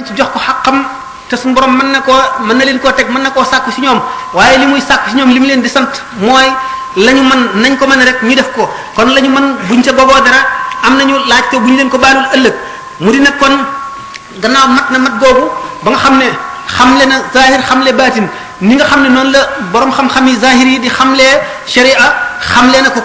ci jox ko xaqam te suñu borom mën na leen koo teg mën na koo sàkku si ñoom waaye li muy sàkku si ñoom li mu leen di sant mooy lañu mën nañ ko mën rek ñu def ko kon lañu mën buñ ca boboo dara am nañu laaj ko buñ leen ko baalul ëllëg mu di nag kon gannaaw mat na mat googu ba nga xam ne xamle na zahir xamle baatin ni nga xam ne noonu la borom xam-xam yi zahir yi di xamlee sharia xamle na ko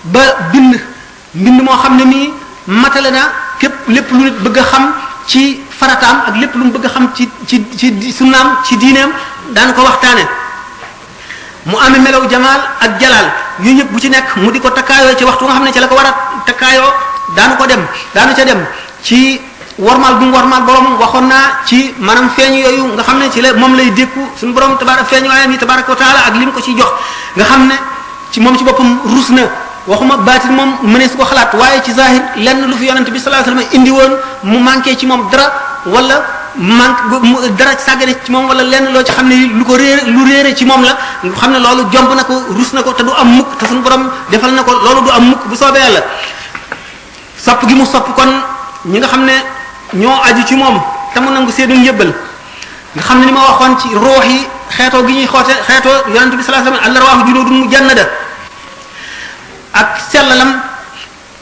ba mbind moo xam ne nii matale na képp lépp lu nit bëgg a xam ci farataam ak lépp lu mu bëgg a xam ci sunnaam ci diineem daan ko waxtaane mu amee melaw jamaal ak jalaal yooyu yëpp bu ci nekk mu di ko takkaayoo ci waxtu nga xam ne ci la ko war a takkaayoo daanu ca dem ci warmaal bu mu warmaal borom waxoon naa ci maanaam feeñ yooyu nga xam ne ci la moom lay dékku suñu borom feeñ waayam yi tabaraka wa taala ak li mu ko ciy jox nga xam ne ci moom ci boppam rus na waxuma baatin moom mënees ko xalaat waaye ci zahir lenn lu fi yonent bi sallallahu alayhi wasallam indi woon mu manqué ci moom dara wala dara sàggane ci moom wala lenn loo ci xam ne lu réere ci moom la xam ne loolu jomb na ko rus na ko te du am mukk te suñu borom defal na ko loolu du am mukk bu soobee yàlla sopp gi mu sopp kon ñi nga xam ne ñoo aju ci moom te mu nangu seenu njëbbal nga xam ne ni ma waxoon ci ruux yi xeetoo gi ñuy xeetoo yonent bi sallallahu alayhi wasallam al-arwaahu junuudun mujannada ak sellalam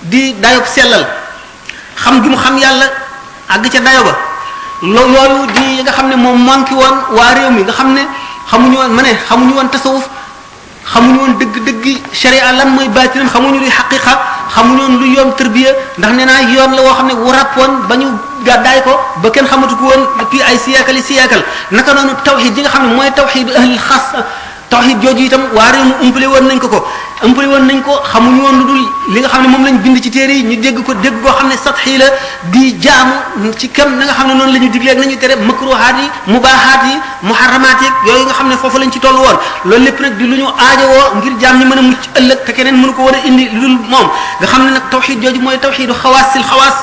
di dayob sellal xam gi mu xam yàlla àgg ca dayo ba yooyu di nga xam ne moom manqué woon waa réew mi nga xam ne xamuñu woon tasawuf xamuñu woon dëgg sharia lan mooy baatinam xamuñu luy xaqiqa xamuñu woon luy yoon tërbiya ndax nee naa yoon la woo xam ne wu ràppoon ba ñu gàddaay ko ba kenn xamatu ko woon depuis ay siècle naka noonu tawxid yi nga xam ne mooy tawxid ahlil xaas tawxid jooju itam waa réew mi umpale woon nañ ko xamuñu woon lu dul li nga xam ne moom lañ bind ci téere yi ñu dégg koo xam ne satxi la di jaamu ci kam na nga xam ne noonu la ñu diglee ak nañu tere makruhaat yi mubaahaat yi muharramaat yi yooyu nga xam ne foofu lañ ci toll woon loolu lépp nag di lu ñu aajowoo ngir jaam ñi mën a mucc ëllëg te keneen mënu ko war a indi lu dul moom nga xam ne nag tawxid jooju mooy tawxidu xawaasil xawaas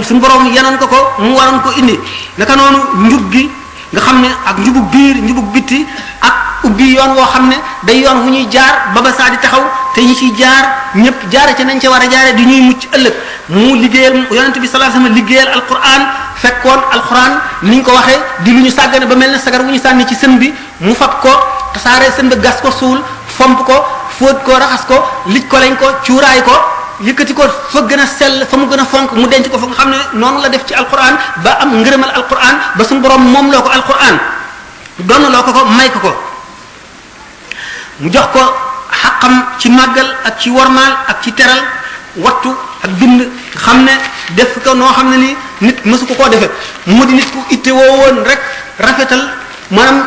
suñu borom yanoon ko mu waroon ko indi naka noonu njub gi nga xam ne ak njubug biir njubug bitti ak ubbi yoon woo xam ne day yoon wu ñuy jaar ba saa di taxaw te ñi ciy jaar ñëpp jaare ca nañ ca war a jaare di ñuy mucc ëllëg mu liggéeyal yonent bi sallallahu alayhi wasallam liggéeyal alquran fekkoon alquran niñ ko waxee di lu ñu sàggane ba mel ne sagar wu ñu sànni ci sën bi mu fab ko tasaare sën ba gas ko suul fomp ko fóot ko raxas ko lij ko lañ ko cuuraay ko yëkkati ko fa gën a sell fa mu gën a fonk mu denc ko fa nga xam ne noonu la def ci alquran ba am ngërëmal alquran ba suñu borom moom loo ko alquran doon loo ko may ko mu jox ko xaqam ci màggal ak ci wormaal ak ci teral wattu ak bind xam ne def ko noo xam ne ni nit mësu ko koo defe mu di nit ku itte woo woon rek rafetal maanaam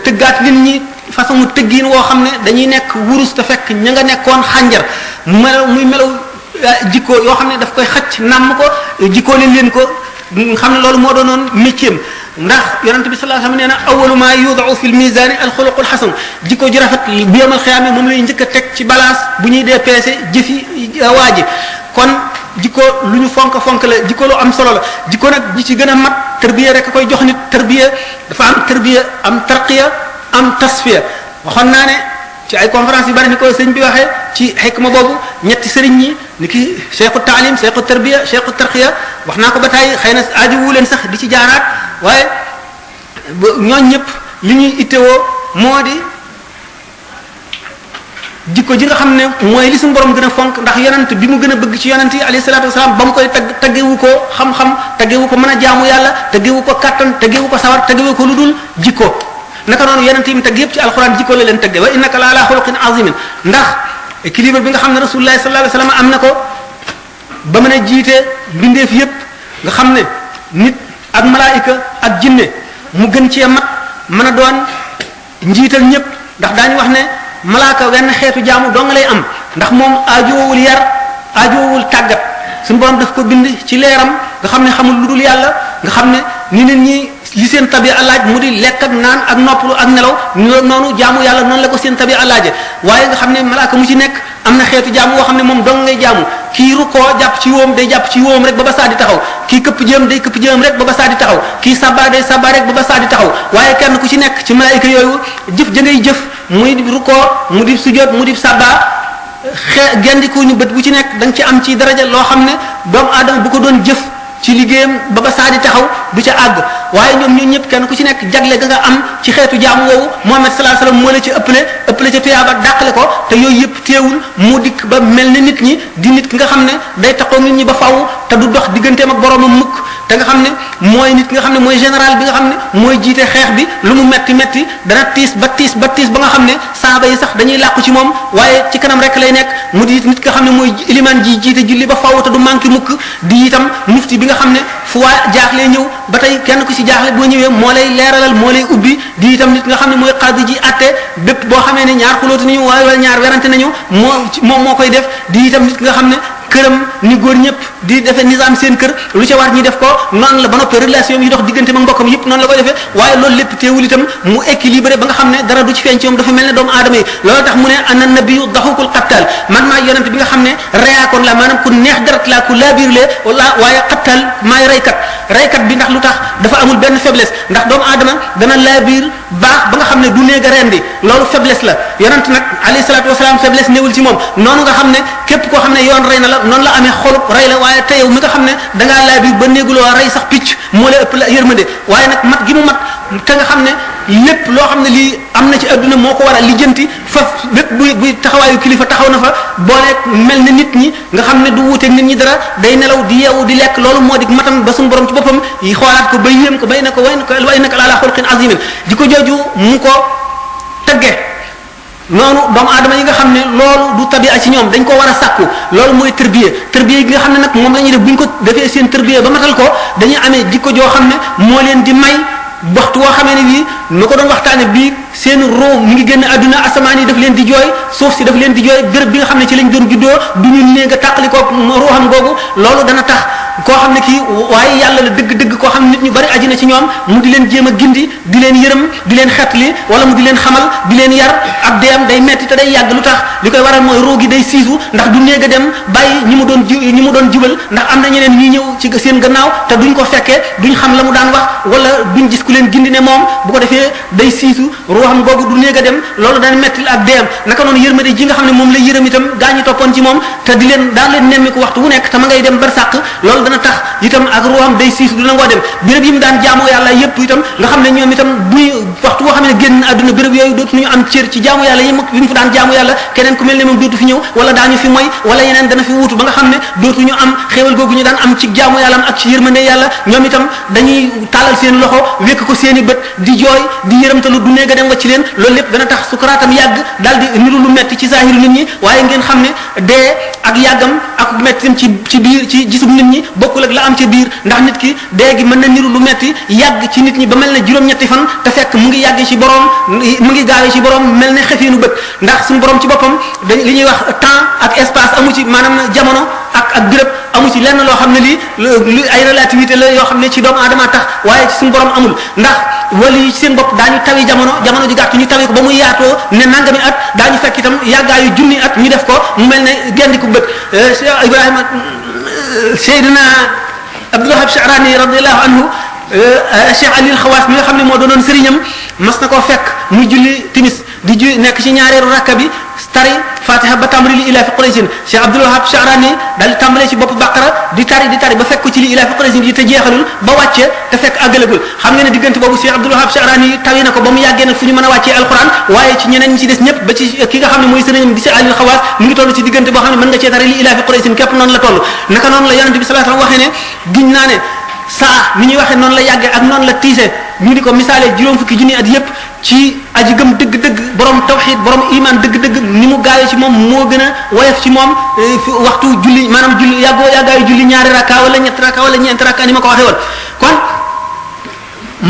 tëggaat nit ñi façon tëggiin woo xam ne dañuy nekk wurus te fekk ña nga nekkoon xànjar muy melaw jikko yoo xam ne daf koy xëcc nàmm ko jikkoo leen ko xam ne loolu moo doonoon métier ndax yonent bi sallallahu alayhi wasallam nee na awwalu ma yud'u fil mizan al xuluqul hasan jikko ji rafet bu yomal xiyaame moom lay njëkk a teg ci balance bu ñuy dee peese jëfi waa ji kon jikko lu ñu fonk la jikko lu am solo la jikko nag ji ci gën a mat tarbiya rek a koy jox nit tarbiya dafa am tarbiya am tarqiya am tasfiya waxoon naa ne ci ay conférence yu bari ni ko sëñ bi waxee ci xikma boobu ñetti sëriñ ñi ni ki cheikhu taalim cheikhu tarbiya cheikhu tarqiya wax naa ko ba tey xëy na aaju wu leen sax di ci jaaraat waaye ñooñ ñëpp li ñuy ittewoo moo di jikko ji nga xam ne mooy li suñu borom gën a fonk ndax yonent bi mu gën a bëgg ci yonent yi alayhi salaatu wasalaam ba mu koy taggewu ko xam-xam taggewu ko mën a jaamu yàlla taggewu ko kattan taggewu ko sawar taggewu ko lu dul jikko naka noonu yonent yi mu tagg yëpp ci alxuraan jikko la leen tagge wa innaka la ala xuluqin azimin ndax équilibre bi nga xam ne rasulullah sallallahu alayhi wasallam am na ko ba mën a jiite mbindeef yëpp nga xam ne nit ak malaayika ak jinne mu gën cee mat mën a doon njiital ñëpp ndax daañu wax ne malaaka wenn xeetu jaamu doo nga lay am ndax moom aajoowul yar aajoowul tàggat suñu borom daf ko bind ci leeram nga xam ne xamul lu dul yàlla nga xam ne ni nit ñi li seen tabi alaaj mu di lekk ak naan ak noppalu ak nelaw noonu jaamu yàlla noonu la ko seen tabi alaaje waaye nga xam ne malaaka mu ci nekk am na xeetu jaamu woo xam ne moom dong ngay jaamu kii rukkoo jàpp ci wóom day jàpp ci wóom rek ba saa di taxaw kii këpp jëm day këpp jëm rek ba saa di taxaw kii sabba day sabba rek ba saa di taxaw waaye kenn ku ci nekk ci malaayika yooyu jëf ja ngay jëf muy di rukkoo mu di sujjóot mu di sabba gendiku ñu bët bu ci nekk da nga ci am ci daraja loo xam ne doomu aadama bu ko doon jëf ci liggéeyam ba saa di taxaw du ca àgg waaye ñoom ñoo ñëpp kenn ku ci nekk jagle ga nga am ci xeetu jaamu woowu Muhammad sallallahu alayhi wasallam moo la ci ëppale ca tuyaaba dàqale ko te yooyu yëpp teewul mu dikk ba mel ne nit ñi di nit ki nga xam ne day taxaw nit ñi ba faaw te du dox digganteem ak boroomam mukk te nga xam ne mooy nit ki nga xam ne mooy général bi nga xam ne mooy jiite xeex bi lu mu metti metti dana tiis ba nga xam ne saaba yi sax dañuy làqu ci moom waaye ci kanam rek lay nekk mu di nit ki nga xam ne mooy ilimaan ji jiite julli ba faaw te du manqué mukk di itam mufti bi nga xam ne fu waa jaaxlee ñëw ba tey kenn ku ci jaaxle boo ñëwee moo lay leeralal moo lay ubbi di itam nit nga xam ne mooy xaadi ji atte bépp boo xamee ne ñaar xulóotu nañu wala ñaar werante nañu moo koy def di itam nit nga xam ne këram ni góor ñëpp di defee nizaam seen kër lu ca war ñi def ko noonu la ba noppi relation yi dox diggante ma mbokkam yëpp noonu la koy defee waaye loolu lépp teewul itam mu équilibré ba nga xam ne dara du ci feeñ ci moom dafa mel ne doomu aadama yi loolu tax mu ne ana nabiyu daxukul xattal man maa yonent bi nga xam ne reyaakoon la maanaam ku neex deret la ku laabirlee wala waaye xattal maay reykat bi ndax lu tax dafa amul benn faiblesse ndax doomu aadama dana laabir baax ba nga xam ne du néeg a rendi loolu faiblesse la yonent nag alayhi salaatu wasalaam faiblesse néewul ci moom noonu nga xam ne képp koo xam ne yoon rey na la noonu la amee xolub rey la waaye te yow mi nga xam ne dangaa laabir ba néeguloo rey sax picc moo la ëpp la yërmande waaye nag mat gi mu mat te nga xam ne lépp loo xam ne lii am na ci adduna moo ko war a lijjanti faf bépp buy taxawaayu kilifa taxaw na fa booleeg mel ne nit ñi nga xam ne du wuuteeg nit ñi dara day nelaw di yeewu di lekk loolu moo di matam ba suñu borom ci boppam yi xoolaat ko ba yéem ko bay na ko way naka ala xulqin azimin di ko jooju mu ko tagge noonu doomu aadama yi nga xam ne loolu du tabia ci ñoom dañ ko war a sàkku loolu mooy tërbiye gi nga xam ne nag moom la ñuy def bu ñu ko defee seen tërbiye ba matal ko dañuy amee jikko joo xam ne moo leen di may waxtu woo xamee ne bii nu ko doon waxtaane bii seen roo mi ngi génn àdduna asamaan yi daf leen di jooy suuf si daf leen di jooy béréb bi nga xam ne ci lañ doon juddoo du ñu néeg a tàqali ko ruuxam googu loolu dana tax koo xam ne kii waaye yàlla la dëgg-dëgg koo xam ne nit ñu bari aji na ci ñoom mu di leen jéem a gindi di leen yërëm di leen xetli wala mu di leen xamal di leen yar ab deem day metti te day yàgg lu tax li koy waral mooy roo gi day siisu ndax du néeg a dem bàyyi ñi mu doon jubal ndax am na ñeneen ñi ñëw ci seen gannaaw te duñ ko fekkee duñ xam la mu daan wax wala duñ gis ku leen gindi ne moom bu ko defee day siisu ruuxam googu du néeg a dem loolu dana metti ak deem naka noonu yërmande ji nga xam ne moom lay yërëm itam gaa ñi toppoon ci moom te di leen daan leen nemmi ko waxtu wu nekk te ma ngay dem barsàq loolu dana tax itam ak ruuxam day siisu du nangoo dem béréb yi mu daan jaamoo yàlla yépp itam nga xam ne ñoom itam buy waxtu boo xam ne génn àdduna béréb yooyu dootuñu am cër ci jaamu yàlla yi mu fa daan jaamu yàlla keneen ku mel ne moom dootu fi ñëw wala daañu fi moy wala yeneen dana fi wuutu ba nga xam ne dootuñu am xéewal googu ñu daan am ci jaamu yàlla am ak ci yërmande yàlla ñoom itam dañuy taalal seen loxo wékk ko seen i bët di jooy di yërëmtalu du néega dem wacc leen loolu lépp dana tax sukaraatam yàgg daal di niru lu metti ci zahiru nit ñi waaye ngeen xam ne dee ak yàggam ak mettim ci biir ci gisum nit ñi bokkul ak la am ca biir ndax nit ki dee gi mën na niru lu metti yàgg ci nit ñi ba mel ne juróom-ñetti fan te fekk mu ngi yàgg ci borom mu ngi gaawee ci borom mel ne xefiinu bët ndax suñu borom ci boppam li ñuy wax temps ak espace amu ci maanaam jamono ak béréb amu ci lenn loo xam ne lii lu ay relativité la yoo xam ne ci doomu aadama tax waaye ci suñu borom amul ndax wala yi ci seen bopp daañu tawi jamono ji gàtt ñu tawi ko ba muy yaatoo ne nangami at daañu fekk itam yàggaayu junni at ñu def ko mu mel ne gendi ku bët Ibrahima Seydina Abdul Wahab Sha'rani radiyallahu anhu Cheikh Ali al-Khawas mi nga xam ne moo doonoon sëriñam mas na koo fekk muy julli timis di nekk ci ñaareelu rakka bi tari fatiha ba tàmbali li ilaa fi Quraysin Cheikh Abdul Wahab Sha'rani daal di tàmbalee ci bopp Baqara di tari ba fekk ko ci li ilaa fi Quraysin yi te jeexalul ba wàcce te fekk àggalagul xam nga ne diggante boobu Cheikh Abdul Wahab Sha'rani tawi na ko ba mu yàggee nag fu ñu mën a wàccee alquran waaye ci ñeneen ñi ci des ñëpp ba ci ki nga xam ne mooy sëriñam di Cheikh Ali al-Khawas mu ngi toll ci diggante boo xam ne mën nga cee tari li ilaa fi Quraysin képp noonu la toll naka noonu la yonente bi sallallahu alayhi wasallam waxee ne giñ naa ne saa ni ñuy waxee noonu la yàggee ak noonu la tiise ñu di ko misaalee juróom fukki junni at yépp ci aji gëm dëgg-dëgg borom tawxid borom iman dëgg-dëgg ni mu gaawee ci moom moo gën a woyof ci moom waxtu julli maanaam julli yàggaayu julli ñaari rakka wala ñetti rakka wala ñeenti rakka ni ma ko waxee woon kon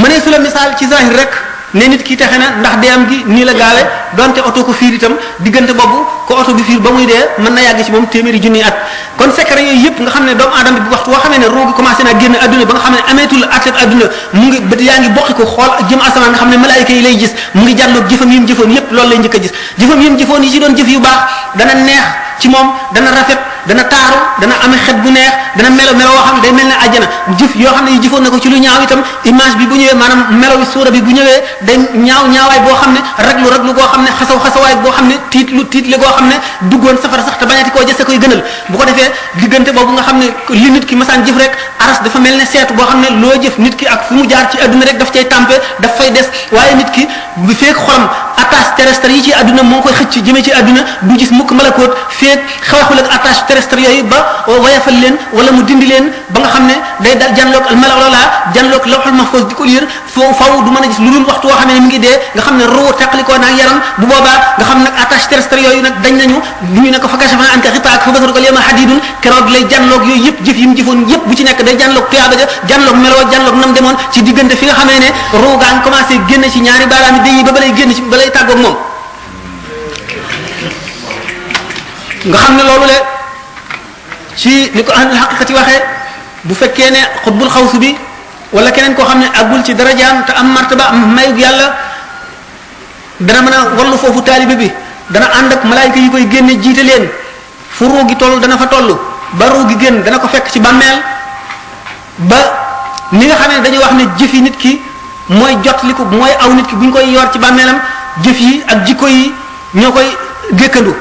mënee su la misaal ci zahir rek ne nit ki texe na ndax deem gi nii la gaawe donte oto ko fiir itam diggante boobu ko oto bi fiir ba muy dee mën na yàgg ci moom téeméeri junni at kon secret yooyu yëpp nga xam ne doomu aadama bi waxtu woo xamee ne roogi commencé naa génn adduna ba nga xam ne ameetul atteb adduna mu ngi bët yaa ngi bokki ko xool jëm asamaan nga xam ne malaayika yi lay gis mu ngi jàlloog jëfam yi mu jëfoon yëpp loolu lay njëkk a gis jëfam yi mu jëfoon yi ci doon jëf yu baax dana neex ci moom dana rafet dana taaru dana amee xet bu neex dana melo woo xam ne day mel ne àjjana jëf yoo xam ne yi jëfoon na ko ci lu ñaaw itam image bi bu ñëwee maanaam melo bi suura bi bu ñëwee day ñaawaay boo xam ne raglu goo xam ne xasawaay boo xam ne tiitle goo xam ne duggoon safara sax te bañati koo jëse koy gënal bu ko defee diggante boobu nga xam ne li nit ki masaan jëf rek aras dafa mel ne seetu boo xam ne loo jëf nit ki ak fu mu jaar ci adduna rek daf cay tàmpe daf fay des waaye nit ki bu feek xolam attache terrestre yi ci adduna moo koy xëcc jëmee ci adduna du gis mukk malakoot feek xewaxul ak attache terrestre yooyu ba wayafal leen wala mu dindi leen ba nga xam ne day dal janloog al mala wala janloog lawhul mahfuz di ko liir faw du mën a gis lu dul waxtu woo xam ne mi ngi dee nga xam ne roo teqalikoo naag yaram bu boobaa nga xam nag attache terrestre yooyu nag dañ nañu ñu ne ko fa kashafna anka ghitaa'ak fa basaruka al yawma hadidun keroog lay janloog yooyu yëpp jëf yi mu jëfoon yëpp bu ci nekk day janloog tuyaaba ja janloog meloo janloog nam demoon ci diggante fi nga xamee ne roo gaa ngi commencé génn ci ñaari baaraami day yi ba balay génn ci balay tàggoog moom nga xam ne loolu le ci ni ko ahlul haqiqati waxee bu fekkee ne xutbul xawsu bi wala keneen koo xam ne àggul ci darajaam te am martaba am mayug yàlla dana mën a wallu foofu taalibe bi dana ànd ak malaayika yi koy génne jiite leen fu ruu gi toll dana fa toll ba ruu gi génn dana ko fekk ci bàmmeel ba ni nga xam ne dañuy wax ne jëf yi nit ki mooy jotliku mooy aw nit ki bu ñu koy yor ci bàmmeelam jëf yi ak jikko yi ñoo koy gékkandu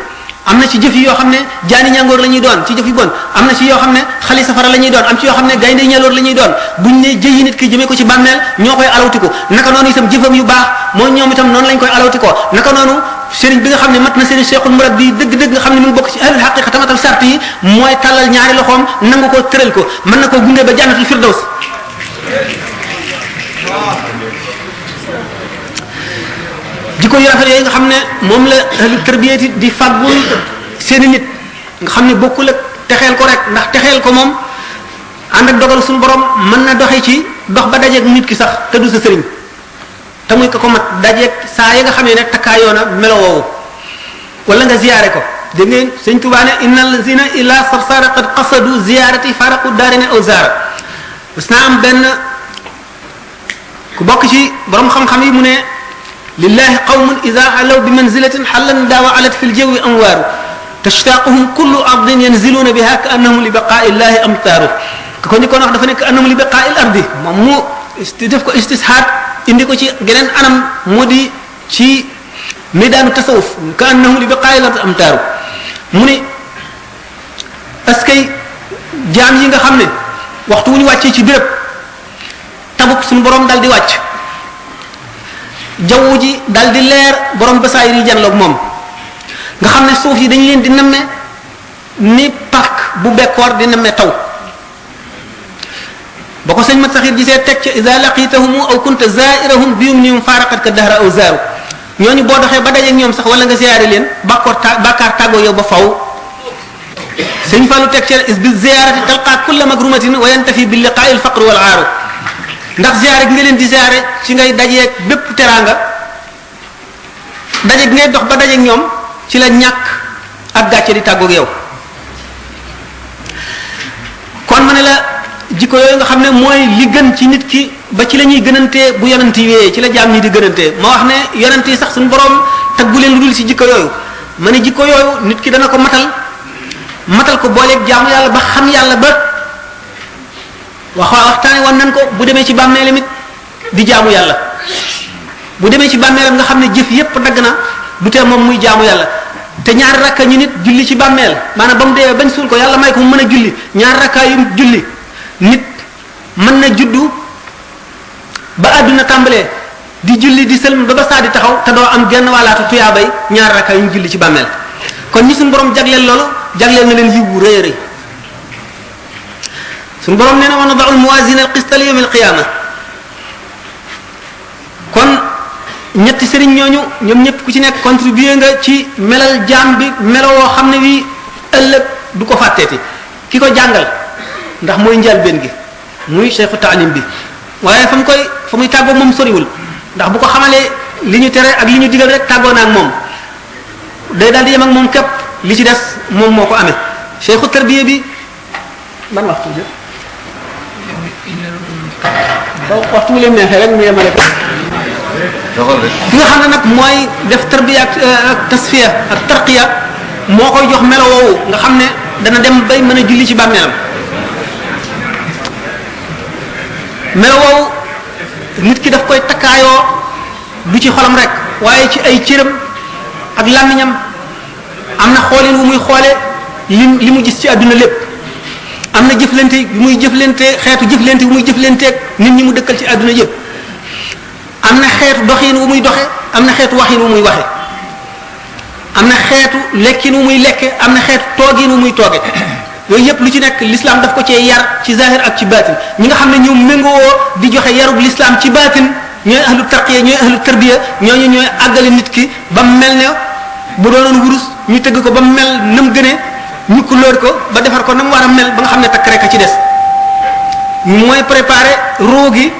am na ci jëf yi yoo xam ne jaani ñangoor la ñuy doon ci jëf yu bon am na ci yoo xam ne xali safara la ñuy doon am ci yoo xam ne gaynde ñaloor la ñuy doon buñ ne jëyi nit ki jëmee ko ci bàmmeel ñoo koy alawtiku naka noonu itam jëfam yu baax moo ñoom itam noonu lañ koy alawtikoo naka noonu sëriñ bi nga xam ne mat na sëriñ cheikhul murad bi dëgg-dëgg nga xam ne mu ngi bokk ci ahlul haqiqa tamatal sart yi mooy tàllal ñaari loxoom nangu ko tëral ko mën na ko gunge ba jannatul firdaws jikko yu rafet yooyu nga xam ne moom la ahlu tarbiyati di fàggul seeni nit nga xam ne bokkul ak texeel ko rek ndax texeel ko moom ànd ak dogal suñu borom mën na doxee ci dox ba dajeeg nit ki sax te du sa sëriñ te muy ko mat dajeeg saa yi nga xamee ne takkaayoo na melo woowu wala nga ziyaare ko dégg ngeen sëñ Tuubaa ne innal lazina ila sarsara qad qasadu ziyarati faraqu daarina aw zaara mas naa am benn ku bokk ci borom xam-xam yi mu ne lillahi qawmun ida alaw bi manzilatin xallan daawa alat fi ljawi amwaaru tashtaquhum kullu ardin yanziluuna biha ka annahum li baqaa illahi amtaaru ko ni ko wax dafa nekk annahum li baqaa il ardi moom mu def ko istishaad indi ko ci geneen anam moo di ci midaanu tasawuf ka annahum li baqaa il ardi amtaaru mu ni est-ce que jaam yi nga xam ne waxtu wu ñu wàccee ci béréb tabuk suñu borom dal di wàcc jaww ji dal di leer borom basaayir yi janloog moom nga xam ne suuf yi dañu leen di namme ni parc bu bekkoor di namme taw ba ko sëñ mat saxir gisee teg ca ida laqitahum aw kunta zairahum biyum nium faraqat ka dahra aw zaaru ñooñu boo doxee ba dajeeg ñoom sax wala nga ziyaare leen bàkkaar tàggoo yow ba faw sëñ Fallu teg ca is bi ziyaarati talqa kulla magrumatin wa yantafi bi liqaai alfaqr wal aaru ndax ziyaare gi nga leen di ziyaare ci ngay dajeeg bépp teraanga daje gi ngay dox ba dajeeg ñoom ci la ñàkk ak gàcce di tàggoog yow kon ma ne la jikko yooyu nga xam ne mooy li gën ci nit ki ba ci la ñuy gënantee bu yonent yi wéyee ci la jaam ñi di gënantee ma wax ne yonent yi sax suñu borom taggu leen lu dul ci jikko yooyu ma ne jikko yooyu nit ki dana ko matal ko booleeg jaamu yàlla ba xam yàlla ba waxtaane woon nan ko bu demee ci bàmmeelam it di jaamu yàlla bu demee ci bàmmeelam nga xam ne jëf yépp dagg na du tee moom muy jaamu yàlla te ñaari rakka ñu nit julli ci bàmmeel maanaam ba mu dee bañ suul ko yàlla may ko mu mën a julli ñaari rakka yu julli nit mën na juddu ba àdduna tàmbalee di julli di sëlm ba saa di taxaw te doo am genn wàllaatu tuyaabay ñaari rakka yu julli ci bàmmeel kon ñi suñu borom jagleel loolu jagleel na leen yiw wu rëy a rëy suñu borom nee na wa nada'u al-mawazina al-qista li yawm al-qiyamah kon ñetti sëriñ ñooñu ñoom ñëpp ku ci nekk contribuer nga ci melal jaam bi melo woo xam ne wi ëllëg du ko fàtteeti ki ko jàngal ndax mooy njëlbéen gi muy cheikhu taalim bi waaye fa muy tàggoo moom soriwul ndax bu ko xamalee li ñu tere ak li ñu digal rek tàggoo na ak moom day daal di yem ak moom képp li ci des moom moo ko amee cheikhu tarbiya bi ban waxtu jë waxtu mu leen neexee rek mu yemale ko ki nga xam ne nag mooy def tarbiya ak tasfiya ak tarqiya moo koy jox melo woowu nga xam ne dana dem bay mën a julli ci bàmmeelam melo woowu nit ki daf koy takkaayoo du ci xolam rek waaye ci ay cëram ak làmmiñam am na xoolin wu muy xoole li mu gis ci àdduna lépp am na jëflante bi muy jëflante xeetu jëflante bu muy jëflanteeg nit ñi mu dëkkal ci àdduna yëpp am na xeetu doxin wu muy doxe am na xeetu waxin wu muy waxe am na xeetu lekkin wu muy lekke am na xeetu toogin wu muy tooge yooyu yëpp lu ci nekk l'islam daf ko cee yar ci zahir ak ci baatin ñi nga xam ne ñoom méngoo di joxe yarub l'islam ci baatin ñooy ahlu tarqiya ñooy ahlu tarbiya ñooñu ñooy àggale nit ki ba mu mel ne bu doonoon wurus ñu tëgg ko ba mu mel na mu gënee ñu couleur ko ba defar ko na mu war a mel ba nga xam ne takk rek a ci des mooy préparer ruu gi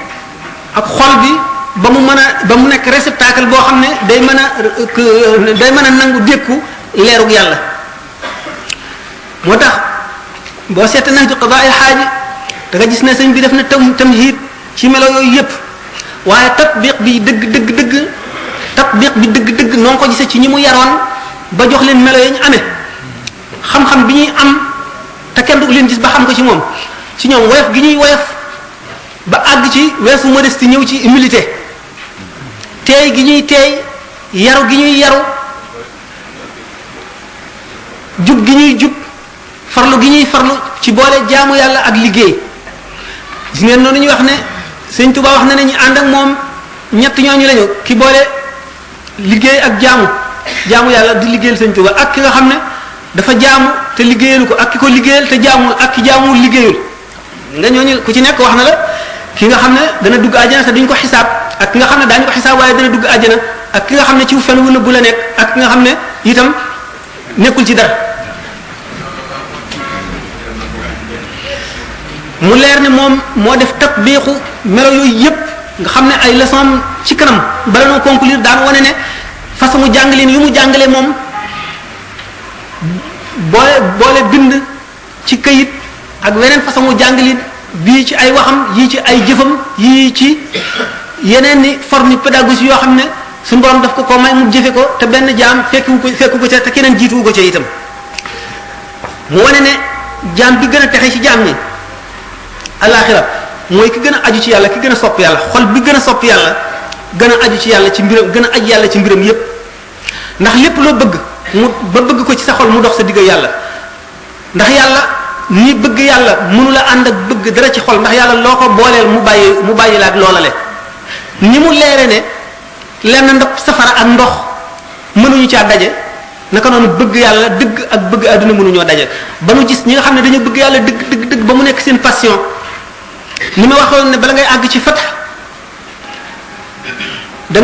ak xol bi ba mu nekk réceptacle boo xam ne day mën a nangu dékku leerug yàlla moo tax boo seete nañ ci qadaa il xaaji da nga gis ne sëñ bi def na tamhid ci melo yooyu yëpp waaye tatbiq bi dëgg noo ko gisee ci ñi mu yaroon ba jox leen melo yi ñu amee xam-xam bi ñuy am te kenn du leen gis ba xam ko ci ñoom woyof gi ñuy woyof ba àgg ci weesu modestie ñëw ci humilité teey gi ñuy teey yaru gi ñuy yaru jub gi ñuy jub farlu gi ñuy farlu ci boole jaamu yàlla ak liggéey gis ngeen noonu ñu wax ne Sëñ Tuba wax na ne ñu ànd ak moom ñett ñooñu lañu ki boole liggéey ak jaamu yàlla di liggéeyal Sëñ Tuba ak ki nga xam ne dafa jaamu te liggéeyalu ko ak ki ko liggéeyal te jaamul ak ki jaamuwul liggéeyul nga ñooñu ku ci nekk wax na la ki nga xam ne dana dugg àjjana te duñ ko xisaab ak ki nga xam ne daañu ko xisaab waaye dana dugg àjjana ak ki nga xam ne ci fen wu nëbbu la nekk ak ki nga xam ne itam nekkul ci dara mu leer ne moom moo def tatbiixu melo yooyu yëpp nga xam ne ay leçon ci kanam bala noo conclure daan wane ne façon mu jàngaleen yu mu jàngalee moom boole bind ci këyit ak weneen façon mu jàngaleen bii ci ay waxam yii ci ay jëfam yii ci yeneen ni forme pédagogie yoo xam ne suñu borom daf ko may mu jëfe ko te benn jaam fekku ko ca te keneen jiituwu ko ca itam mu wane ne jaam bi gën a texe ci jaam ñi alaxira mooy ki gën a aju ci yàlla ki gën a sopp yàlla xol bi gën a sopp yàlla gën a aju ci yàlla ci mbiram gën a aju yàlla ci mbiram yépp ndax lépp loo bëgg ba bëgg ko ci sa xol mu dox sa digg yàlla ndax yàlla ni bëgg yàlla mënu la ànd ak bëgg dara ci xol ndax yàlla loo ko booleel mu bàyyi la ak loolale ni mu leere ne lenn ndox safara ak ndox mënuñu caa daje naka noonu bëgg yàlla dëgg ak bëgg àdduna mënuñoo daje ba nu gis ñi nga xam ne dañoo bëgg yàlla dëgg ba mu nekk seen passion ni ma waxoon ne bala ngay àgg ci fat da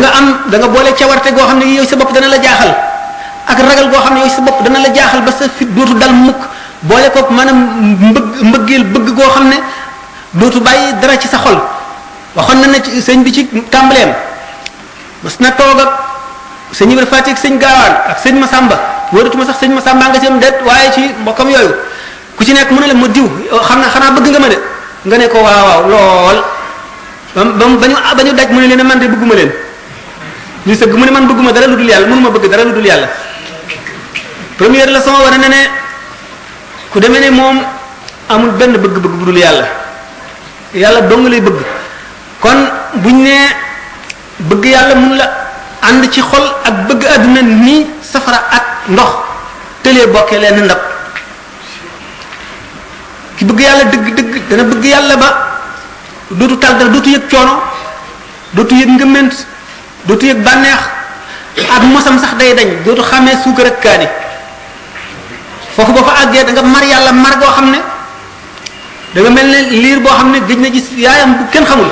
nga boole cawarte goo xam ne yow sa bopp dana la jaaxal ak ragal goo xam ne yow sa bopp dana la jaaxal ba sa fit dootu dal mukk boole ko maanaam mbëggeel bëgg goo xam ne dootu bàyyi dara ci sa xol waxoon na ne sëñ bi ci tàmbaleem mas na toog ak sëñ Ibra Faati ak sëñ Gaawaan ak sëñ Masamba wóoratuma sax sëñ Masamba nga ci am déet waaye ci mbokkam yooyu ku ci nekk mu ne la ma diw xanaa bëgg nga ma de nga ne ko waaw lool ba ñu daj mu ne leen man de bëgguma leen ñu sëgg mu ne man bëgguma dara lu dul yàlla mënuma bëgg dara lu dul yàlla première leçon wane na ne ku demee ne moom amul benn bëgg-bëgg bu dul yàlla dong lay bëgg kon buñ ne bëgg yàlla mun la ànd ci xol ak bëgg àdduna ni safara ak ndox tëlee bokkee leen ndab ki bëgg yàlla dëgg dana bëgg yàlla ba dootu tal dara dootu yëg coono dootu yëg ngëment dootu yëg bànneex ak mosam sax day dañ dootu xàmmee suukar ak kaani foofu boo fa àggee da nga mar yàlla mar goo xam ne da nga mel ne liir boo xam ne gëj na gis yaayam bu kenn xamul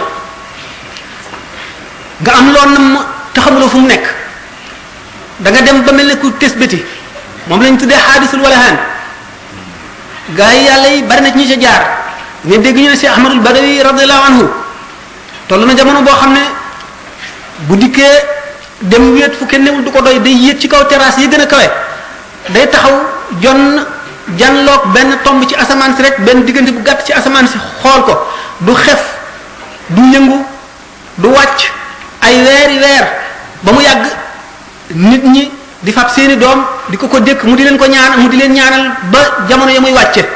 nga am loo nam te xamuloo fu mu nekk da nga dem ba mel ne ku tes bëti moom lañ tuddee xaadisul walahaan gaa yi yàlla yi bari na ci ñu ca jaar ne dégg ñu ne si Ahmadul Badawi radiyallahu anhu toll na jamono boo xam ne bu dikkee dem wéet fu kenn newul du ko doy day yéeg ci kaw terrasse yi gën a kawe day taxaw janloog benn tomb ci asamaan si rek benn diggante bu gàtt ci asamaan si xool ko du xef du yëngu du wàcc ay weeri weer ba mu yàgg nit ñi di fab seeni doom di ko dékk mu di leen ko ñaan mu di leen ñaanal ba jamono ya muy wàcce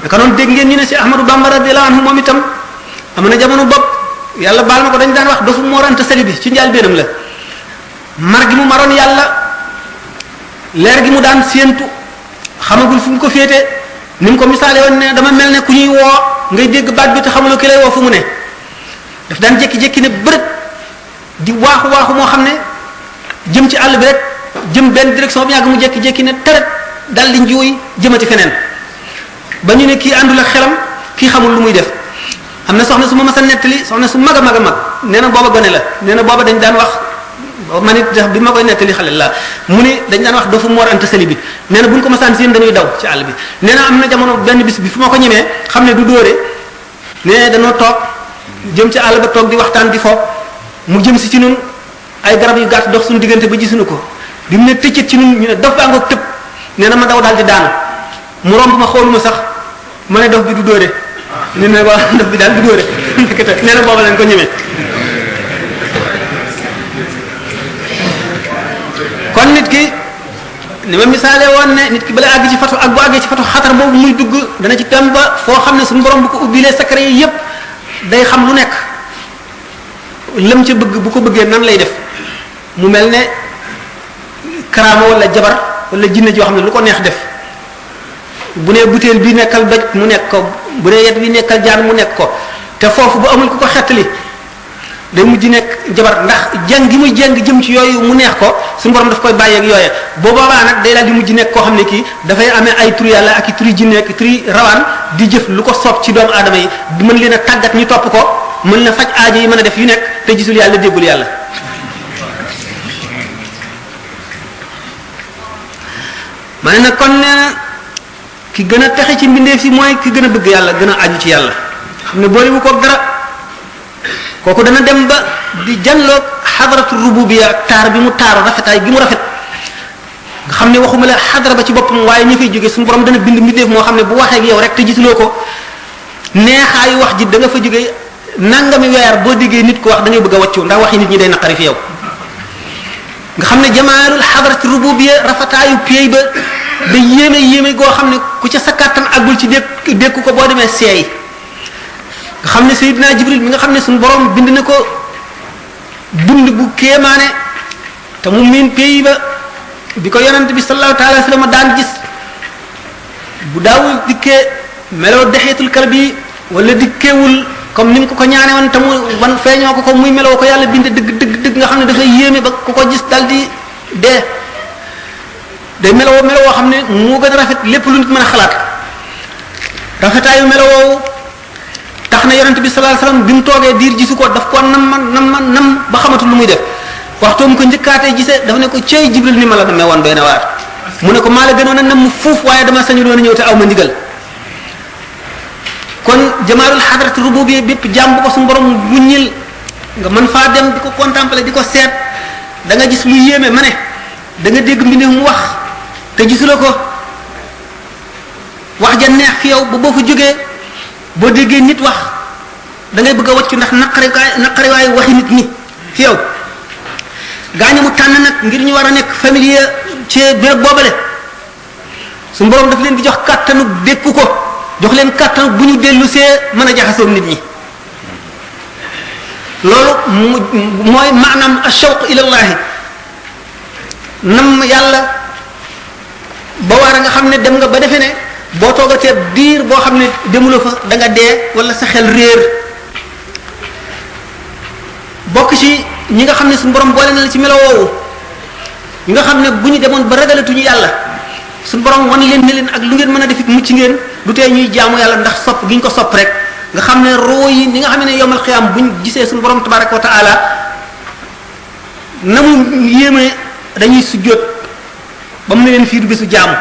naka noonu dégg ngeen ñu ne si Ahmadou Bamba radiyallahu anhu moom itam am na jamono bopp yàlla baal ma ko dañ daan wax dofu Mor Anta Sali bi ci njaal beenam la mar gi mu maroon yàlla leer gi mu daan séentu xamagul fu mu ko féete ni mu ko misaale woon ne dama mel ne ku ñuy woo ngay dégg baat bi te xamuloo ki lay woo fu mu ne daf daan jékki-jékki ne bërët di waaxu moo xam ne jëm ci àll bi rek jëm benn direction bi yàgg mu jékki-jékki ne teret dal di njuuy jëmati feneen ba ñu ne kii àndul ak xelam kii xamul lu muy def am na soxna su ma mas a nettali soxna su mag a mag a mag nee na booba gone la nee na booba dañ daan wax man it bi ma koy nettali xale la mu ne dañ daan wax dofu Mor Anta Sali bi nee na bu ñu ko masaan seen dañuy daw ci àll bi nee na am na jamono benn bis bi fu ma ko ñemee xam ne du dóore nee dañoo toog jëm ci àll ba toog di waxtaan di fo mu jëm si ci ñun ay garab yu gàtt dox suñu diggante ba gisuñu ko bi mu ne tëccët ci ñun ñu ne dof baa ngoog tëb nee na ma daw daal di daanu mu romb ma xooluma sax ma ne dof bi du dóore nee na waa dof bi daal du dóore nee na booba lañ ko ñemee kon nit ki ni ma misaale woon ne nit ki bala àgg ci fatu ak bu àggee ci fatu xatar boobu muy dugg dana ci dem ba foo xam ne suñu borom bu ko ubbilee secret yi yépp day xam lu nekk lam ca bëgg bu ko bëggee nan lay def mu mel ne karaama wala jabar wala jinne joo xam ne lu ko neex def bu nee butéel bi nekkal doj mu nekk ko bu nee yet bi nekkal jaan mu nekk ko te foofu bu amul ku ko xettali day mujj nekk jabar ndax jàng gi muy jàng jëm ci yooyu mu neex ko suñu borom daf koy bàyyeeg yooye boobaa nag day daal di mujj nekk koo xam ne kii dafay amee ay turi yàlla ak i turi jinne ak i turi rawaan di jëf lu ko soob ci doomu aadama yi mën leen a tàggat ñu topp ko mën na faj aajo yi mën a def yu nekk te gisul yàlla déggul yàlla ma ne nag kon ki gën a texe ci mbindeef si mooy ki gën a bëgg yàlla gën a aju ci yàlla xam ne boole wu ko dara kooku dana dem ba di janloog xadaratu rububiya taar bi mu taaru rafetaay gi mu rafet nga xam ne waxuma la xadara ba ci boppam waaye ñi fay jóge suñu borom dana bind mbindeef moo xam ne bu waxee ak yow rek te gisuloo ko neexaayu wax ji da nga fa jóge nangami weer boo déggee nit ko wax da ngay bëgg a wàccu ndax waxi nit ñi day naqari fi yow nga xam ne jamaalul xadaratu rububiya rafetaayu piey ba da yéeme goo xam ne ku ca sa kàttan àggul ci dékku ko boo demee seey nga xam ne Seydina Jibril mi nga xam ne suñu borom bind na ko dund bu kéemaane te mu miin pays ba bi ko yonent bi sallallahu taala sallam daan gis bu daawul dikkee meloo dexeetul kalbi wala dikkeewul comme ni mu ko ñaane woon te mu wan feeñoo ko muy meloo ko yàlla bind dëgg nga xam ne dafay yéeme ba ku ko gis dal di dee day meloo xam ne moo gën a rafet lépp lu nit mën a xalaat rafetaayu meloo tax na yonent bi sallallahu alayhi wasallam bi mu toogee diir gisu ko daf ko nam ba xamatul lu muy def waxtu mu ko njëkkaatee gisee dafa ne ko cey Jibril ni ma la namee woon doy na waar mu ne ko maa la gënoon a nam mu fuuf waaye dama sañu doon a ñëw te aw ma ndigal kon jamaalul xadrat rububiyya bépp jàmm bu ko suñu borom wuññil nga mën faa dem di ko contempler di ko seet da nga gis lu yéeme ma ne da nga dégg mbindeef mu wax te gisuloo ko wax ja neex fi yow ba boo fa jógee boo déggee nit wax da ngay bëgg a wàccu ndax naqariwaay waxi nit ñi fi yow gaañu mu tànn nag ngir ñu war a nekk familier ci béréb boobale suñu borom daf leen di jox kàttanu dékku ko jox leen kàttanu bu ñu dellu see mën a jaxasoo nit ñi loolu mooy maanaam ashawq ilallahi nam yàlla ba war a nga xam ne dem nga ba defe ne boo toogatee diir boo xam ne demuloo fa da nga dee wala sa xel réer bokk ci ñi nga xam ne suñu borom boole na la ci melo woowu ñi nga xam ne bu ñu demoon ba ragalatuñu yàlla suñu borom wan leen ne leen ak lu ngeen mën a def it mucc ngeen du tee ñuy jaamu yàlla ndax sopp gi ñu ko sopp rek nga xam ne roo yi ni nga xam ne yowmal xiyaam buñ gisee suñu borom tabaraka wa taala na mu yéeme dañuy sujjóot ba mu ne leen fii du bisu jaamu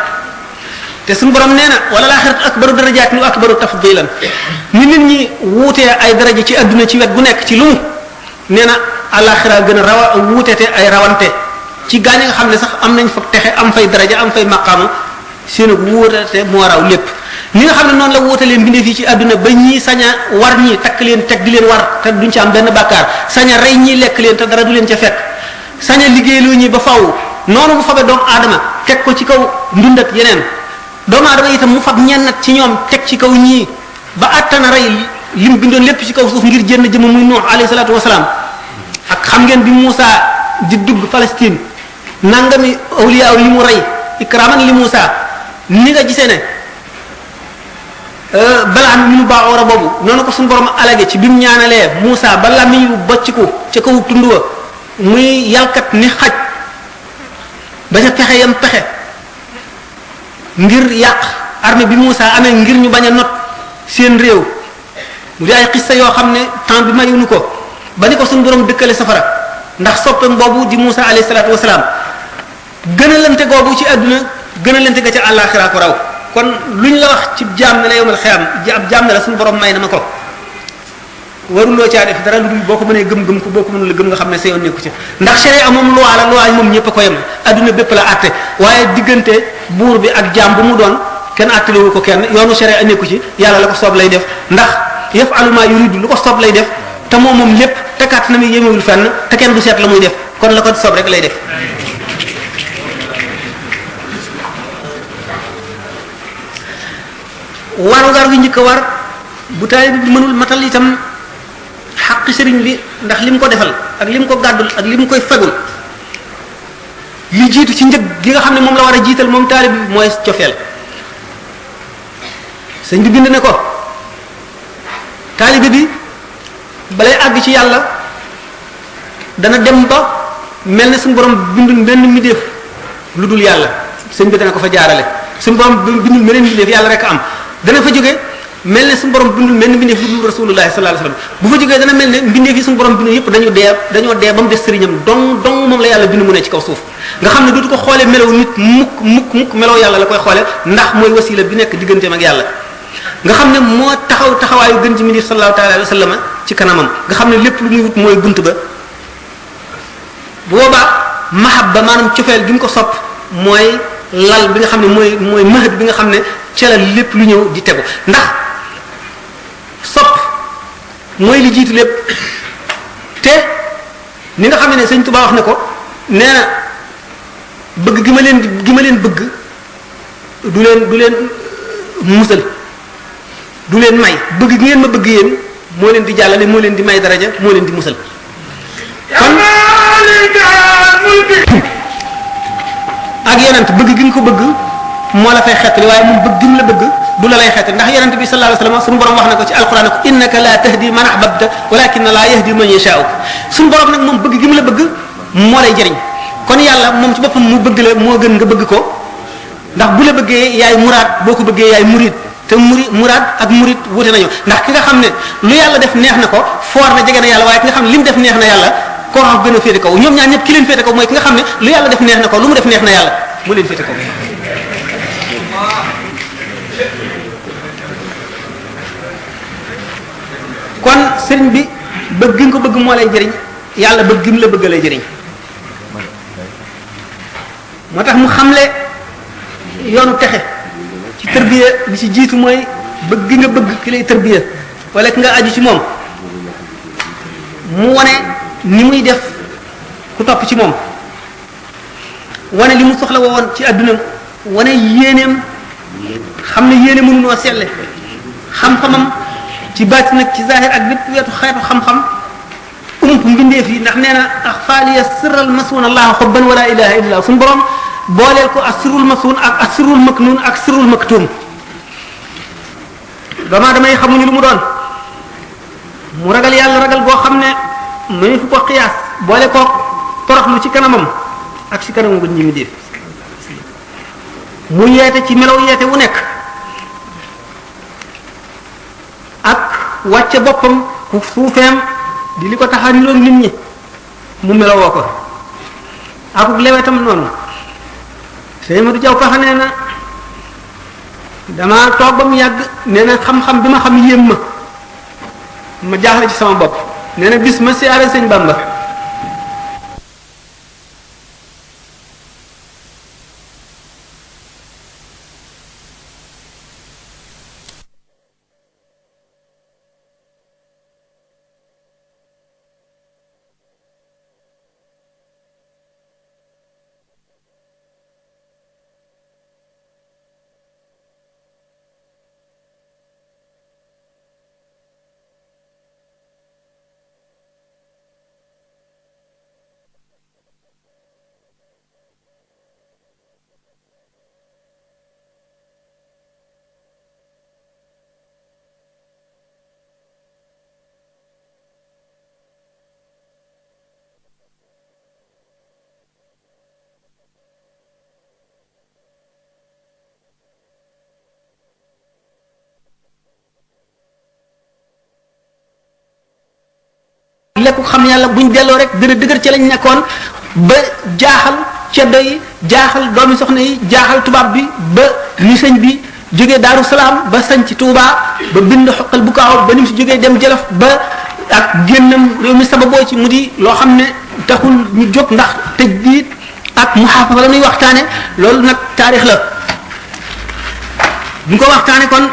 te suñu borom nee na wala laaxiratu akbaru darajaatin wa akbaru tafdilan ni nit ñi wuutee ay daraja ci adduna ci wet gu nekk ci lu mu nee na alaxira gën a wuutete ay rawante ci gaañ nga xam ne sax am nañ fa texe am fay daraja am fay maqaamu seen wuutete moo raw lépp ni nga xam ne noonu la wuutalee mbindeef yi ci adduna ba ñii sañ a war ñii takk leen teg di leen war te duñ ci am benn bàkkaar sañ a rey ñii lekk leen te dara du leen ca fekk sañ a liggéeyloo ñi ba faw noonu mu fabe doomu aadama teg ko ci kaw ndundat yeneen doomu aadama itam mu fab ñennat ci ñoom teg ci kaw ñii ba attana rey lim bindoon lépp ci kaw suuf ngir jënn jëmm muy Nuux alayhi salaatu wasalaam ak xam ngeen bi Muusa di dugg Palestine nangami awliya yi mu rey ikraman li Muusa ni nga gisee ne Balaam mi nu baaxoora boobu noonu ko suñu borom alage ci bi mu ñaanalee Muusa ba làmmiñ wu bocciku ca kaw tund wa muy yàlkat ni xaj ba ca pexe yam pexe ngir yàq armée bi Muusa amee ngir ñu bañ a not seen réew mu di ay xissa yoo xam ne temps bi mayuñu ko ba ni ko suñu borom dëkkale safara ndax soppeem boobu di Muusa alayhi salaatu wasalaam gënalante googu ci àdduna gënalante ga ca àllaaxira ko raw kon luñ la wax ci jaam ne la yowmal xiyaam ab jaam ne la suñu borom may na ma ko waruloo caa def dara lu dul boo ko mënee gëm-gëm ko boo ko mënul gëm nga xam ne sa yoon nekku ci ndax sharia moom loi la loi moom ñëpp a ko yem adduna bépp la àtte waaye diggante buur bi ak jaam bu mu doon kenn àttalewu ko kenn yoonu sharia nekku ci yàlla la ko soob lay def ndax yafalu ma yuridu lu ko soob lay def te moom lépp te kàtt na mi yemewul fenn te kenn du seet la muy def kon la ko soob rek lay def warugar wi njëkk a war bu taalibe bi mënul matal itam xaqi sëriñ bi ndax li mu ko defal ak li mu ko gàddul ak li mu koy fegul li jiitu ci njëg gi nga xam ne moom la war a jiital moom taalibe bi mooy cofeel sëñ bi bind ne ko taalibe bi balay àgg ci yàlla dana dem ba mel ne suñu borom bindul benn mbindeef lu dul yàlla sëñ bi dana ko fa jaarale suñu borom bindul meneen mbindeef yàlla rek am dana fa jóge mel ne suñu borom bindul mel ne mbindeef lu dul rasulullah sallallahu alayhi wasallam bu fa jógee dana mel ne mbindeef yi suñu borom bindu yëpp dañoo dee ba mu des sëriñam dong moom la yàlla bindu mu ne ci kaw suuf nga xam ne dootu ko xoolee melow nit mukk melow yàlla la koy xoole ndax mooy wasila bi nekk digganteem ak yàlla nga xam ne moo taxawaayu gën ci mbindeef sallallahu alayhi wasallam ci kanamam nga xam ne lépp lu muy wut mooy bunt ba bu boobaa mahabba maanaam cofeel gi mu ko sopp mooy lal bi nga xam ne mooy mahad bi nga xam ne ca la lépp lu ñëw di tegu ndax sopp mooy li jiitu lépp te ni nga xam ne sëñ Tuubaa wax ne ko nee na bëgg gi ma leen bëgg du leen musal du leen may bëgg gi ngeen ma bëgg yéen moo leen di jàllale moo leen di may daraja moo leen di musal kon ak yonent bëgg gi nga ko bëgg moo la fay xettali waaye moom bëgg gi mu la bëgg du la lay xettali ndax yonent bi sallallahu alayhi wasallam suñu borom wax na ko ci alquran ko innaka la tahdi man ahbabta walakin la yahdi man yasha'u suñu borom nag moom bëgg gi mu la bëgg moo lay jëriñ kon yàlla moom ci boppam mu bëgg la moo gën nga bëgg ko ndax bu la bëggee yaay muraad boo ko bëggee yaay murid te muraad ak murid wute nañu ndax ki nga xam ne lu yàlla def neex na ko foor na jege na yàlla waaye ki nga xam ne li mu def neex na yàlla koo xam gën a féete kaw ñoom ñaar ñëpp ki leen féete kaw mooy ki nga xam ne lu yàlla def neex na ko lu mu def neex na yàlla mu leen féete kaw kon sëriñ bi bëgg nga ko bëgg moo lay jëriñ yàlla bëgg gi mu la bëgg lay jëriñ moo tax mu xamle yoonu texe ci tërbiya bi ci jiitu mooy bëgg gi nga bëgg ki lay tërbiya wala ki nga aju ci moom mu wane ni muy def ku topp ci moom wane li mu soxla woon ci adduna wane yéeneem xam ne yéene mënunoo selle xam-xamam ci baati nag ci zahir ak bépp wetu xeetu xam-xam ump mbindeef yi ndax nee na axfaaliya sirral masuun allah xubban wala ilaha illa suñu borom booleel ko ak sirrul masuun ak sirrul maknuun ak sirrul maktuum dama damay xamuñu lu mu doon mu ragal yàlla ragal boo xam ne mënu fu ko xiyaas boole ko toroxlu ci kanamam ak ci kanamam gën ñi mi def mu yeete ci melaw yeete wu nekk ak wàcce boppam ku suufeem di li ko taxaniloon nit ñi mu melowoo ko akuk lewetam noonu sëñ Madou Diaw Paxa nee na dama toog ba mu yàgg nee na xam-xam bi ma xam yéem ma jaaxle ci sama bopp nee na bis ma siyaare sëñ Bamba lekku xam yàlla buñ delloo rek gën a dëgër ci lañ nekkoon ba jaaxal ceddo yi jaaxal doomi soxna yi jaaxal tubaab bi ba ni sëñ bi jógee Daaru Salaam ba sañ ci Touba ba bind xoqal bu kaaw ba ni mu si jógee dem Jolof ba ak génnam réew mi sababoo ci mu di loo xam ne taxul ñu jóg ndax tëj biit ak muhaafaza la muy waxtaane loolu nag taarix la bu ko waxtaane kon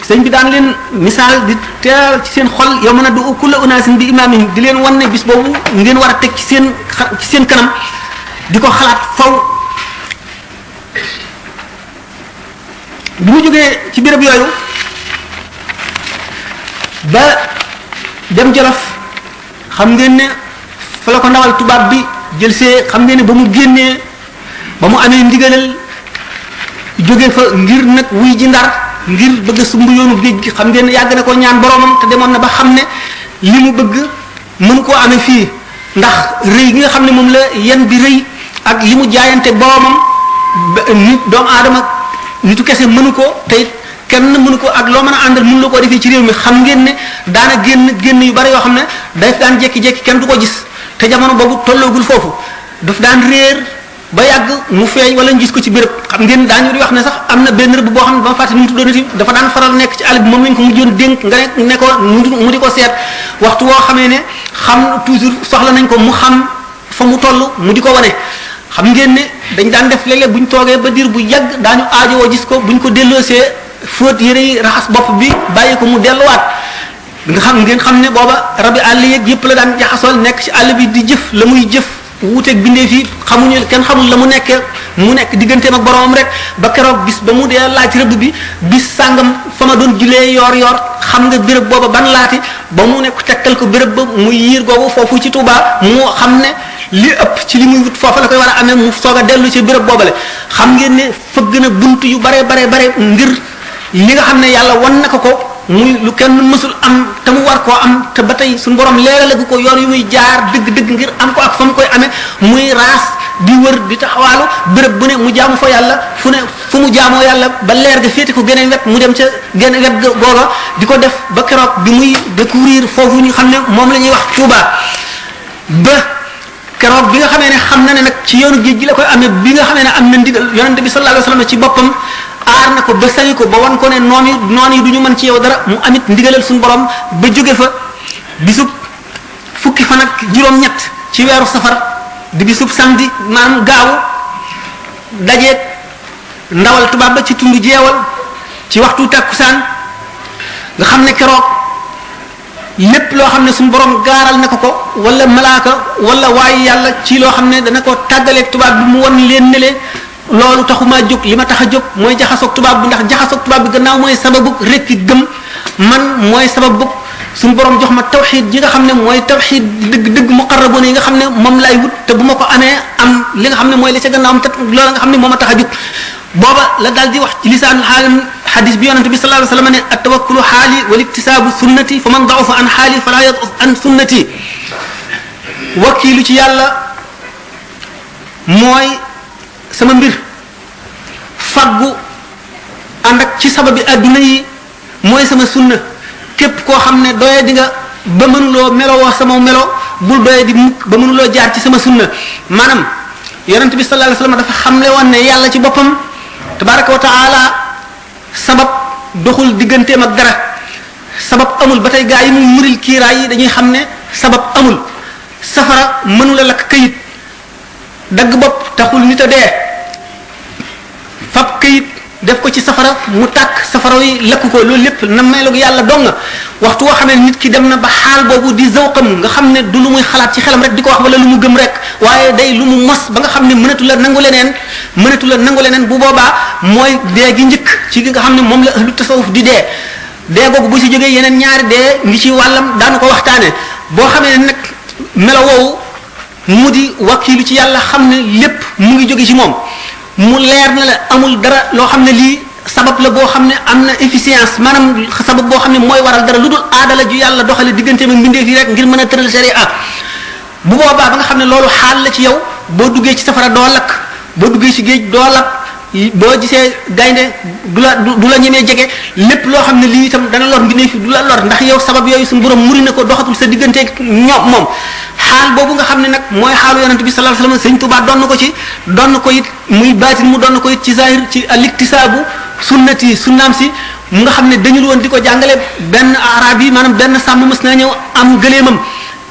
sëñ bi daan leen misaal di teeral ci seen xol yow mën a du kulla unaasin bi imaamihim di leen wan ne bis boobu ngeen war a teg ci seen kanam di ko xalaat faw bi mu jógee ci béréb yooyu ba dem Jolof xam ngeen ne fa la ko ndawal tubaab bi jël see xam ngeen ne ba mu génnee ba mu amee ndigalal jóge fa ngir nag wuy ji Ndar ngir bëgg a sumb yoonu géej gi xam ngeen ne yàgg na ko ñaan boromam te demoon na ba xam ne li mu bëgg mënu koo amee fii ndax rëy gi nga xam ne moom la yen bi rëy ak li mu jaayante boromam nit doomu aadama nitu kese mënu ko te kenn mënu ko ak loo mën a àndal mënu la koo defee ci réew mi xam ngeen ne daana génn yu bari yoo xam ne daf daan jékki-jékki kenn du ko gis te jamono boobu tolloogul foofu daf daan réer ba yàgg mu feeñ wala ñu gis ko ci béréb xam ngeen daañu di wax ne sax am na benn rëbb boo xam ne ba ma fàtte nu mu tuddoon dafa daan faral nekk ci àll bi moom lañ ko mujjoon dénk nga ne ko mu di ko seet waxtu woo xamee ne xam toujours soxla nañ ko mu xam fa mu toll mu di ko wane xam ngeen ne dañ daan def léeg-léeg bu ñu toogee ba diir bu yàgg daañu aajowoo gis ko bu ñu ko delloosee fóot yére yi raxas bopp bi bàyyi ko mu delluwaat ngeen xam ne booba rabi àll yeeg yëpp la daan jaxasool nekk ci àll bi di jëf la muy jëf wuuteeg bindee fii xamuñu kenn xamul la mu nekkee mu nekk digganteem ak boromam rek ba keroog bis ba mu dee laaj rëbb bi bis sàngam fa ma doon julee yor xam nga béréb booba ban laati ba mu nekk tekkal ko béréb ba muy yiir googu foofu ci Touba mu xam ne li ëpp ci li muy wut foofa la koy war a amee mu soog a dellu ci béréb boobale xam ngeen ne fëgg na bunt yu bare ngir li nga xam ne yàlla wan na ko muy lu kenn mësul am te mu war koo am te ba tey suñu borom leeralagu ko yoon yu muy jaar dëgg ngir am ko ak fa mu koy amee muy raas di wër di taxawaalu béréb bu ne mu jaamu fa yàlla fu mu jaamoo yàlla ba leer ga féete ko geneen wet mu dem ca geneen wet googa di ko def ba keroog bi muy découvrir foofu ñu xam ne moom la ñuy wax Touba ba keroog bi nga xamee ne xam na ne nag ci yoonu géej gi la koy amee bi nga xamee ne am na ndigal yonente bi sallallahu alayhi wasallam ci boppam aar na ko ba sañu ko ba wan ko ne noon yi du ñu mën ci yow dara mu amit ndigalal suñu borom ba jóge fa bisub fukki fan ak juróom-ñett ci weeru safar di bisub samedi maanaam gaawu dajeeg ndawal tubaab ba ci tund jeewal ci waxtu takkusaan nga xam ne keroog lépp loo xam ne suñu borom gaaral na ko wala malaaka wala waaye yàlla ci loo xam ne dana ko tàggaleeg tubaab bi mu wan leen ne loolu taxumaa jóg li ma tax a jóg mooy jaxasoog tubaab bi ndax jaxasoog tubaab bi gannaaw mooy sababu rekki gëm man mooy sababu suñu borom jox ma tawxiid ji nga xam ne mooy tawxiid dëgg muqarraboon yi nga xam ne moom lay wut te bu ma ko amee am li nga xam ne mooy li ca gannaawam te loola nga xam ne moo ma tax a jóg booba la daal di wax ci lisaanul xaalam xadis bi yonente bi sallallahu alayhi wasallam ne at-tawakkulu xaali wal iktisaabu sunnati fa man da'afa an xaali fala yad'af an sunnati wakkiilu ci yàlla mooy sama mbir faggu ànd ak ci sababi adduna yi mooy sama sunna képp koo xam ne doye di nga ba mënuloo melowoo sama melo bul doye di mukk ba mënuloo jaar ci sama sunna maanaam yonent bi sallallahu alayhi wasallam dafa xamle woon ne yàlla ci boppam tabaraka wa taala sabab doxul digganteem ak dara sabab amul ba tey gaa yi muy muril kiiraay yi dañuy xam ne sabab amul safara mënula lakk kayit dagg bopp taxul nit a dee fab kayit def ko ci safara mu tàkk safara yi lakk ko loolu lépp na meloog yàlla dong nga waxtu woo xam ne nit ki dem na ba xaal boobu di zawqam nga xam ne du lu muy xalaat ci xelam rek di ko wax wala lu mu gëm rek waaye day lu mu mos ba nga xam ne mënatu la nangu leneen bu boobaa mooy dee gi njëkk ci nga xam ne moom la ahlu tasawuf di dee googu bu si jógee yeneen ñaari dee ngi ci wàllam daanu ko waxtaane boo xamee ne nag melo woowu mu di wakiilu ci yàlla xam ne lépp mu ngi jóge ci moom mu leer na la amul dara loo xam ne lii sabab la boo xam ne am na efficience maanaam sabab boo xam ne mooy waral dara lu dul aadala ju yàlla doxale diggante ak mbindeef yi rek ngir mën a tëral sharia bu boobaa ba nga xam ne loolu xaal la ci yow boo duggee ci safara doo lakk boo duggee ci géej doo lakk boo gisee gaynde du la ñemee jege lépp loo xam ne lii itam dana lor mbindeef du la lor ndax yow sabab yooyu suñu borom muri na ko doxatul sa digganteeg ñoom moom xaal boobu nga xam ne nag mooy xaalu yonent bi sallallahu alayhi wasallam Sëriñ Tuubaa donn ko ci donn ko it muy baatin mu donn ko it ci zahir ci al-iktisaabu sunnati sunnaam si mu nga xam ne dañul woon di ko jàngale benn arab yi maanaam benn sàmm mës naa ñëw am gëleemam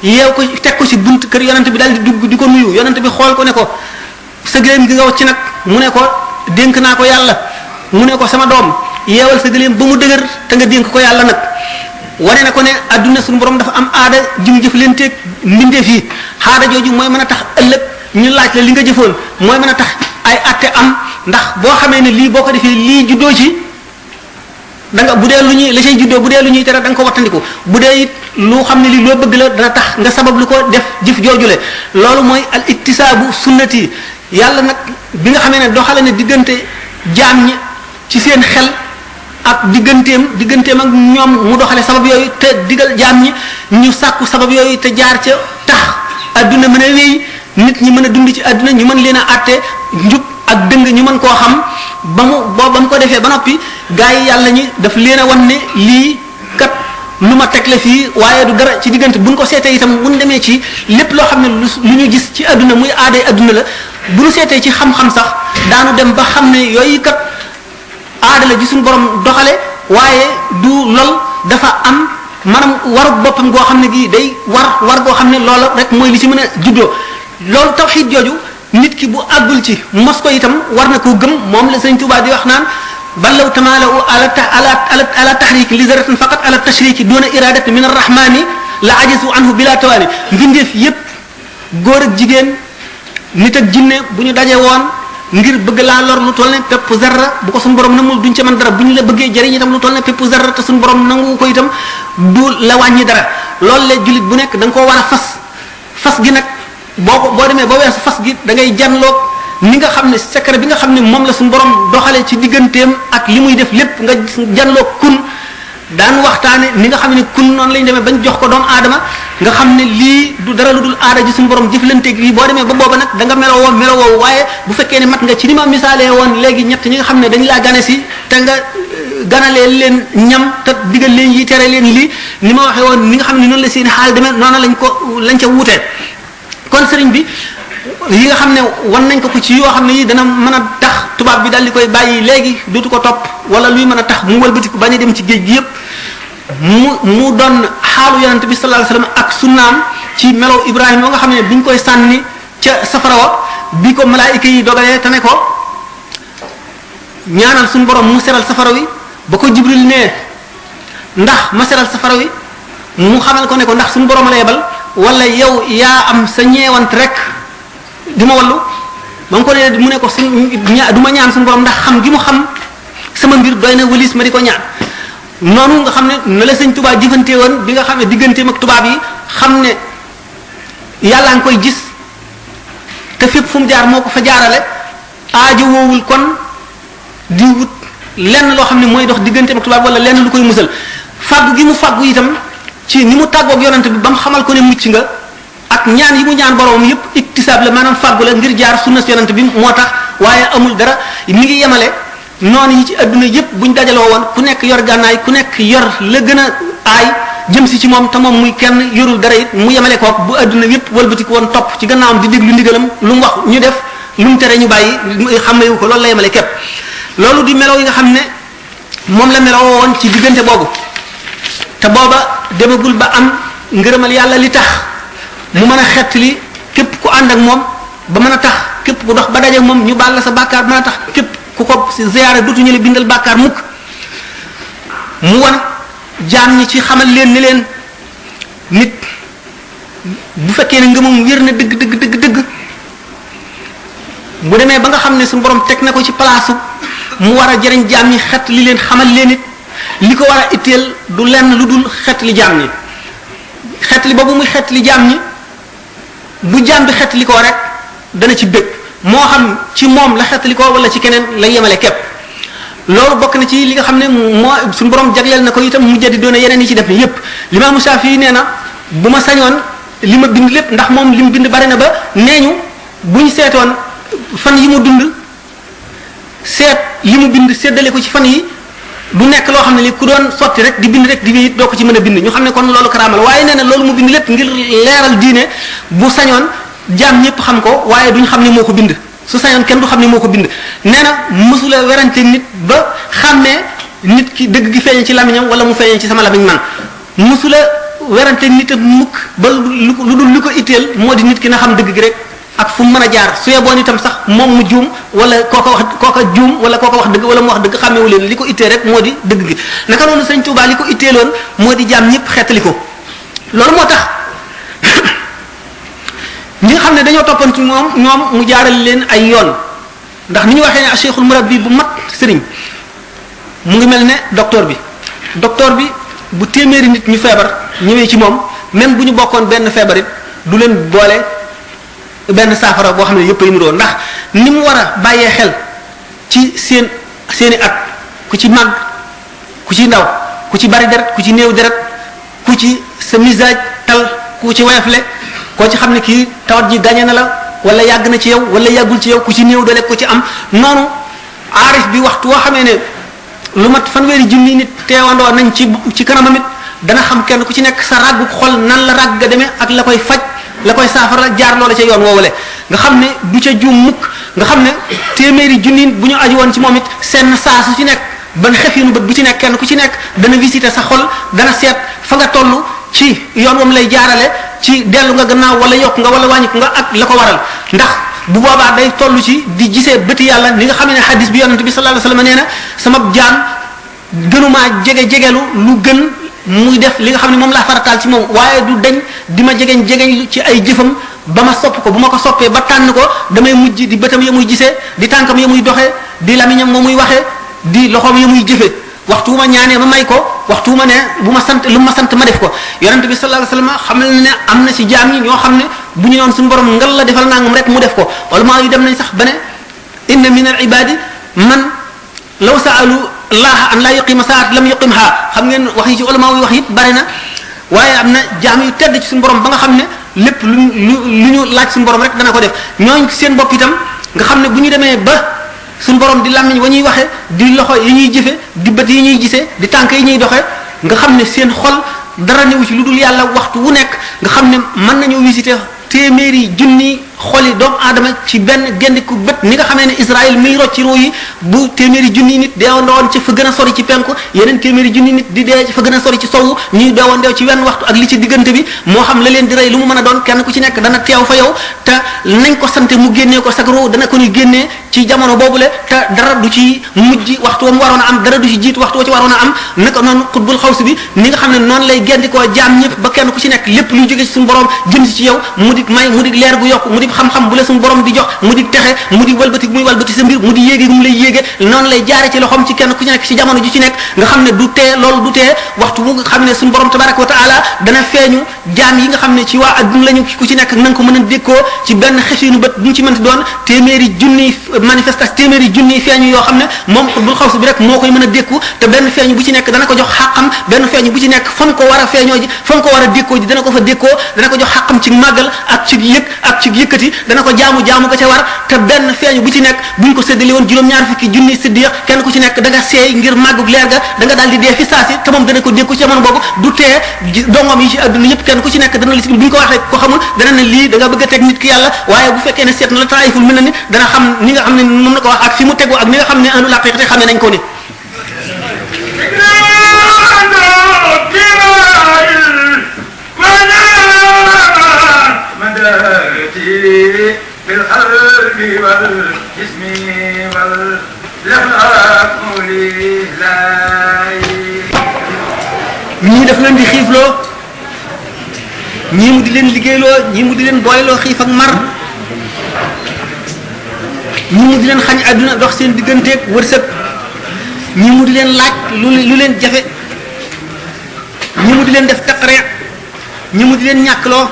yeew ko teg ko ci bunt kër yonent bi daal di dugg di ko nuyu yonent bi xool ko ne ko sa gëleem gi nga wacc nag mu ne ko dénk naa ko yàlla mu ne ko sama doom yeewal sa gëleem ba mu dëgër te nga dénk ko yàlla nag wane na ko ne adduna suñu borom dafa am aada jum jëf leen teeg mbindeef yi aada jooju mooy mën a tax ëllëg ñu laaj la li nga jëfoon mooy mën a tax ay atte am ndax boo xamee ne lii boo ko defee lii juddoo ci da nga bu dee lu ñuy la cay juddoo bu dee lu ñuy tere da nga ko wattandiku bu dee it lu xam ne lii loo bëgg la dana tax nga sabab lu ko def jëf joojule loolu mooy al iktisaabu sunnati yàlla nag bi nga xamee ne doxale ne diggante jaam ñi ci seen xel ak digganteem ak ñoom mu doxale sabab yooyu te digal jaam ñi ñu sàkku sabab yooyu te jaar ca tax adduna mën a wéy nit ñi mën a dund ci adduna ñu mën leen a àtte njub ak dëng ñu mën koo xam ba mu ko defee ba noppi gaa yi yàlla ñi daf leen a wan ne lii kat lu ma teg la fii waaye du dara ci diggante buñ ko seetee itam buñ demee ci lépp loo xam ne lu ñu gis ci adduna muy aaday adduna la bu ñu seetee ci xam-xam sax daanu dem ba xam ne yooyu kat aada la ji suñu borom doxale waaye du lol dafa am maanaam waru boppam goo xam ne gii day war goo xam ne loola rek mooy li ci mën a juddoo loolu tawxiid jooju nit ki bu àggul ci mos ko itam war na koo gëm moom la Sëriñ Tuubaa di wax naan ballaw tamaalaw ala tahriki li zaratin faqat ala tashriki duna iradati min arrahmani la ajizu anhu bila tawaani mbindeef yépp góor ak jigéen nit ak jinne bu ñu daje woon ngir bëgg laa lor lu toll ne pepp zarra bu ko suñu borom namul duñ ca mën dara bu ñu la bëggee jëriñ itam lu toll ne pepp zarra te suñu borom nangu ko itam du la wàññi dara loolu la jullit bu nekk da nga koo war a fas gi nag boo demee ba weesu fas gi da ngay janloog ni nga xam ne secret bi nga xam ne moom la suñu borom doxalee ci digganteem ak li muy def lépp nga janloog kun daan waxtaane ni nga xam ne kun noonu lañ demee bañ jox ko doomu aadama nga xam ne lii du dara lu dul aada ji suñu borom jëflanteeg lii boo demee ba booba nag da nga melowoo waaye bu fekkee ne mat nga ci ni ma misaalee woon léegi ñett ñi nga xam ne dañ laa gane si te nga ganalee leen ñam te digal leen yi tere leen lii ni ma waxee woon ni nga xam ne noonu la seen xaal demee noonu lañ ca wuutee kon sëriñ bi yi nga xam ne wan nañ ko ci yoo xam ne yi dana mën a tax tubaab bi daal di koy bàyyi léegi dootu ko topp wala luy mën a tax mu wëlbatiku bañ a dem ci géej gi yépp mu doon xaalu yonent bi sallallahu alayhi wasallam ak sunnaam ci melow Ibrahima ba nga xam ne biñ koy sànni ca safara wa bi ko malaayika yi dogalee te ne ko ñaanal suñu borom mu seral safara wi ba ko Jibril ne ndax ma seral safara wi mu xamal ko ne ko ndax suñu borom la yebal wala yow yaa am sa ñeewant rek di ma wallu ba mu ko ne mu ne ko du ma ñaan suñu borom ndax xam gi mu xam sama mbir doy na wëlis ma di ko ñaan noonu nga xam ne na la sëñ Tuubaa jëfante woon bi nga xam ne digganteem ak tubaab yi xam ne yàllaa ngi koy gis te fépp fu mu jaar moo ko fa jaarale aajo woowul kon di wut lenn loo xam ne mooy dox digganteem ak tubaab wala lenn lu koy musal fàggu gi mu fàggu itam ci ni mu tàggoog yonent bi ba mu xamal ko ne mucc nga ak ñaan yi mu ñaan borom yépp iktisaab la maanaam fàggu la ngir jaar sunna yonent bi moo tax waaye amul dara mi ngi yemale noonu yi ci adduna yépp buñ dajaloo woon ku nekk yor gànnaay ku nekk yor la gën a aay jëm si ci moom te moom muy kenn yorul dara it mu yemale kook bu adduna yépp wëlbatiku woon topp ci gannaawam di déglu ndigalam lu mu wax ñu def lu mu tere ñu bàyyi xamewu ko loolu la yemale képp loolu di melo yi nga xam ne moom la meloo woon ci diggante boobu te booba demagul ba am ngërëmal yàlla li tax mu mën a xettali képp ku ànd ak moom ba mën a tax képp ku dox ba daje moom ñu baal la sa bàkkaar mën a tax képp ku ko ziyaare dootuñu la bindal bàkkaar mukk mu wan jaam ñi ci xamal leen ni leen nit bu fekkee ne ngëmam wér na dëgg bu demee ba nga xam ne suñu borom teg na ko ci palaasu mu war a jëriñ jaam ñi xet li leen xamal leen it li ko war a itteel du lenn lu dul xet li jaam ñi xet li boobu muy xet li jaam ñi bu jaam bi xet li ko rek dana ci bëgg moo xam ci moom la xet li ko wala ci keneen la yemale képp loolu bokk na ci li nga xam ne moo suñu borom jagleel na ko itam mu jëdi doona yeneen yi ci def ni yépp Limaamu Shaafi'i nee na bu ma sañoon li ma bind lépp ndax moom li mu bind bari na ba nee ñu bu ñu seetoon fan yi mu dund seet li mu bind séddale ko ci fan yi du nekk loo xam ne li ku doon sotti rek di bind rek di wéy doo ko ci mën a bind ñu xam ne kon loolu karaama la waaye nee na loolu mu bind lépp ngir leeral diine bu sañoon jaam ñëpp xam ko waaye duñ xam ne moo ko bind su sañoon kenn du xam ne moo ko bind nee na mësula werante nit ba xàmmee nit ki dëgg gi feeñee ci lamiñam wala mu feeñee ci sama lamiñ man mësula werante nit ak mukk ba lu dul lu ko itteel moo di nit ki na xam dëgg gi rek ak fu mu mën a jaar su yeboon itam sax moom mu juum wala kooka juum wala kooka wax dëgg wala mu wax dëgg xàmmewu leen li ko ittee rek moo di dëgg gi naka noonu sëñ Tuubaa li ko itteeloon moo di jaam ñëpp xeetali ko loolu moo tax ñi nga xam ne dañoo toppantu moom ñoom mu jaaral leen ay yoon ndax ni ñu waxee ne cheikhul murabbi bu mat sëriñ mu ngi mel ne docteur bi bu téeméeri nit ñu feebar ñëwee ci moom même bu ñu bokkoon benn feebar it du leen boole benn saafara boo xam ne yëpp ay niroo ndax ni mu war a bàyyee xel ci seeni at ku ci màgg ku ci ndaw ku ci bari deret ku ci néew deret ku ci sa misaaj tal ku ci woyofle koo ci xam ne kii tawat ji gañe na la wala yàgg na ci yow wala yàggul ci yow ku ci néew doole ku ci am noonu aarif bi waxtu woo xamee ne lu mat fanweeri junni nit teewandoo nañ ci kanamam it dana xam kenn ku ci nekk sa ràggu xol nan la ràgg ga demee ak la koy faj la koy saafara jaar loola ca yoon woowale nga xam ne du ca juum mukk nga xam ne téeméeri junni bu ñu aju woon ci moom it seen saa su ci nekk ban xefinu bët bu ci nekk kenn ku ci nekk dana visiter sa xol dana seet fa nga toll ci yoon wam lay jaarale ci dellu nga gannaaw wala yokk nga wala wàññiku nga ak la ko waral ndax bu boobaa day toll ci di gisee bëti yàlla ni nga xam ne xadis bi yonent bi sallallahu alayhi wasallam nee na sama jaam gënumaa jegelu lu gën muy def li nga xam ne moom laa farataal ci moom waaye du dañ di ma jegeñ ci ay jëfam ba ma sopp ko bu ma ko soppee ba tànn ko damay mujj di bëtam ya muy gisee di tànkam ya muy doxee di lamiñam ma muy waxee di loxoom ya muy jëfe waxtu wu ma ñaanee ma may ko waxtu wu ma ne bu ma sant lu ma sant ma def ko yonent bi sallallahu alayhi wasallam xamal ne am na ci jaam yi ñoo xam ne bu ñu noon suñu borom ngal la defal nangam rek mu def ko wala maa yu dem nañ sax ba ne inna min al ibadi man law saalu allah an la yuqima saat lam yuqimha xam ngeen wax yi ci ulama yi wax yëpp bari na waaye am na jaam yu tedd ci suñu borom ba nga xam ne lépp lu ñu laaj suñu borom rek dana ko def ñooñ seen bopp itam nga xam ne bu ñu demee ba suñu borom di làmmiñ wa ñuy waxee di loxo yi ñuy jëfe di bët yi ñuy gisee di tànk yi ñuy doxee nga xam ne seen xol dara newu ci lu dul yàlla waxtu wu nekk nga xam ne mën nañoo visiter téeméeri junni xoli doomu aadama ci benn gendiku bët ni nga xamee ne Israël miy rocci roo yi bu téeméeri junni nit deewandoon ci fa gën a sori ci penku yeneen téeméeri junni nit di dee ci fa gën a sori ci sowu ñuy deewandeew ci wenn waxtu ak li ci diggante bi moo xam la leen di rey lu mu mën a doon kenn ku ci nekk dana teew fa yow te nañ ko sante mu génnee ko sag roo dana ko ni génnee ci jamono boobule te dara du ci mujj waxtu wa mu waroon a am dara du ci jiit waxtu wa ci waroon a am naka noonu xutbul xawsi bi ni nga xam ne noonu lay gendikoo jaam ñëpp ba kenn ku ci nekk lépp luy jóge ci suñu borom jëm si ci yow mu di may mu di leer gu yokk mu di xam-xam bu la suñu borom di jox mu di texe mu di walbati muy walbati sa mbir mu di yéege mu lay yéege noonu lay jaare ci loxoom ci kenn ku ci nekk ci jamono ju ci nekk nga xam ne du tee loolu du tee waxtu bu nga xam ne suñu borom tabaraka wa taala dana feeñu jaam yi nga xam ne ci waa adduna lañu ku ci nekk na nga ko mën a dékkoo ci benn xefinu bët bu ñu ci mënti doon téeméeri junni manifestation téeméeri junni feeñu yoo xam ne moom xutbul xawsi bi rek moo koy mën a dékku te benn feeñu bu ci nekk dana ko jox xàqam benn feeñu bu ci nekk fa mu ko war a feeñoo ji fa mu ko war a dékkoo ji dana ko fa dékkoo dana ko jox xàqam ci màggal ak ci yëg ak ci yëkkati dana ko jaamu ko ca war te benn feeñu bu ci nekk buñ ko séddale woon juróom-ñaar fukki junni siddiq kenn ku ci nekk da nga seey ngir màggug leer ga da nga daal di dee fi saasi te moom dana ko dékku ci jamono boobu du tee dongom yi ci adduna yëpp kenn ku ci nekk dana la si buñ ko waxee ko xamul dana ne lii da nga bëgg a teg nit ki yàlla waaye bu fekkee ne seet na la taayiful mel na ni dana xam ni nga xam ne moom la ko wax ak fi mu tegu ak ni nga xam ne anul haqiqati xamee nañ ko ni بالقلب والجسم والأخلاق لله ñii daf leen di xiifloo ñii mu di leen liggéeyloo ñii mu di leen booyloo xiif ak mar ñii mu di leen xañ àdduna dox seen digganteeg wërsëg ñii mu di leen laaj lu leen jafe ñii mu di leen def taqriya ñii mu di leen ñàkkloo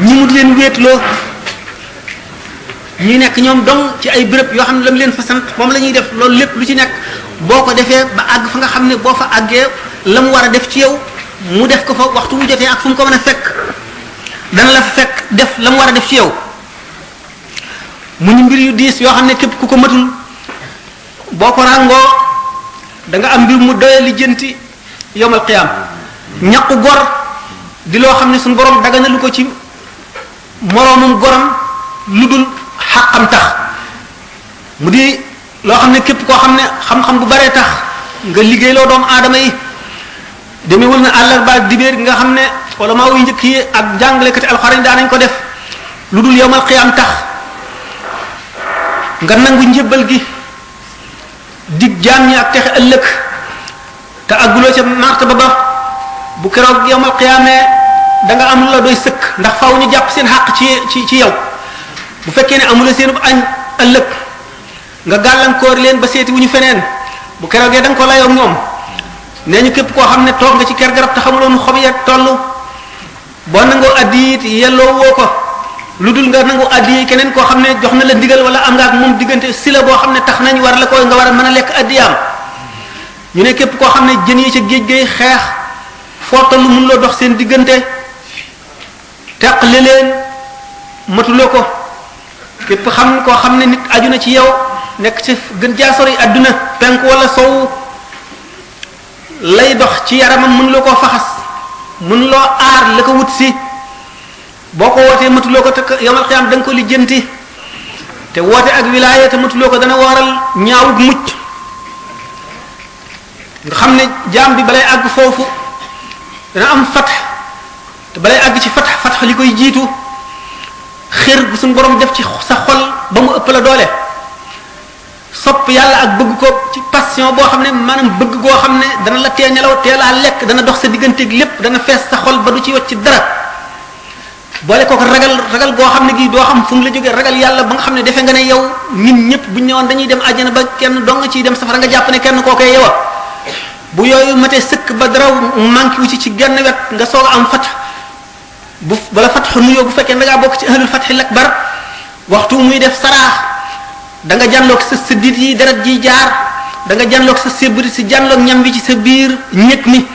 ñi mu di leen wéetloo ñuy nekk ñoom dong ci ay béréb yoo xam ne la mu leen fa sant moom la ñuy def loolu lépp lu ci nekk boo ko defee ba àgg fa nga xam ne boo fa àggee la mu war a def ci yow mu def ko fa waxtu mu jotee ak fu mu ko mën a fekk dana la fa fekk def la mu war a def ci yow mu ñu mbir yu diis yoo xam ne képp ku ko matul boo ko ràngoo da nga am mbir mu doye lijjanti yowmal qiyaam ñaqu gor di loo xam ne suñu borom dagana lu ko ci moroomum goram lu dul xaqam tax mu di loo xam ne képp koo xam ne xam-xam bu baree tax nga liggéey loo doomu aadama yi demewul na àllarba ak dibéer nga xam ne wala maa wuy njëkk yi ak jàngalekati alxuraan daanañ ko def lu dul yowmal qiyaam tax nga nangu njébbal gi dig jaam ñi ak texe ëllëg te àgguloo ca martaba ba bu keroog yowmal qiyaamee da nga am lu la doy sëkk ndax faaw ñu jàpp seen xàq ci yow bu fekkee ne amula seen añ ëllëg nga gàllankoor leen ba seeti wu ñu feneen bu keroogee da nga ko layoo ñoom nee ñu képp koo xam ne toog nga ci ker garab te xamuloon xob ya toll boo nangoo addi it yelloo woo ko lu dul nga nangu addi keneen koo xam ne jox na la ndigal wala am nga ak moom diggante si la boo xam ne tax nañ war la ko nga war a mën a lekk addiyaam ñu ne képp koo xam ne jën yi ca géej gay xeex foo toll mun loo dox seen diggante teqale leen matuloo ko képp xam koo xam ne nit aju na ci yow nekk ci gën jaa sori adduna penk wala sowu lay dox ci yaramam mën loo koo faxas mën loo aar la ko wut si boo ko wootee matuloo ko te yawmal qiyaam da nga ko lijjanti te woote ak wilaaya te matuloo ko dana waral ñaawug mucc nga xam ne jaam bi balay àgg foofu dana am fatx te balay àgg ci fatx li koy jiitu xër gu suñu borom def ci sa xol ba mu ëpp la doole sopp yàlla ak bëgg ko ci passion boo xam ne maanaam bëgg goo xam ne dana la tee nelaw teelaa lekk dana dox sa digganteeg lépp dana fees sa xol ba du ci wacc dara boole kooku ragal goo xam ne gii doo xam fu mu la jógee ragal yàlla ba nga xam ne defe nga ne yow nit ñëpp buñ ñëwoon dañuy dem àjjana ba kenn dong nga ciy dem safara nga jàpp ne kenn koo koy yow bu yooyu matee sëkk ba dara manqué wu ci genn wet nga soog a am fatx bu bala fatxu nuyoo bu fekkee da ngaa bokk ci ahlul fatxil akbar waxtu muy def saraax da nga jànloog sa sëddit yi deret ji jaar da nga jànloog sa sébrit si jànloog ñam bi ci sa biir ñëg mi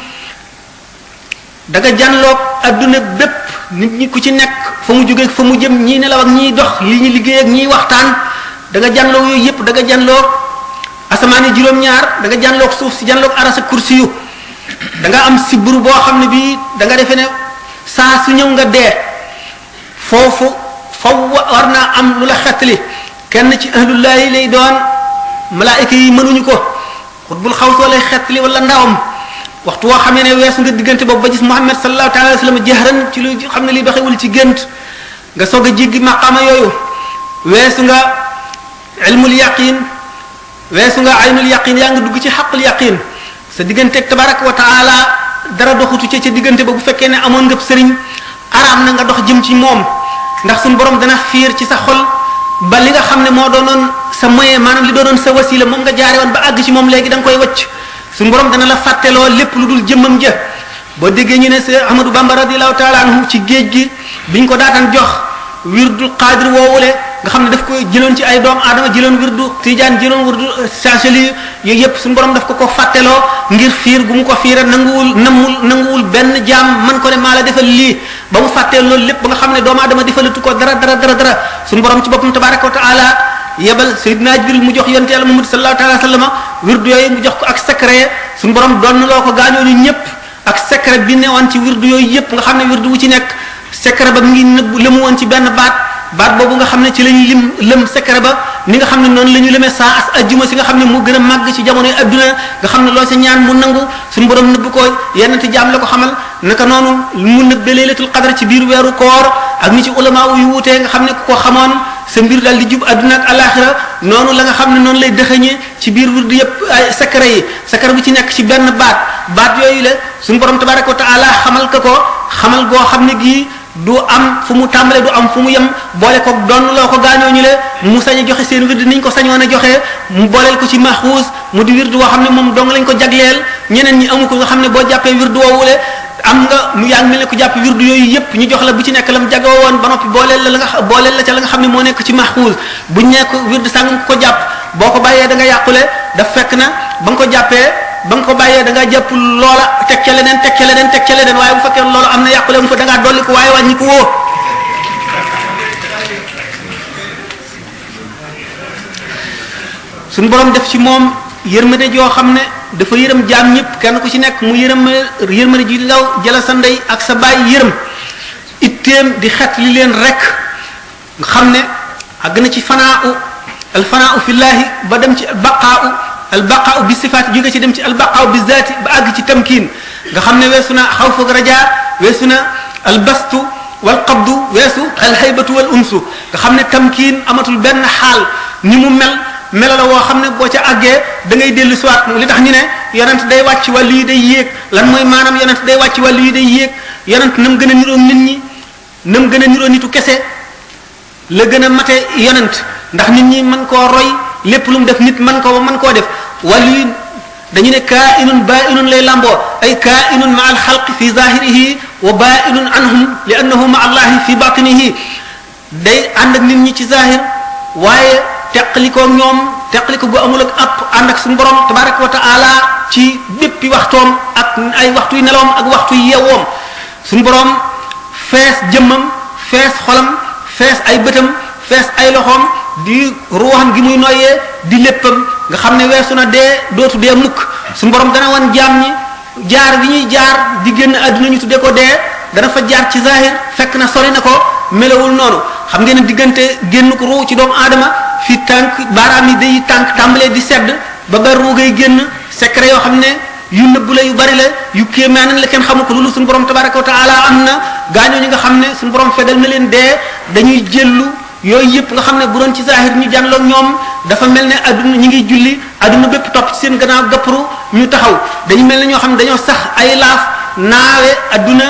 da nga jànloog adduna bépp nit ñi ku ci nekk fa mu jógee fa mu jëm ñii nelaw ak ñiy dox li ñu liggéey ak ñiy waxtaan da nga jànloog yooyu yëpp da nga jànloog asamaan yi juróom-ñaar da nga jànloog suuf si jànloog arasa kursi yu da nga am sibru boo xam ne bii da nga defee ne saa su ñëw nga dee foofu faw war naa am lu la xettali kenn ci ahlullahi lay doon malaayika yi mënuñu ko xutbul xawsoo lay xettali wala ndawam waxtu woo xam ne weesu nga diggante boobu ba gis Muhammad sallallahu alayhi wa sallam jahran ci lu xam ne li doxewul ci gént nga soog a jéggi maqaama yooyu weesu nga ilmul yaqin weesu nga aynul yaqin yaa nga dugg ci xaqul yaqin sa digganteeg tabaraka wa taala dara doxutu ca diggante ba bu fekkee ne amoon nga sëriñ araam na nga dox jëm ci moom ndax suñu borom dana fiir ci sa xol ba li nga xam ne moo doonoon sa moyen maanaam li doonoon sa wasila moom nga jaare woon ba àgg ci moom léegi da nga koy wacc suñu borom dana la fàtteloo lépp lu dul jëmmam ja boo déggee ñu ne sa Ahmadou Bamba radiyallahu taala anhu ci géej gi biñ ko daataan jox wirdul qaadir woowule nga xam ne daf ko jëloon ci ay doomu aadama jëloon wirdu tijaan jëloon wirdu changeli yooyu yëpp suñu borom daf ko fàtteloo ngir fiir gu mu ko fiira nanguwul benn jaam man ko ne maa la defal lii ba mu fàttee loolu lépp ba nga xam ne doomu aadama defalatu ko dara suñu borom ci boppam tabaraka wa taala yebal Seydina Jibril mu jox yonte yàlla Muhammad sallallahu alayhi wa sallam wirdu yooyu mu jox ko ak secret suñu borom doon loo ko gaañooñu ñëpp ak secret bi newoon ci wirdu yooyu yëpp nga xam ne wirdu wu ci nekk secret ba mi ngi nëbb lëmu woon ci benn baat boobu nga xam ne ci la ñuy lëm secret ba ni nga xam ne noonu la ñu lëmee saa as ajjuma si nga xam ne mu gën a màgg ci jamonoy adduna nga xam ne loo sa ñaan mu nangu suñu borom nëbb ko yenn ti jaam la ko xamal naka noonu mu nëbbee laylatul qadr ci biir weeru koor ak ni ci ulama yu wuutee nga xam ne ku ko xamoon sa mbir daal di jub adduna ak alaxira noonu la nga xam ne noonu lay dëxëñee ci biir wirdu yëpp ay secret bu ci nekk ci benn baat yooyu la suñu borom tabaraka wa taala xamal ko xamal goo xam ne gii du am fu mu tàmbale du am fu mu yem boole ko doon loo ko gaañoo ñu le mu sañ a joxe seen wird niñ ko sañoon a joxe mu booleel ko ci maxuus mu di wird woo xam ne moom dong lañ ko jagleel ñeneen ñi amu ko nga xam ne boo jàppee wird woowule am nga mu yaa ngi mel ne ko jàpp wirdu yooyu yëpp ñu jox la bu ci nekk la mu jagoo woon ba noppi booleel la ca la nga xam ne moo nekk ci maxuus buñ nekk wird sàngam ko jàpp boo ko bàyyee da nga yàqule daf fekk na ba nga ko jàppee ba nga ko bàyyee da nga jàpp loola teg ca leneen waaye bu fekkee loolu am na yàqule mu fa da ngaa dolli ko waaye wàññi ko woo suñu borom def ci moom yërmande joo xam ne dafa yërëm jaam ñëpp kenn ku ci nekk mu yërmande ji law jëla sa ndey ak sa baay yërëm itteem di xet li leen rek nga xam ne àgg na ci alfanaa fillahi ba dem ci albaqaa bi sifaat jóge ci dem ci albaqaa bi zaati ba àgg ci tamkiin nga xam ne weesu na xawfu rajaa weesu na albastu wal qabdu weesu alhaybatu wal unsu nga xam ne tamkiin amatul benn xaal ni mu melo la woo xam ne boo ca àggee da ngay dellu siwaat li tax ñu ne yonent day wàcc wàllu yi day yéeg lan mooy maanaam yonent day wàcc wàllu yi day yéeg yonent na mu gën a niroo nit ñi na mu gën a niroo nitu kese la gën a mate yonent ndax nit ñi mën koo roy lépp lu mu def nit mën koo def wàllu yi dañu ne kainun bainun lay lamboo ay kainun ma al xalqi fi zahirihi wa bainun anhum li annahu ma allahi fi batinihi day ànd ak nit ñi ci zahir waaye teqalikoo ñoom teqaliko gu amul ak app ànd ak suñu borom tabaraka wa taala ci béppi waxtoom ak ay waxtu yu nelawam ak waxtu yu yeewoom suñu borom fees jëmmam fees xolam fees ay bëtam fees ay loxoom di ruuxam gi muy noyyee di léppam nga xam ne weesu na dee dootu dee mukk suñu borom dana wan jaam ñi jaar bi ñuy jaar di génn àdduna ñu tuddee ko dee dana fa jaar ci zahir fekk na sori na ko melawul noonu xam ngeen ne diggante génn ko ruu ci doomu aadama fi tànk baaraam yi day tànk tàmbalee di sedd ba ba ruugay génn secret yoo xam ne yu nëbbu la yu bari la yu kéemaan la kenn xamu ko loolu suñu borom tabaraka wa taala am na gaañoo ñi nga xam ne suñu borom fegal na leen dee dañuy jëllu yooyu yëpp nga xam ne bu doon ci zahir ñu jànloog ñoom dafa mel ne adduna ñi ngi julli adduna bépp topp ci seen gannaaw gapparu ñu taxaw dañu mel ne ñoo xam ne dañoo sax ay laaf naawe adduna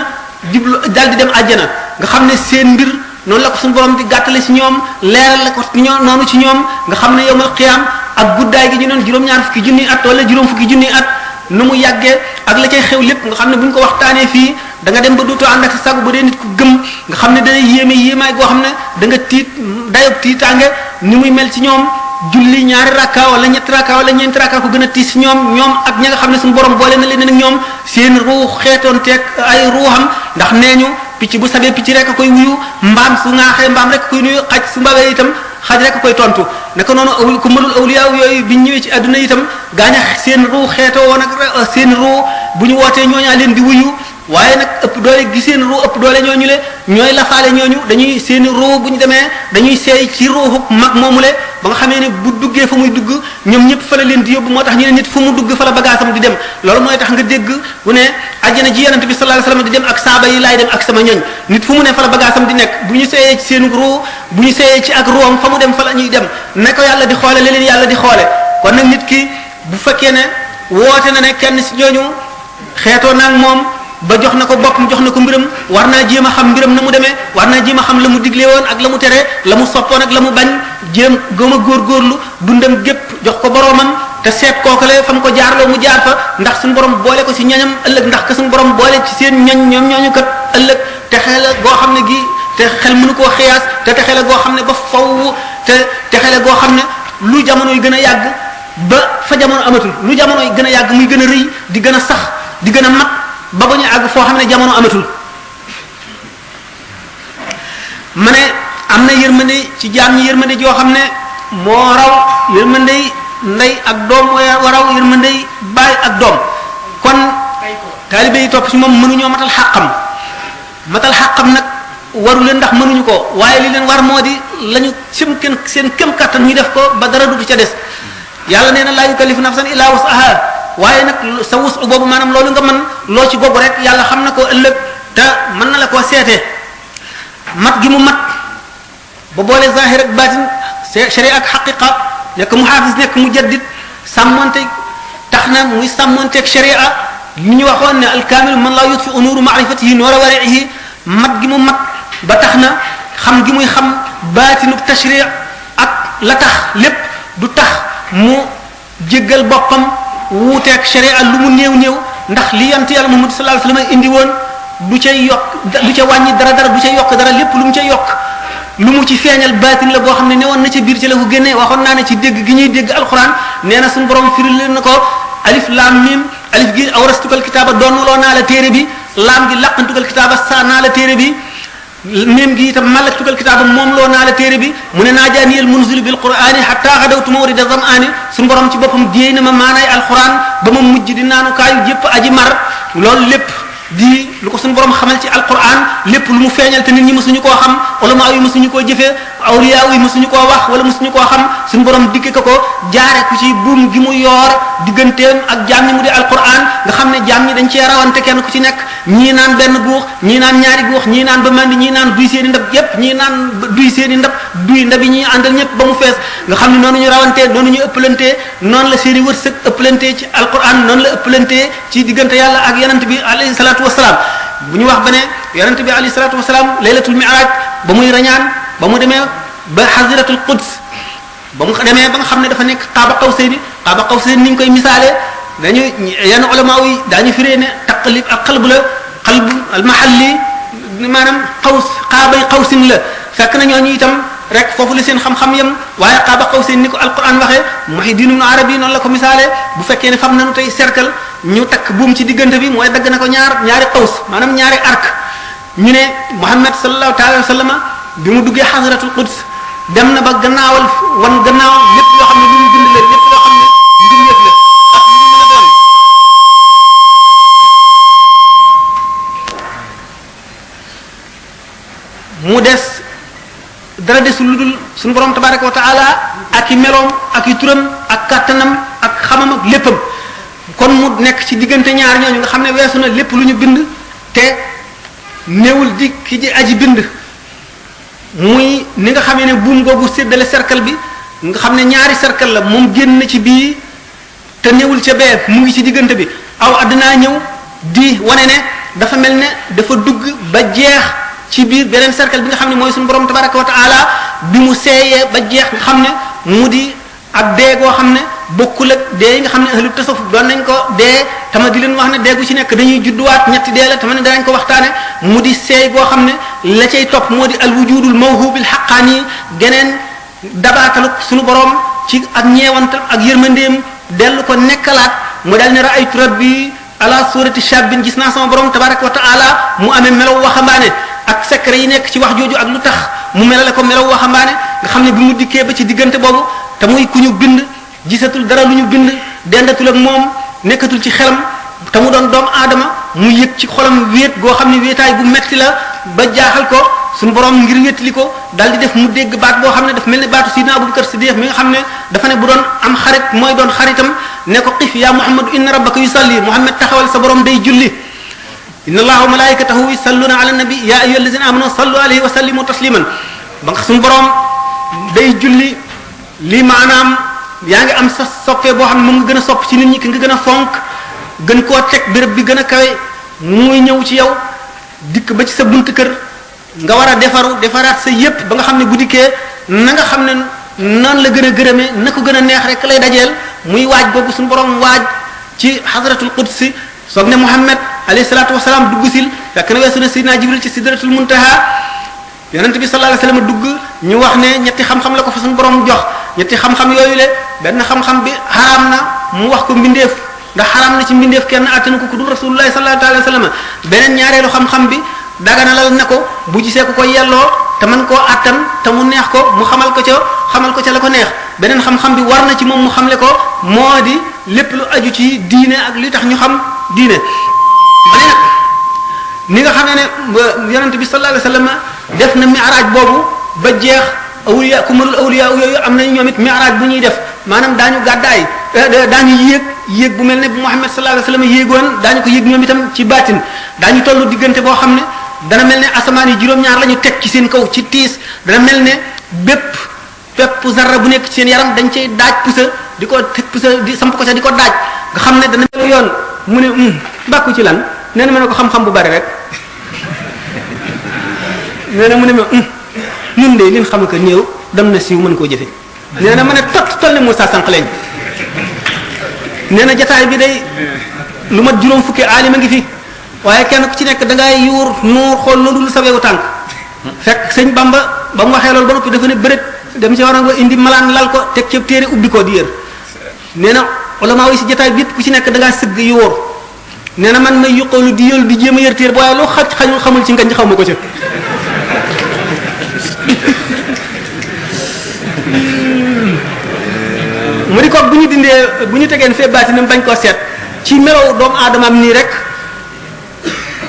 jublu dal di dem àjjana nga xam ne seen mbir noonu la ko suñu borom di gàttale ci ñoom leeral la ko noonu ci ñoom nga xam ne yowmal qiyaam ak guddaay gi ñu doon juróom-ñaar fukki junniy at wala juróom fukki junniy at nu mu yàggee ak la cay xew lépp nga xam ne bu ñu ko waxtaanee fii da nga dem ba dootoo ànd ak sa sagu ba dee nit ku gëm nga xam ne dana yéemaay goo xam ne da nga tiit dayob tiitaange ni muy mel ci ñoom julli ñaari rakka wala ñetti rakka wala ñeenti rakka ko gën a tiis ci ñoom ak ña nga xam ne suñu borom boole na leen ak ñoom seen ruux xeetoon teeg ay ruuxam ndax nee ñu picc bu sabee picc rek a koy wuyu mbaam su ŋaaxee mbaam rek a koy nuyu xaj su mbabee itam xaj rek a koy tontu naka noonu ku mënul awliya yooyu biñ ñëwee ci àdduna itam gaañ a seen ruux xeetoo woon ak seen ruux bu ñu wootee ñooñaa leen di wuyu waaye nag ëpp doole gi seen ruu ëpp doole ñooñu le ñooy lafaale ñooñu dañuy seeni ruu bu ñu demee dañuy seey ci ruuxu mag moomule ba nga xamee ne bu duggee fa muy dugg ñoom ñëpp fa la leen di yóbbu moo tax ñu ne nit fu mu dugg fa la bagaasam di dem loolu mooy tax nga dégg bu ne àjjana ji yonent bi sallallahu alayhi wasallam di dem ak saaba yi laay dem ak sama ñoñ nit fu mu ne fa la bagaasam di nekk bu ñu seeyee ci seen ruu bu ñu seeyee ci ak ruuxam fa mu dem fa la ñuy dem ne ko yàlla di xoole leen yàlla di xoole kon nag nit ki bu fekkee ne woote na ne kenn si ñooñu xeetoo naag moom ba jox na ko boppam jox na ko mbiram war naa jéem a xam mbiram na mu demee war naa jéem a xam la mu digle woon ak la mu tere la mu soppoon ak la mu bañ jéem gëm a góorgóorlu dundam gépp jox ko boroomam te seet kookale fa mu ko jaarloo mu jaar fa ndax suñu borom boole ko ci ñoñam ëllëg ndax que suñu borom boole ci seen ñoñ ñoom ñooñu kat ëllëg te xel la goo xam ne gi te xel mënu koo xiyaas te texe la goo xam ne ba faw te texe la goo xam ne lu jamono yi gën a yàgg ba fa jamono amatul lu jamono yi gën a yàgg muy gën a rëy di gën a sax di gën a mat ba ba ñu àgg foo xam ne jamono amatul ma ne am na yërmande ci jaam ñi yërmande joo xam ne moo raw yërmande ndey ak doom moo raw yërmande baay ak doom kon taalibe yi topp ci moom mënuñoo matal xàqam nag waru leen ndax mënuñu ko waaye li leen war moo di lañu seen kem kattan ñu def ko ba dara du ca des yàlla nee na laa yukallifu nafsan illa wus'aha waaye nag sa wus boobu maanaam loolu nga mën loo ci boobu rek yàlla xam na ko ëllëg te mën na la koo seetee mat gi mu mat ba boole zahir ak batin sharia ak xaqiqa nekk mu xaafis nekk mu jaddid sàmmonte tax na muy sàmmonteeg sharia li ñu waxoon ne alkaamil man laa yutfi nuuru maarifatihi noora wariihi mat gi mu mat ba tax na xam gi muy xam baatinu tashri ak la tax lépp du tax mu jéggal boppam wuuteeg sharia lu mu néew ndax li yonent yàlla Muhammad sallallahu alayhi wasallam indi woon du ca yokk du ca wàññi dara du ca yokk dara lépp lu mu ca yokk lu mu ci feeñal baatin la boo xam ne newoon na ca biir ci la ko génnee waxoon naa ne ci dégg gi ñuy dégg alquran nee na suñu borom firil leen na ko alif laam mim alif gi awrastukal kitaaba doonuloo naa la téere bi laam gi laqantukal kitaaba saa naa la téere bi mim gi itam malaktukal kitaaba moom loo naa la téere bi mu ne naajaaniyal munzil bil qur'ani hatta xadawtu mawrida zam'ani suñu borom ci boppam jéey na ma maanaay alquran ba ma mujj di naanukaayu jëpp aji mar loolu lépp di lu ko suñu borom xamal ci alquran lépp lu mu feeñal te nit ñi mësuñu koo xam ulama yi mësuñu koo jëfee awliya yi mësuñu koo wax wala mësuñu koo xam suñu borom digge ko jaare ku ci buum gi mu yoor digganteem ak jaam ñi mu di alquran nga xam ne jaam ñi dañ cee rawante kenn ku ci nekk ñii naan benn guux ñii naan ñaari guux ñii naan ba mandi ñii naan duy seeni ndab yépp ñii naan duy seeni ndab duy ndab yi ñuy àndal ñëpp ba mu fees nga xam ne noonu ñu rawantee noonu ñu ëppalantee noonu la seeni wërsëg ëppalantee ci alquran noonu la ëppalantee ci diggante yàlla ak yonent bi alayhi salaatu wasalaam bu ñu wax ba ne yonent bi alayhi salaatu wasalaam laylatul mi'raj ba muy rañaan ba mu demee ba haziratul quds ba mu demee ba nga xam ne dafa nekk qaaba qawsayni ni ñu koy misaalee dañu yenn ulama yi daañu firee ne taqlib ak qalbu la qalbu al mahalli maanaam qaabay qawsin la fekk na ñooñu itam rek foofu la seen xam-xam yam waaye qaaba qawsin ni ko alquran waxee Muhyiddin Ibn Arabi noonu la ko misaalee bu fekkee ne fam nañu tey cercle ñu takk buum ci diggante bi mooy dagg na ko ñaari qaws maanaam ñaari arc ñu ne Muhammad sallallahu alayhi wa sallam bi mu duggee xasratul quds dem na ba gannaawal wan gannaaw lépp loo xam ne lu ñu bind la lépp loo xam ne mbindeef la ak lu mu mën a doon mu des dara desul lu dul suñu borom tabaraka wa taala ak i meloom ak i turam ak kàttanam ak xamam ak léppam kon mu nekk ci diggante ñaar ñooñu nga xam ne weesu na lépp lu ñu bind te néewul di ki ji aji bind muy ni nga xamee ne buum googu séddale cercle bi nga xam ne ñaari cercle la moom génn ci bii te néewul ca bee mu ngi ci diggante bi aw àddinaa ñëw di wane ne dafa mel ne dafa dugg ba jeex ci biir beneen cercle bi nga xam ne mooy suñu borom tabaraka wa taala bi mu seeyee ba jeex nga xam ne mu di ab dee goo xam ne bokkul ak dee yi nga xam ne ahlu tasawuf doon nañ ko dee tama di leen wax ne dee gu ci nekk dañuy judduwaat ñetti dee la tama ne danañ ko waxtaane mu di seey goo xam ne la cay topp moo di al wujudul mawhubil haqqani geneen dabaataluk suñu borom ci ak ñeewantal ak yërmandeem dellu ko nekkalaat mu dal ne ra'aytu rabbi ala surati shabbin gis naa sama borom tabaraka wa taala mu amee melaw waxambaane ak secret yi nekk ci wax jooju ak lu tax mu melale ko melaw waxambaane nga xam ne bi mu dikkee ba ci diggante boobu te muy ku ñu bind gisatul dara lu ñu bind dendatul ak moom nekkatul ci xelam te mu doon doomu aadama mu yëg ci xolam wéet goo xam ne wéetaay bu metti la ba jaaxal ko suñu borom ngir wétali ko daal di def mu dégg baat boo xam ne daf mel ne baatu sidina Abubakar Siddiq mi nga xam ne dafa ne bu doon am xarit mooy doon xaritam ne ko xif yaa Muhammadu inna rabbaka yusalli Muhammad taxawal sa borom day julli inna allaha wa malaikatahu yusalluna ala nabi ya ayyuhallazina amanu sallu alayhi wa sallimu tasliman ba nga suñu borom day julli lii maanaam yaa ngi am sa soppee boo xam ne moom nga gën a sopp ci nit ñi ki nga gën a fonk gën koo teg béréb bi gën a kawe muy ñëw ci yow dikk ba ci sa bunt kër nga war a defaraat sa yépp ba nga xam ne bu dikkee na nga xam ne noonu la gën a gërëmee na ko gën a neex rek lay dajeel muy waaj boobu suñu borom waaj ci hadratul qudsi soog ne Muhammad alayhi salaatu wasalaam dugg sil fekk na weesu na Seydina Jibril ci sidratul muntaha yonent bi sallallahu alayhi wasallam dugg ñu wax ne ñetti xam-xam la ko fa suñu borom jox ñetti xam-xam yooyu le benn xam-xam bi xaraam na mu wax ko mbindeef ndax xaraam na ci mbindeef kenn attanu ko ku dul rasulullah sallallahu alayhi wasallam beneen ñaareelu xam-xam bi daganalal na ko bu gisee ko yelloo te mën koo attan te mu neex ko mu xamal ko ca la ko neex beneen xam-xam bi war na ci moom mu xamle ko moo di lépp lu aju ci diine ak li tax ñu xam diine ni nga xam ne yonent bi sallallahu alayhi wasallam def na mi'raj boobu ba jeex awliya kumarul awliya yooyu am nañu ñoom it mi'raj bu ñuy def maanaam daañu gàddaay daañu yéeg bu mel ne bu Muhammad sallallahu alayhi wasallam yéegoon daañu ko yéeg ñoom itam ci baatin daañu tollu diggante boo xam ne dana mel ne asamaan yi juróom-ñaar la ñu teg ci seen kaw ci tiis dana mel ne bépp zarra bu nekk ci seen yaram dañ cay daaj pusa di ko teg pusa di samp ko ca di ko daaj nga xam ne dana mel yoon mu ne bàkku ci lan nee na ma ne ko xam-xam bu bari rek nee na mu ne ma ñun de liñ xam ko néew dem na siiw mën koo jëfe nee na ma ne toll ne Moussa sànq lañ nee na jataay bi day lu mat juróom fukki aalima ngi fi waaye kenn ku ci nekk da ngay yuur nuur xool loolu lu sa wewu tànk fekk sëñ Bamba ba mu waxee loolu ba noppi dafa ne bërët dem ci war a indi malaan lal ko teg ci téere ubbi ko di yër nee na ulama yi si jataay bi ku ci nekk da ngaa sëgg yuur nee na man may yuqalu di yël di jéem a yër téere waaye loo xamul ci ngañ xaw ma ko ca bu ñu tegeen fee baatinam bañ koo seet ci melow doomu aadamaam nii rek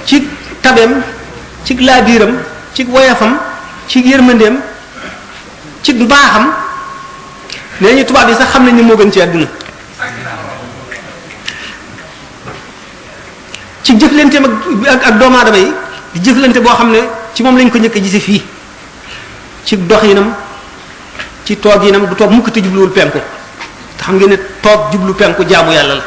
ci tabeem ci laabiiram ci woyafam ci yërmandeem ci mbaaxam nee ñu tubaab yi sax xam nañ ni moo gën ci àdduna ci jëflanteem ak doomu aadama yi di jëflante boo xam ne ci moom lañ ko njëkk a gise fii ci doxinam ci tooginam du toog mukk te jubluwul penku te xam ngeen ne toog jublu penku jaamu yàlla la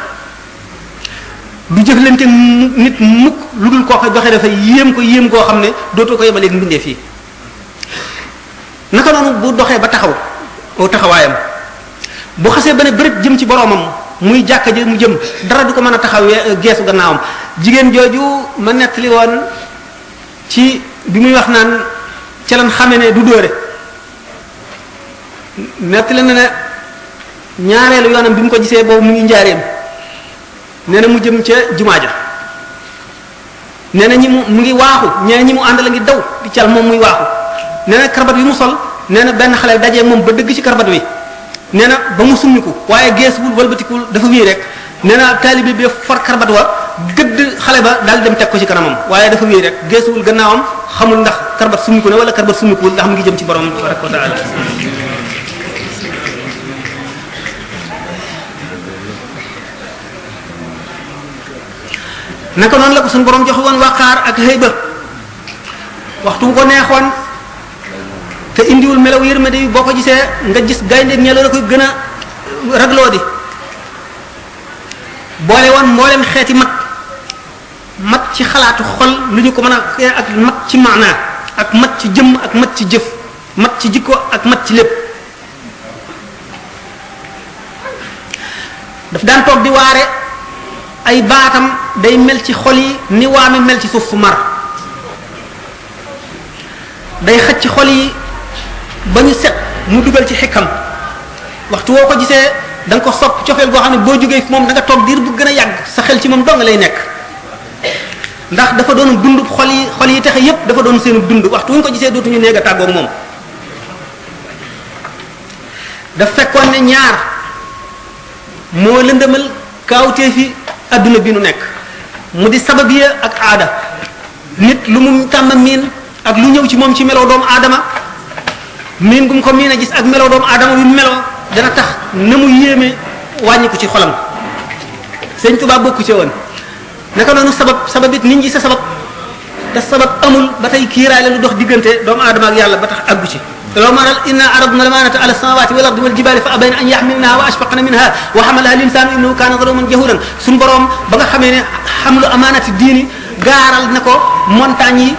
du jëflante nit mukk lu dul koo ko doxee dafa yéem ko yéem koo xam ne dootoo ko yemaleeg mbindee fii naka noonu bu doxee ba taxaw aw taxawaayam bu xasee ba ne bërëb jëm ci boroomam muy jàkka ji mu jëm dara du ko mën a taxawee geesu gannaawam jigéen jooju ma nettali woon ci bi muy wax naan ca lan xame ne du dóore nettali na ne ñaareelu yoonam bi mu ko gisee boobu mu ngi njaareem nee na mu jëm ca jumaa ja nee na ñi mu ngi waaxu ñee ñi mu àndal a ngi daw di cal moom muy waaxu nee na karbat wi mu sol nee na benn xale dajee moom ba dëgg ci karbat wi nee na ba mu summiku waaye geesuwul walbatikul dafa wii rek nee na taalibe bi far karbat wa gëdd xale ba daal dem teg ko ci kanamam waaye dafa wii rek geesuwul gannaawam xamul ndax karbat summiku ne wala karbat summikuwul ndax mu ngi jëm ci borom tabaraka wa taala naka noonu la ko suñu borom joxe woon waqaar ak xëyba waxtu bu ko neexoon te indiwul melaw yërmande yi boo ko gisee nga gis gaynde ñelo la koy gën a ragloo di boole woon mboolem xeeti mat ci xalaatu xol lu ñu ko mën a ak mat ci maanaa ak mat ci jëmm ak mat ci jëf mat ci jikko ak mat ci lépp daf daan toog di waare ay baatam day mel ci xol yi ni waame mel ci suuf fu mar day xëcc ci xol yi ba ñu set mu dugal ci xikam waxtu woo ko gisee da nga ko sopp cofeel goo xam ne boo jógee moom da nga toog diir bu gën a yàgg sa xel ci moom dong lay nekk ndax dafa doon dund xol yi taxe yépp dafa doon seenu dund waxtu wu ñu ko gisee dootuñu néeg a tàggoog moom daf fekkoon ne ñaar moo lëndëmal kaawtee fi adduna bi nu nekk mu di sababiya ak aada nit lu mu tàmm miin ak lu ñëw ci moom ci meloo doomu aadama miin gum ko miin a gis ak meloo doomu aadama bi meloo dana tax na mu yéeme wàññi ko ci xolam sëñ Tuubaa bokku ci woon naka noonu sabab it nit ñi sa sabab te sabab amul ba tey kiiraay la lu dox diggante doomu aadama ak yàlla ba tax àggu ci law maral inna aradna al-amanata ala as-samawati wal ardi wal jibali fa abayna an yahmilnaha wa ashfaqna minha wa hamalaha al-insanu innahu kana zaluman jahulan suñu borom ba nga xamee ne xamlu amanati diini gaaral na ko montagne yi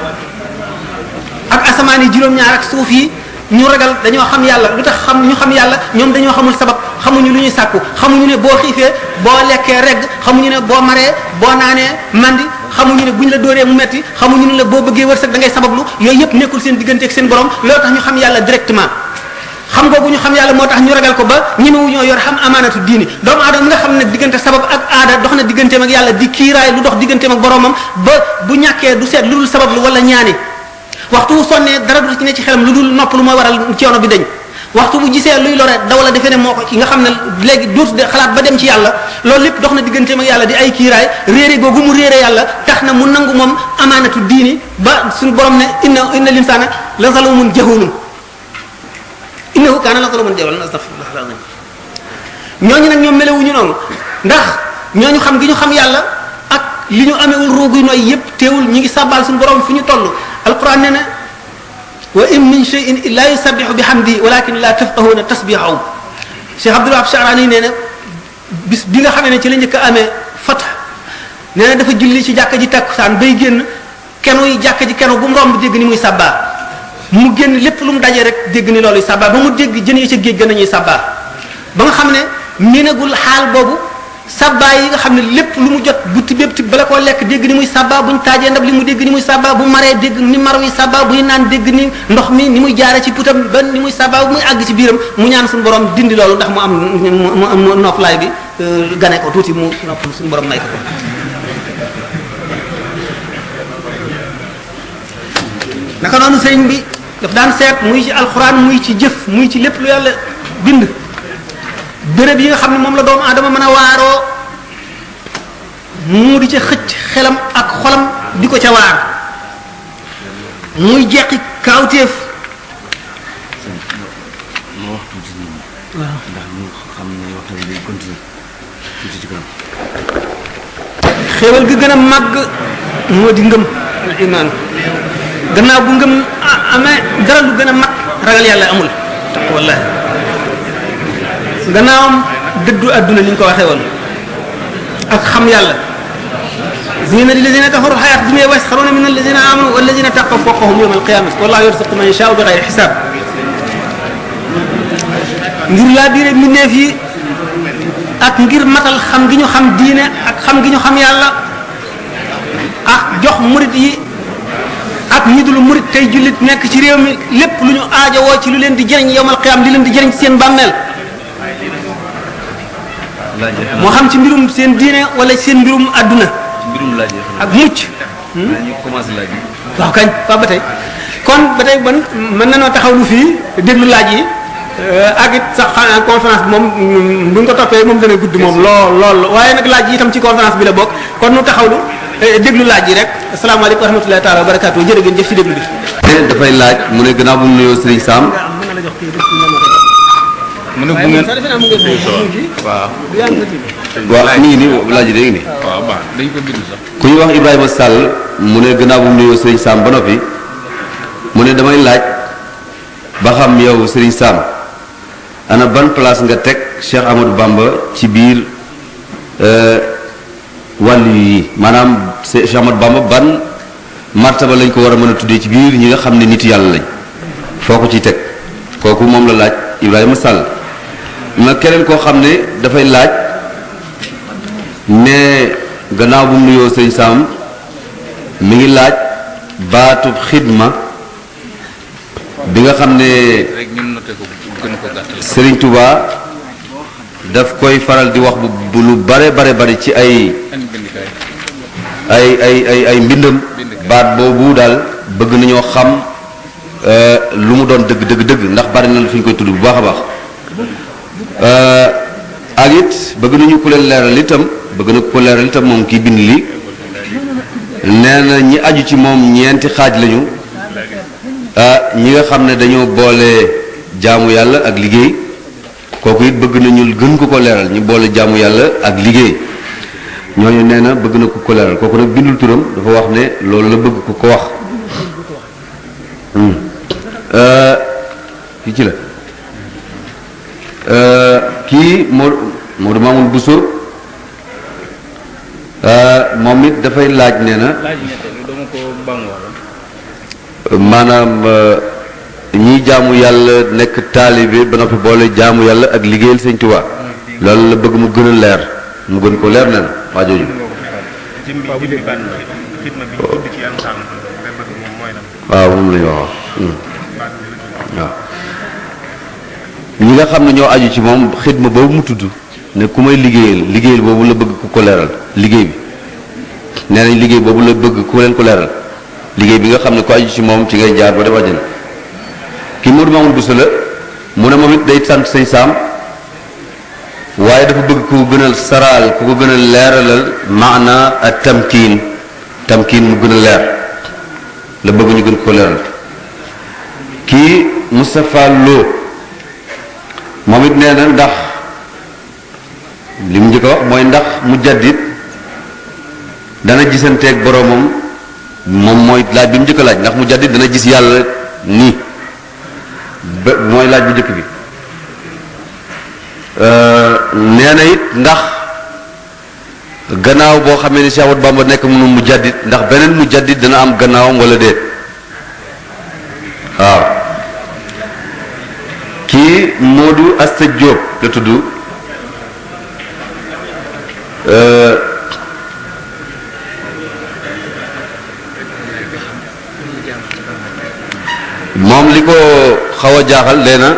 ak asamaan yi juróom-ñaar ak suuf yi ñu ragal dañoo xam yàlla lu tax ñu xam yàlla ñoom dañoo xamul sabab xamuñu lu ñuy sàkku xamuñu ne boo xiifee boo lekkee regg xamuñu ne boo maree boo naanee mandi xamuñu ne buñ la dóoree mu metti xamuñu ne la boo bëggee wërsëg da ngay sabablu yooyu yëpp nekkul seen diggante ak seen borom loolu tax ñu xam yàlla directement xam googu ñu xam yàlla moo tax ñu ragal ko ba ñemewu ñoo yor xam amaanatu diini doomu aadama mi nga xam ne diggante sabab ak aada dox na digganteem ak yàlla di kiiraay lu dox digganteem ak boromam ba bu ñàkkee du seet lu dul sabablu wala ñaani waxtu bu sonnee dara du ci ne ci xelam lu dul nopp lu mooy waral coono bi dañ waxtu bu gisee luy lore daw la defee ne moo ko ki nga xam ne léegi dootu de xalaat ba dem ci yàlla loolu lépp dox na digganteem ak yàlla di ay kiiraay réere googu mu réere yàlla tax na mu nangu moom amaanatu diini ba suñu borom ne inna linsaana la zalumun jahulun innahu kaana la zaluman jahulan astaghfirullah alazim ñooñu nag ñoom melewuñu noonu ndax ñooñu xam gi ñu xam yàlla ak li ñu amewul rooguy nooy yépp teewul ñi ngi sàbbaal suñu borom fu ñu toll alquran nee na wa in min shay'in illa yusabbihu bihamdihi walakin la tafqahuna tasbihahum Cheikh Abdul Wahab Sha'rani nee na bis bi nga xamee ne ci la njëkk a amee fat nee na dafa julli ci jàkka ji takkusaan bay génn kenu yi jàkka ji kenu bu mu romb dégg ni muy sabbaa mu génn lépp lu mu dajee rek dégg ni loolu sabbaa ba mu dégg jën yi ca géej gën nañuy sabbaa ba nga xam ne miinagul xaal boobu sabbaa yi nga xam ne lépp lu mu jot bu tibbéb tib bala koo lekk dégg ni muy sabbaa buñ taajee ndab li mu dégg ni muy sabbaa bu maree dégg ni mar wi sabbaa buy naan dégg ni ndox mi ni muy jaare ci putam ba ni muy sabbaa bu muy àgg ci biiram mu ñaan suñu borom dindi loolu ndax mu am noflaay bi gane ko tuuti mu nopp suñu borom may ko ko naka noonu sëriñ bi daf daan seet muy ci alxuraan muy ci jëf muy ci lépp lu yàlla bind béréb yi nga xam ne moom la doomu aadama mën a waaroo mu di ca xëcc xelam ak xolam di ko ca waar muy jeqi kaawteef ma wax tuuti nit ñi. waaw ndax ñu xam ne waxtaan bi day continuer tuuti ci kanam. xéewal gi gën a màgg moo di ngëm al iman gannaaw bu ngëm amee dara lu gën a mag ragal yàlla amul wallahi gannaawam dëddu adduna ni ñu ko waxee woon ak xam yàlla zina lilladina kafaru xayaat dunya wa yasxaruna min alladina amanu walladina taqaw fawqahum yawma alqiyamati wallahu yarzuqu man yashaau bi xayri xisaab ngir laa biire mbindeef yi ak ngir matal xam gi ñu xam diine ak xam gi ñu xam yàlla ak jox murit yi ak ñi dul murit tey jullit nekk ci réew mi lépp lu ñu aajowoo ci lu leen di jëriñ yowmal qiyaam di leen di jëriñ ci seen bàmmeel moo xam ci mbirum seen diine wala seen mbirum àdduna mbirum laaj yi ak mucc ñu commencé laaj yi. waaw kañ waaw ba tey kon ba tey ban mën nañoo taxaw lu fii déglu laaj yi ak it sax xanaa conférence bi moom bu ñu ko toppee moom dana gudd moom lool waaye nag laaj yi itam ci conférence bi la bokk kon nu taxawlu déglu laaj yi rek asalaamaaleykum wa rahmatullahi taala wa barakaatu jërë ngeen jëf ci déglu bi. dafay laaj mu ne gannaaw bu mu nuyoo Serigne Sam. mu ne bu ngeen waaw. waaw mi ngi nii laaj yi léegi nii. waaw baax dañ ko bind sax. ku ñuy wax Ibrahima Sall mu ne gannaaw bu mu nuyoo Serigne Sam ba noppi mu ne damay laaj ba xam yow Serigne Sam ana ban place nga teg Cheikh Amadou Bamba ci biir wàllu yi maanaam Cheikh Amadou Bamba ban martaba lañ ko war a mën a tuddee ci biir ñi nga xam ne nit yàlla lañ foo ko ciy teg kooku moom la laaj Ibrahima Sall ma keneen koo xam ne dafay laaj ne gannaaw bu mu nuyoo Serigne Sam mi ngi laaj baatub xidma bi nga xam ne rek ñun noté ko gën ko gàttal. Serigne Touba daf koy faral di wax bu lu bare bari ci ay mbindam baat boobu daal bëgg nañoo xam lu mu doon dëgg ndax bari na fi ñu koy tudd bu baax a baax ak it bëgg nañu ku leen leeral itam moom kii bind li nee na ñi aju ci moom ñeenti xaaj lañu ñi nga xam ne dañoo boole jaamu yàlla ak liggéey kooku it bëgg nañu gën ko leeral ñu boole jaamu yàlla ak liggéey ñooñu nee na bëgg na ko leeral kooku nag bindul turam dafa wax ne loolu la bëgg ko wax kii ci la kii Modou Mamoun Bousso moom it dafay laaj nee na maanaam ñii jaamu yàlla nekk taalibe ba noppi boole jaamu yàlla ak liggéeyal Sëñ Tuubaa loolu la bëgg mu gën a leer mu gën ko leer nee na waa jooju waaw moom la ñu wax waaw ñi nga xam ne ñoo aju ci moom xidma boobu mu tudd ne ku may liggéeyal boobu la bëgg ku ko leeral liggéey bi nee nañ liggéey boobu la bëgg ku leen ko leeral liggéey bi nga xam ne ku aju ci moom ci ngay jaar ba dem àjjana kii Modou Mamoun Bousso la mu ne moom it day sant Sëñ Sam waaye dafa bëgg ku gën a saraal ku ko gën a leeralal maana ak tamkiin mu gën a leer la bëgg ñu gën ko leeral kii Moustapha Lo moom it nee na ndax li mu njëkk a wax mooy ndax mujaddid dana gisanteeg boroomam moom mooy laaj bi mu njëkk a laaj ndax mujaddid dana gis yàlla nii ba mooy laaj bu njëkk bi nee na it ndax gannaaw boo xamee ni Cheikh Ahmadou Bamba nekk mu mujaddid ndax beneen mujaddid dana am gannaawam wala déet waaw kii Modou Asta Diop la tudd moom li ko xaw a jaaxal nee na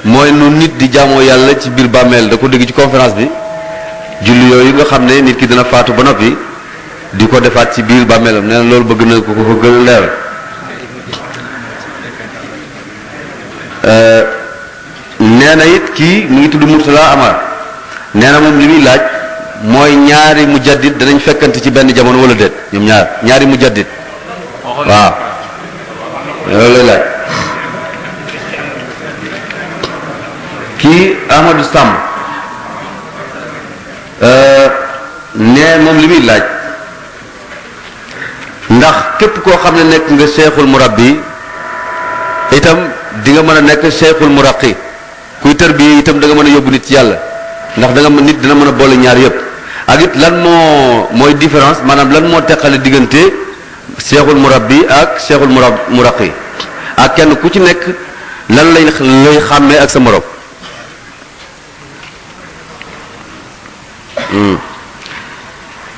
mooy nu nit di jaamoo yàlla ci biir bàmmeel da ko dégg ci conférence bi julli yooyu nga xam ne nit ki dina faatu ba noppi di ko defaat ci biir bàmmeelam nee na loolu bëgg na ko ko gën a leeral nee nee na it kii mu ngi tudd Murtala Amar nee na moom li muy laaj mooy ñaari mujaddid danañ fekkante ci benn jamono wala déet ñoom ñaari mujaddid waaw loolu lay laaj. kii Ahmadou Samb nee moom li muy laaj ndax képp koo xam ne nekk nga cheikhul murabbi itam di nga mën a nekk cheikhul muraqi kuy tarbiya itam da nga mën a yóbbu nit ci yàlla ndax da nga nit dina mën a boole ñaar yëpp ak it lan mooy différence maanaam lan moo teqale diggante cheikhul murabbi ak cheikhul muraqi ak kenn ku ci nekk lan lay xàmmee ak sa morom.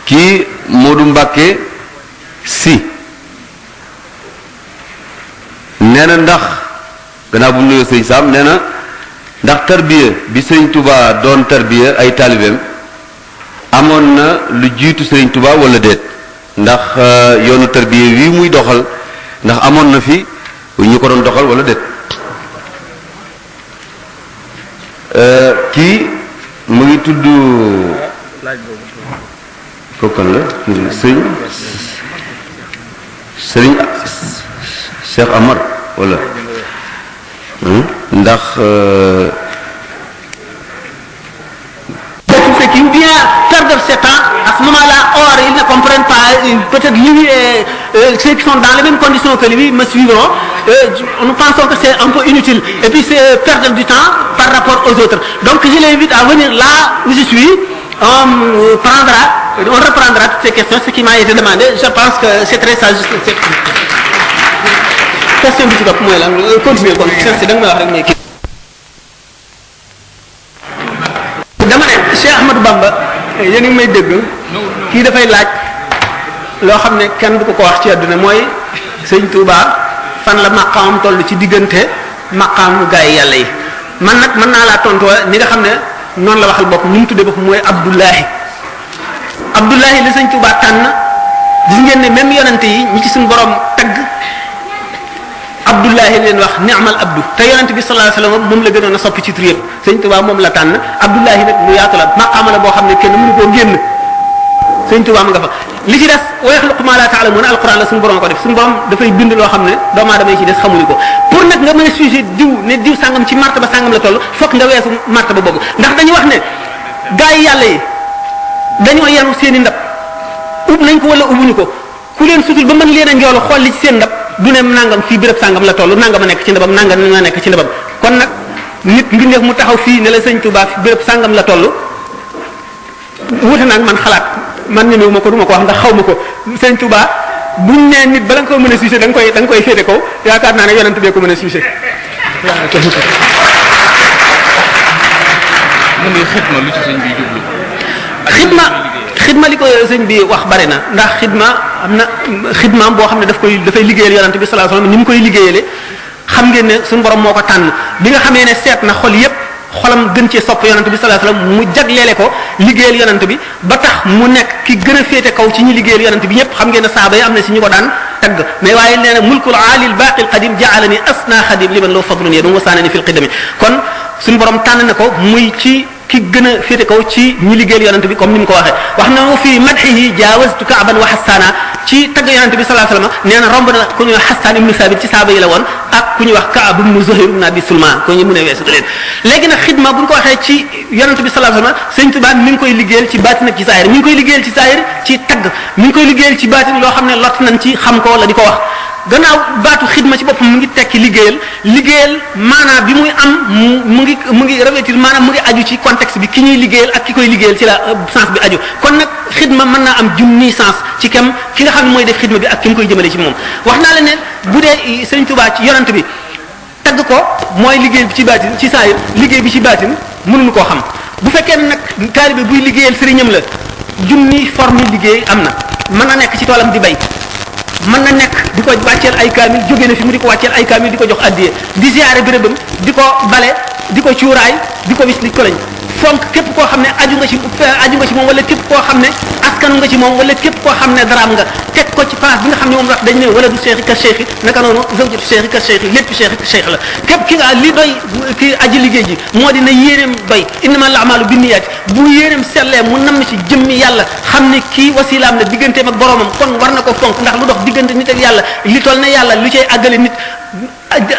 kii Modou Mbacke si nee na ndax gannaaw bu mu nuyoo sëñ Sam nee na ndax tarbiya bi sëriñ Touba doon tarbiya ay taalibeem amoon na lu jiitu sëriñ Touba wala déet ndax yoonu tarbiya wi muy doxal ndax amoon na fi ñu ko doon doxal wala déet. kii mu ngi tudd kookan la sëriñ Cheikh Amar wala ndax qui vient perdre ses temps à ce moment-là, or ils ne comprennent pas, peut-être lui et ceux qui sont dans les mêmes conditions que lui me suivront, nous pensons que c'est un peu inutile et puis c'est perdre du temps par rapport aux autres. Donc je l'invite à venir là où je suis, on reprendra toutes ces questions, ce qui m'a été demandé. Je pense que c'est très sage. Question bi ci topp mooy lan continuer kon c'est da nga may wax rek mais kii dama ne Cheikh Ahmadou Bamba yéen a ngi may dégg kii dafay laaj loo xam ne kenn du ko wax ci àdduna mooy sëñ Touba fan la maqaamam toll ci diggante maqaamu gaa yi yàlla yi man nag mën naa laa tontu ni nga xam ne noonu la waxal bopp ni mu tuddee bopp mooy Abdullahi la sëñ Touba tànn gis ngeen ne même yonante yi ñi ci suñu borom tagg Abdullahi leen wax ni'mal abdu te yonente bi sallallahu alayhi wasallam moom la gënoon a soppi ci tur yëpp sëñ Tuubaa moom la tànn Abdullahi nag lu yaatu la maqaama la boo xam ne kenn mënu koo génn sëñ Tuubaa mu nga fa li ci des wa yaxluqu ma la ta'lamun alquran la suñu borom ko def suñu borom dafay bind loo xam ne doomu aadama yi ci des xamuñu ko pour nag nga mën a sujet diw ne diw sàngam ci martaba sàngam la toll fokk nga weesu martaba boobu ndax dañuy wax ne gaa yi yàlla yi dañoo yenu seen i ndab ub nañ ko wala ubuñu ko ku leen sutul ba mën leen a njoolu xool li ci seen ndab du ne nangam fii béréb sàngam la toll nangam a nekk ci ndabam nangam na nekk ci ndabam kon nag nit mbindeef mu taxaw fii ne la sëñ Touba fi béréb sàngam la toll wuute nag man xalaat man ñemewu ma ko du ma ko wax ndax xaw ma ko sëñ Touba buñ nee nit bala nga ko mën a sucé da nga koy féete kaw yaakaar naa ne yonent bee ko mën a sucé mu ne xidma lu ci sëñ bi jublu xidma li ko sëñ bi wax bari na ndax xidma am na xidmaam boo xam ne dafay liggéeyal yonante bi sallallahu alayhi wasallam ni mu koy liggéeyale xam ngeen ne suñu borom moo ko tànn bi nga xamee ne seet na xol yépp xolam gën cee sopp yonante bi sallallahu alayhi wasallam mu jagleele ko liggéeyal yonante bi ba tax mu nekk ki gën a féete kaw ci ñi liggéeyal yonante bi ñëpp xam ngeen ne saaba yi am na si ñu ko daan tagg mais waaye nee na mulkul aalil baaqil qadim ja'alani asna xadim liman loo fadlun yadum wasaanani fil qidami kon suñu borom tànn na ko muy ci ki gën a féete kaw ci ñi liggéeyal yonante bi comme ni mu ko waxee wax na fi madhihi jaawaztu ka'ban wa hassana ci tagg yonante bi sallallahu alayhi wasallam nee na romb na ku ñuy wax Hassan ibnu Sabit ci saaba yi la woon ak ku ñuy wax Ka'b ibnu Zuhayr ibnu Abi Sulman ko ñu mën a weesu leen léegi nag xidma bu ñu ko waxee ci yonante bi sallallahu alayhi wasallam sëñ Tuubaa mi ngi koy liggéeyal ci baatin ak ci saahir mi ngi koy liggéeyal ci saahir ci tagg mi ngi koy liggéeyal ci baatin loo xam ne lott nañ ci xam ko la di ko wax gannaaw baatu xidma ci boppam mu ngi tekki liggéeyal maanaam bi muy am mu ngi revêtir maanaam mu ngi aju ci contexte bi ki ñuy liggéeyal ak ki koy liggéeyal ci la sens bi aju kon nag xidma mën naa am junni sens ci kem ki nga xam ne mooy def xidma bi ak ki mu koy jëmale ci moom wax naa la ne bu dee Sëriñ Tuubaa ci yonent bi tagg ko mooy liggéey bi ci baatin ci saayir liggéey bi ci baatin mënuñu koo xam bu fekkee ne nag taalibe buy liggéeyal sëriñam la junni forme liggéey am na mën na nekk ci toolam di bay mën na nekk di ko wàcceel ay kaamil jóge na fi mu di ko wàcceel ay kaamil di ko jox addiye di ziyaare bérébam di ko bale di ko cuuraay di ko wis li ko lañ fonk képp koo xam ne aju nga ci moom wala képp koo xam ne askanu nga ci moom wala képp koo xam ne daraam nga teg ko ci place bi nga xam ne moom wax dañ ne wala du cheikh ka cheikh naka noonu zawjatu cheikh ka cheikh lépp cheikh la képp ki nga li doy ki aji liggéey ji moo di na yéeneem doy innamal a'malu binniyaat bu yéeneem sellee mu namm ci jëmmi yàlla xam ne kii wasilaam la digganteem ak boromam kon war na ko fonk ndax lu dox diggante nit ak yàlla li toll ne yàlla lu cay àggale nit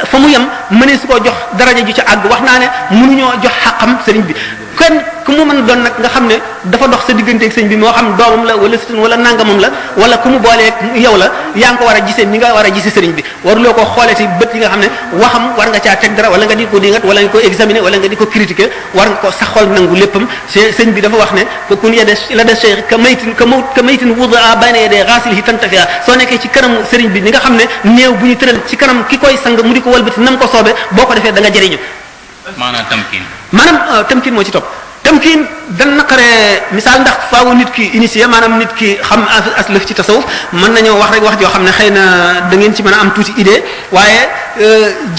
fa mu yem mënee su ko jox daraja ju ca àgg wax naa ne mënuñoo jox xaqam sëriñ bi kenn ku mu mën doon nag nga xam ne dafa dox sa digganteeg sëñ bi moo xam doomam la wala sëñ wala nangamam la wala ku mu booleeg yow la yaa ngi ko war a gisee ni nga war a gisee sëriñ bi waruloo ko xoolee ci bët yi nga xam ne waxam war nga caa teg dara wala nga di ko dingat wala nga ko examiner wala nga di ko critiquer war nga ko sa xol nangu léppam sëñ bi dafa wax ne ko kun yede la de cheikh ka maytin wudaa bayna yede ghasilihi tantafia soo nekkee ci kanam sëriñ bi ni nga xam ne néew bu ñu tëral ci kanam ki koy sang mu di ko walbati nam ko soobee boo ko defee da nga jëriñu maanaam tamkin moo ci topp tamkin dan naqaree misaal ndax faawu nit ki initié maanaam nit ki xam aslëf ci tasawuf mën nañoo wax rek wax joo xam ne xëy na da ngeen ci mën a am tuuti idée waaye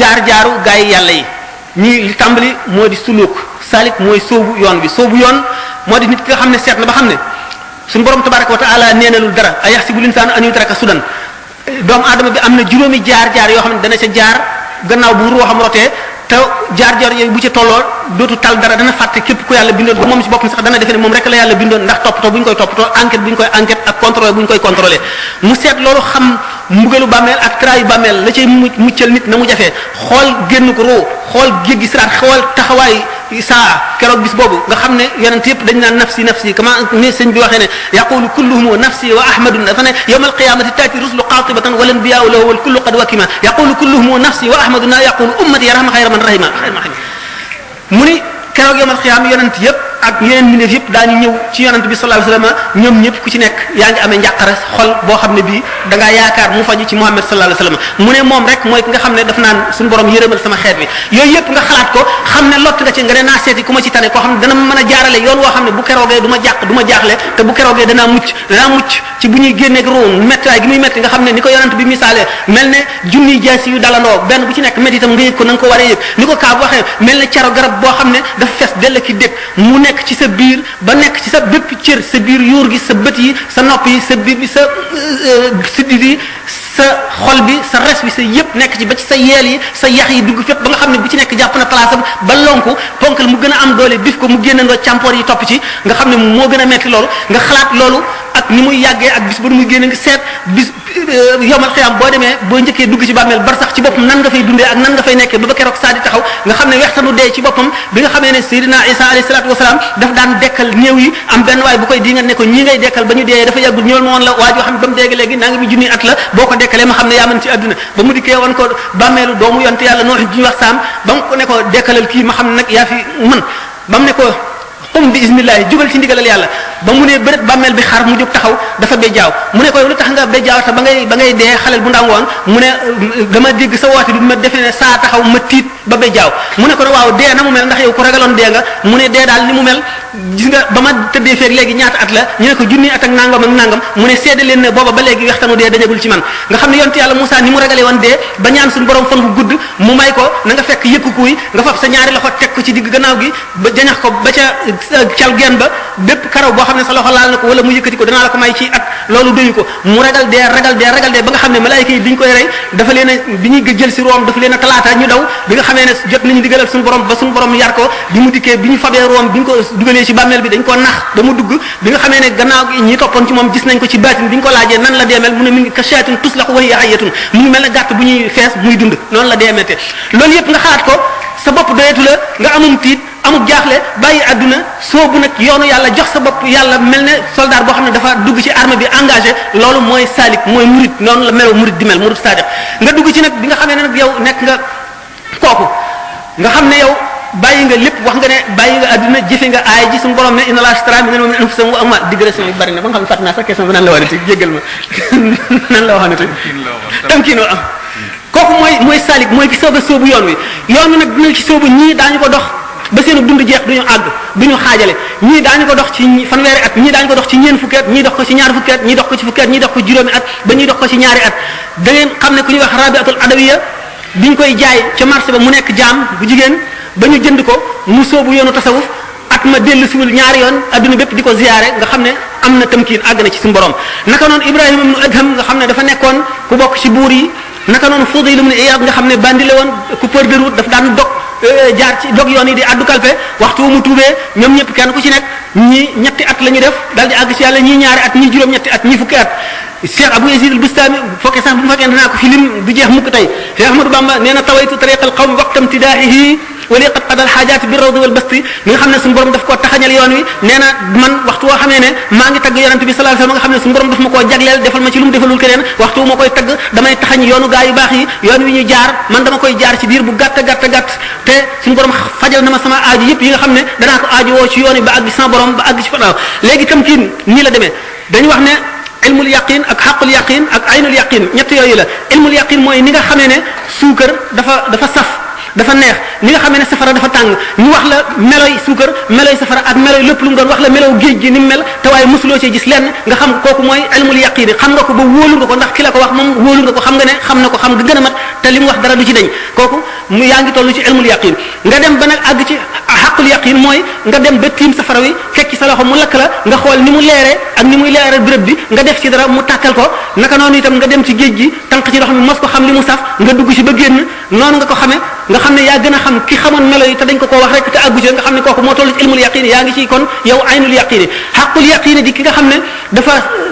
jaar-jaaru gaa yi yàlla yi ñi li tàmbali moo di suluk salik mooy soobu yoon bi soobu yoon moo di nit ki nga xam ne seet na ba xam ne suñu borom tabaraka wa taala neenalul dara ay yaxsibul insaanu an yutraka sudan doomu aadama bi am na juróomi jaar-jaar yoo xam ne dana ca jaar gannaaw bu ruuxam rotee te jaar-jaar yooyu bu ci tolloo dootu tal dara dana fàtte képp ku yàlla bindoon ba moom ci boppam sax dana defe ne moom rek la yàlla bindoon ndax toppatoo bu ñu koy toppatoo enquête bu ñu koy enquête ak contrôle bu ñu koy contrôlé mu seet loolu xam mbugalu bàmmeel ak traayu bàmmeel la cay muccal nit na mu jafee xool génn ko roo xool jéggi siraat xool taxawaay saa keroog bis boobu nga xam ne yonent yëpp dañ naan nafsi nafsi kama ni sëñ bi waxee ne yaqulu kulluhum nafsi wa ahmadun dafa ne yawma alqiyamati taati rusulu qatibatan wal anbiya'u lahu wal kullu qad wakima yaqulu kulluhum nafsi wa ahmaduna yaqulu ummati yarham khayra man rahima mu ni keroog yawmal qiyaama yonent yëpp ak yeneen mbindeef yëpp daañu ñëw ci yonent bi sallallahu alayhi wasallam ñoom ñëpp ku ci nekk yaa ngi amee njàqare xol boo xam ne bii da ngaa yaakaar mu faju ci Muhammad sallallahu alayhi wasallam mu ne moom rek mooy ki nga xam ne daf naan suñu borom yërëmal sama xeet bi yooyu yëpp nga xalaat ko xam ne lott nga ci nga ne naa seeti ku ma ci tane koo xam ne dana mën a jaarale yoon woo xam ne bu keroogee du ma jàq du ma jaaxle te bu keroogee danaa mucc ci bu ñuy génneeg ruum méttiwaay gi muy métti nga xam ne ni ko yonent bi misaalee mel ne junniy jaasi yu dalandoo benn bu ci nekk métti itam nga yëg ko na nga ko war a yëg ni ko Kaab waxee mel ne caro garab boo xam ne dafa fees dell ki dégg mu nekk ci sa biir ba nekk ci sa bépp cër sa biir yuur gi sa bët yi sa nopp yi sa biir bi sa siddit yi sa xol bi sa res bi sa yëpp nekk ci ba ci sa yeel yi sa yax yi dugg fépp ba nga xam ne bu ci nekk jàpp na place am ba lonku ponkal mu gën a am doole bif ko mu génnandoo càmpoor yi topp ci nga xam ne moo gën a metti loolu nga xalaat loolu ak ni muy yàggee ak bis ba nu muy génne nga seet bis yowmal xiyaam boo demee boo njëkkee dugg ci bàmmeel bar sax ci boppam nan nga fay dundee ak nan nga fay nekkee ba keroog saa di taxaw nga xam ne wextanu dee ci boppam bi nga xamee ne Seydina Isa alayhi salaatu wasalaam daf daan dekkal néew yi am benn waay bu koy di nga ne ko ñii ngay dekkal ba ñu dee dafa yàggul ñëwal ma woon la waa joo xam ne ba mu dégg léegi naa ngi mi junni at la boo ko dekkalee ma xam ne yaa mën ci àdduna ba mu dikkee woon ko bàmmeelu doomu yonte yàlla nooxi ju ñu wax saam ba mu ko ne ko dekkalal kii ma xam ne nag yaa fi mën ba mu ne ko xum bi ismillahi jugal ci ndigalal yàlla ba mu ne bëreet bàmmeel bi xar mu jóg taxaw dafa bejjaaw mu ne ko lu tax nga bejjaaw te ba ngay dee xalel bu ndaw woon mu ne dama dégg sa woote bi ma defee ne saa taxaw ma tiit ba bejjaaw mu ne ko ne waaw dee na mu mel ndax yow ku ragaloon dee nga mu ne dee daal ni mu mel gis nga ba ma tëddee feeg léegi ñaata at la ñu ne ko junni at ak nangam ak nangam mu ne seede leen ne booba ba léegi wextanu dee dañagul ci man nga xam ne yonte yàlla Moussa ni mu ragalee woon dee ba ñaan suñu borom fan bu gudd mu may ko na nga fekk yëkku kuy nga fab sa ñaari loxo teg ko ci digg gannaaw gi ba jañax ko ba ca cal geen ba bépp karaw boo xam ne sa loxo laal na ko wala mu yëkkati ko danaa la ko may ci at loolu doyu ko mu ragal dee ba nga xam ne malaayika yi bi ñu koy rey dafa leen a bi ñuy jël si room dafa leen a talaata ñu daw bi nga xamee ne jot nañu digalal suñu borom ba suñu borom yar ko bi mu dikkee bi ñu fabee room bi ñu ko dugalee ci bàmmeel bi dañ ko nax ba mu dugg bi nga xamee ne gannaaw gi ñi toppoon ci moom gis nañ ko ci baatin bi ñu ko laajee nan la deemel mu ne mi ngi ka shaatin tuslaqu wa hiya hayyatun mu ngi mel ne gàtt bu ñuy fees muy dund noonu la deemete loolu yëpp nga xalaat ko sa bopp doyetu la nga amum tiit amul jaaxle bàyyi àdduna soobu nag yoonu yàlla jox sa bopp yàlla mel ne soldat boo xam ne dafa dugg ci armée bi engagé loolu mooy salik mooy murid noonu la meloo murid di mel murid sadiq nga dugg ci nag bi nga xamee ne nag yow nekk nga kooku nga xam ne yow bàyyi nga lépp wax nga ne bàyyi nga àdduna jëfe nga aay ji suñu borom ne inna allaha ashtara minal mu'minina anfusahum wa amwalahum digression yi bari na ba nga xam ne fàtt naa sax question bi nan la waxanati jéggal ma nan la waxanati tamkiinoo am kooku mooy salik mooy ki soog a sóobu yoon wi yoon wi nag dina ci sóobu ñii daañu ko dox ba seenu dund jeex duñu àgg duñu xaajale ñii daañu ko dox ci fanweeri at ñii daañu ko dox ci ñeen fukki at ñii dox ko ci ñaar fukki at ñii dox ko ci fukki at ñii dox ko juróomi at ba ñii dox ko ci ñaari at da ngeen xam ne ku ñuy wax rabiatul adawiya biñ koy jaay ca marché ba mu nekk jaam bu jigéen ba ñu jënd ko mu sóobu yoonu tasawuf at ma dellu siwul ñaari yoon adduna bépp di ko ziyaare nga xam ne am na tamkiin àgg na ci suñu borom naka noonu Ibrahima ibnu Adham nga xam ne dafa nekkoon ku bokk ci buur yi naka noonu Fudayl ibn Iyad nga xam ne bandi la woon coupeur de route daf daan jaar ci dog yoon yi di addu kalpe waxtu mu tuubee ñoom ñëpp kenn ku ci nekk ñii ñetti at la ñu def daal di àgg ci yàlla ñii ñaari at ñii juróom-ñetti at ñii fukki at Cheikh Abou Yazid al-Bustami fokkee sax bu ma fekkee dinaa ko fi lim du jeex mukk tey Cheikh Ahmadou Bamba nee na tawaytu tariqal qawm waqtam tidaahihi wali qad qadal xaajaati bi rawdi wal basti mi nga xam ne suñu borom daf koo taxañal yoon wi nee na man waxtu woo xamee ne maa ngi tagg yonente bi sallallahu alayhi wasallam nga xam ne suñu borom daf ma koo jagleel defal ma ci lu mu defalul keneen waxtu ma koy tagg damay taxañ yoonu gaa yu baax yi yoon wi ñu jaar man dama koy jaar ci diir bu gàtt te suñu borom fajal na ma sama aaju yëpp yi nga xam ne danaa ko aaju woo ci yoon yi ba àgg ci sama borom ba àgg ci fanaaw léegi tamkiin nii la demee dañu wax ne ilmul yaqin ak xaqul yaqin ak aynul yaqin ñett yooyu la ilmul yaqin mooy ni nga xamee ne suukar dafa saf dafa neex ni nga xamee ne safara dafa tàng ñu wax la meloy suukar meloy safara ak meloy lépp lu mu doon wax la melow géej gi ni mu mel te waaye mosuloo cee gis lenn nga xam kooku mooy ilmul yaqin xam nga ko ba wóolu nga ko ndax ki la ko wax moom wóolu nga ko xam nga ne xam na ko xam nga gën a mat te li mu wax dara du ci dañ kooku mu yaa ngi toll ci ilmul yaqin nga dem ba nag àgg ci xaqul yaqin mooy nga dem ba tiim safara wi fekk ci sa loxo mu lakk la nga xool ni mu leeree ak ni muy leeree béréb bi nga def ci dara mu tàkkal ko naka noonu itam nga dem ci géej gi tànq ci ndox mi mos ko xam li mu saf nga dugg ci ba génn noonu nga ko xamee nga xam ne yaa gën a xam ki xamoon melo yi te dañ ko wax rek te àggu ci nga xam ne kooku moo toll ci ilmul yaqin yaa ngi ci kon yow aynul yaqin xaqul yaqin di ki nga xam ne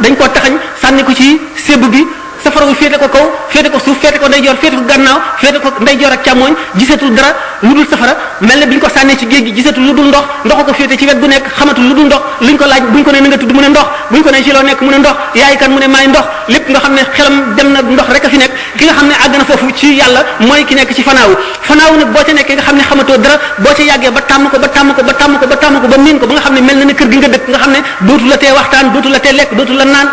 dañ koo taxañ sànni ko ci sébb bi safara wi féete ko kaw féete ko suuf féete ko ndeyjoor féete ko gannaaw féete ko ndeyjoor ak càmmooñ gisatul dara lu dul safara mel ne bi ñu ko sànnee ci géej gi gisatul lu dul ndox ndox ko féete ci wet gu nekk xamatul lu dul ndox luñ ko laaj buñ ko ne na nga tudd mu ne ndox buñ ko ne ci loo nekk mu ne ndox yaay kan mu ne maay ndox lépp nga xam ne xelam dem na ndox rek a fi nekk ki nga xam ne àgg na foofu ci yàlla mooy ki nekk ci fanaawu nag boo ca nekkee nga xam ne xamatoo dara boo ca yàggee ba tàmm ko ba miin ko ba nga xam ne mel na ne kër gi nga dëkk nga xam ne dootu la tee waxtaan dootu la tee lekk dootu la naan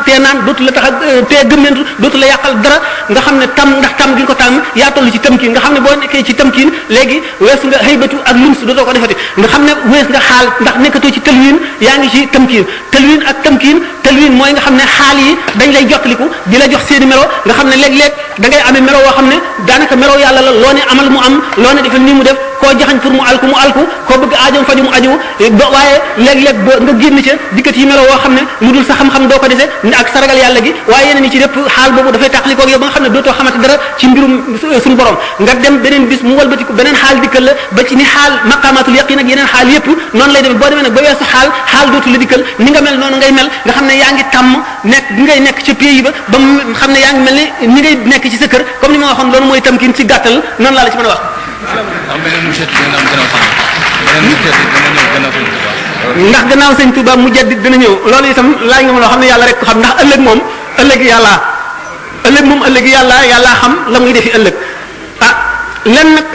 dootu la tax tee gëmmentu dootu la yàqal dara nga xam ne ndax tam gi nga ko tàmm yaa toll ci tamkiin nga xam ne boo nekkee ci tamkiin léegi weesu nga haybatu ak lums dootoo ko defati nga xam ne wees nga xaal ndax nekkatoo ci talwiin yaa ngi ci tamkiin talwiin mooy nga xam ne xaal yi dañ lay jottaliku di la jox seeni melo nga xam ne léeg-léeg da ngay amee melo woo xam ne daanaka melo yàlla la loo ne amal mu am loo ne defal nii mu def koo jaxañ pour mu alku koo bëgg aajoom faju mu aju waaye léeg-léeg nga génn ca dikkat yi melo woo xam ne lu dul sa xam-xam doo ko dese ak saragal yàlla gi waaye yeneen yi ci lépp xaal boobu dafay tàqalikoog yow ba nga xam ne dootoo xamante dara ci mbirum suñu borom nga dem beneen bis mu walbatiku beneen xaal dikkal la ba ci ni xaal maqamatul yaqin ak yeneen xaal yépp noonu lay demee boo demee nag ba weesu xaal dootu la dikkal ni nga mel noonu ngay mel nga xam ne yaa ngi tàmm nekk gi ngay nekk ca pays ba mu xam ne yaa ngi mel ni ngay nekk ci sa kër comme ni ma waxoon loolu mooy tamkin ci gàttal noonu laa la ci mën a wax ndax gannaaw sëñ Touba mu jaddit dana ñëw loolu itam laaj nga ma loo xam ne yàlla rek ko xam ndax ëllëg moom ëllëg yàlla xam la muy defi ëllëg len nag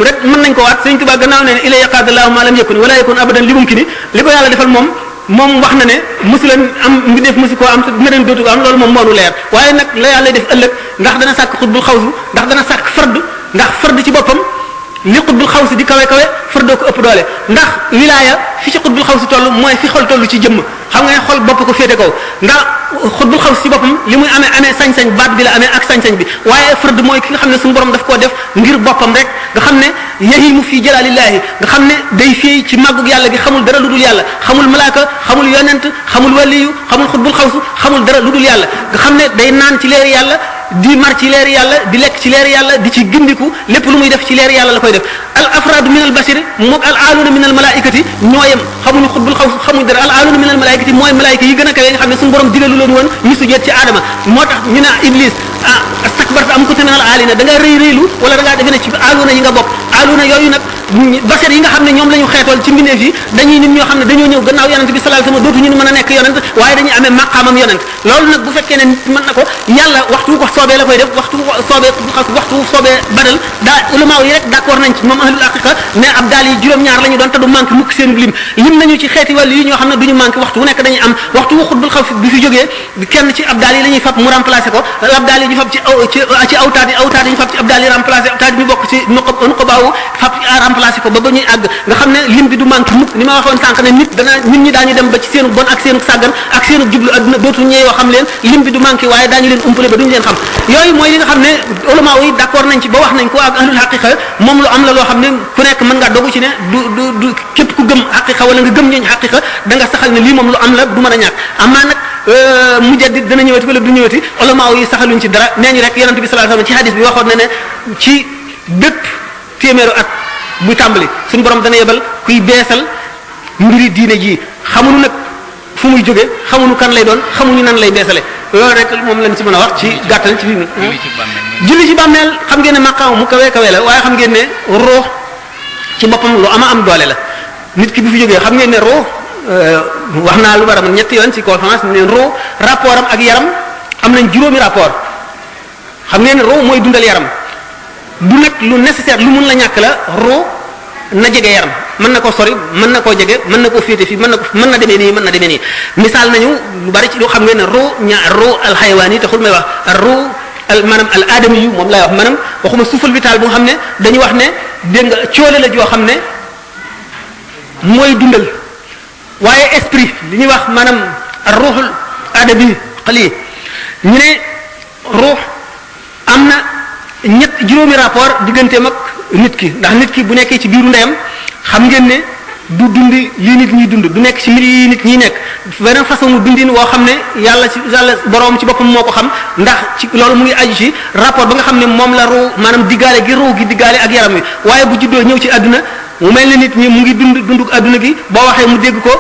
rek mën nañ ko waat sëñ Touba gannaaw ne ila yaqadallahu ma lam yakun wala yakun abadan li mumkini li ko yàlla defal moom wax na ne mosu leen am ngi def mosu koo am te dina leen dootu ko am loolu moom moo nu leer waaye nag la yàlla def ëllëg ndax dana sàkk xutbul xawsu ndax dana sàkk fard ndax fard ci boppam li xutbul xawsi di kawe fardoo ko ëpp doole ndax wilaaya fi ci xutbul xawsi toll mooy fi xol toll ci jëmm xam nga ne xol bopp ko féete kaw ndax xutbul xawsi ci boppam li muy amee sañ-sañ baat bi la amee ak sañ-sañ bi waaye fard mooy ki nga xam ne suñu borom daf koo def ngir boppam rek nga xam ne yahimu fii jalalillahi nga xam ne day fii ci màggug yàlla gi xamul dara lu dul yàlla xamul malaaka xamul yonent xamul waliyu xamul xutbul xawsu xamul dara lu dul yàlla nga xam ne day naan ci leeri yàlla di mar ci leeri yàlla di lekk ci leeri yàlla di ci gindiku lépp lu muy def ci leeri yàlla la koy def al afradu min al bashari moog al aaluna min al malaikati ñooyam xamuñu xutbul xaw xamuñu dara al aaluna min al malaikati mooy malaayika yi gën a kawe nga xam ne suñu borom digalu leen woon ñu sujjeet ci aadama moo tax ñu ne iblis astakbarta am kunta min al aalina da nga rëylu wala da ngaa defe ne ci aaluna yi nga bokk aaluna yooyu nag bashar yi nga xam ne ñoom la ñu xeetool ci mbindeef yi dañuy nit ñoo xam ne dañoo ñëw gannaaw yonent bi sallallahu alayhi wasallam dootu ñu mën a nekk yonent waaye dañuy amee maqaamam yonent loolu nag bu fekkee ne mën na ko yàlla waxtu ko soobee la koy def waxtu soobee badal daa ulama yi rek d'accord nañ ci moom ahlul haqiqa ne ab daal yi juróom-ñaar la ñu doon te du manqué mukk seen lim nañu ci xeeti wàll yi ñoo xam ne du ñu manqué waxtu wu nekk dañuy am waxtu wu xutbul xaw bi fi jógee kenn ci ab daal yi la ñuy fab mu remplacé ko ab daal yi ñu fab ci awtaat yi ñu fab ci ab daal yi remplacé awtaat yi ñu bokk ci nuqabaaw faw fab remplacer ko ba ñuy àgg nga xam ne lim bi du manqué mukk ni ma waxoon sànq ne nit ñi daañu dem ba ci seenu bon ak seenu sàggan ak seenu jublu adduna dootul ñëw xam leen lim bi du manqué waaye daañu leen umpale ba duñu leen xam yooyu mooy li nga xam ne ulama yi d'accord nañ ci ba wax nañ ko ak ahlul haqiqa moom lu am la loo xam ne ku nekk mën ngaa dogu ci ne du képp ku gëm haqiqa wala nga gëm ñooñu haqiqa da nga saxal ne lii moom lu am la du mën a ñàkk amaa nag mujaddid dana ñëwati wala du ñëwati ulama yi saxaluñ ci dara nee ñu rek yonent bi sallallahu alayhi wasallam ci hadis bi waxoon na ne ci bépp téeméeru at bu tàmbali suñu borom dana yebal kuy beesal mbiri diine ji xamuñu nag fu muy jóge xamuñu kan lay doon xamuñu nan lay beesale loolu rek moom lañ ci mën a wax ci gàttal ci julli ci bàmmeel xam ngeen ne maqaam mu kawe kawe la waaye xam ngeen ne ruux ci boppam lu am doole la nit ki bu fi jógee xam ngeen ne ruux wax naa lu baram ñetti yoon ci conférence ne ruux rapport am ak yaram am nañ juróomi rapport xam ngeen ne ruux mooy dundal yaram du nag lu nécessaire lu mun la ñàkk la ruux na jege yaram mën na koo sori mën na koo jege mën na koo féete fii mën na demee nii misaal nañu lu bari ci lu xam ngeen ne ruux alxayawaan yi taxul may wax ruux maanaam al aadami yu moom laay wax maanaam waxuma suufal vital bu nga xam ne dañuy wax ne dégg nga coole la joo xam ne mooy dundal waaye esprit li ñuy wax maanaam ruuxul aadami xali ñu ne ruux am na juróomi rapport digganteem ak nit ki ndax nit ki bu nekkee ci biiru ndeyam xam ngeen ne du dundi lii nit ñuy dund du nekk ci mbir yi nit ñi nekk beneen façon mu dundin woo xam ne yàlla boroom ci boppam moo ko xam ndax ci loolu mu ngi aju ci rapport ba nga xam ne moom la ruu maanaam diggaale gi ruu gi diggaale ak yaram wi waaye bu juddoo ñëw ci àdduna mu mel ne nit ñi mu ngi dunduk àdduna gi boo waxee mu dégg ko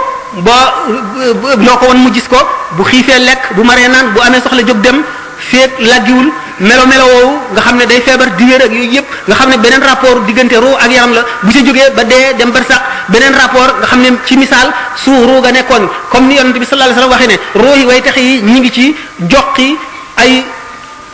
boo loo ko won mu gis ko bu xiifee lekk bu maree naan bu amee soxla jóg dem feek laggiwul melo woowu nga xam ne day feebar di wér ak yooyu yëpp nga xam ne beneen rapport diggante ruu ak yaram la bu ci jógee ba dee dem bar sax beneen rapport nga xam ne ci misaal su ruu ga nekkoon comme ni yonent bi sallallahu alayhi wasallam waxee ne ruu yi way tax yi ñi ngi ci joqi ay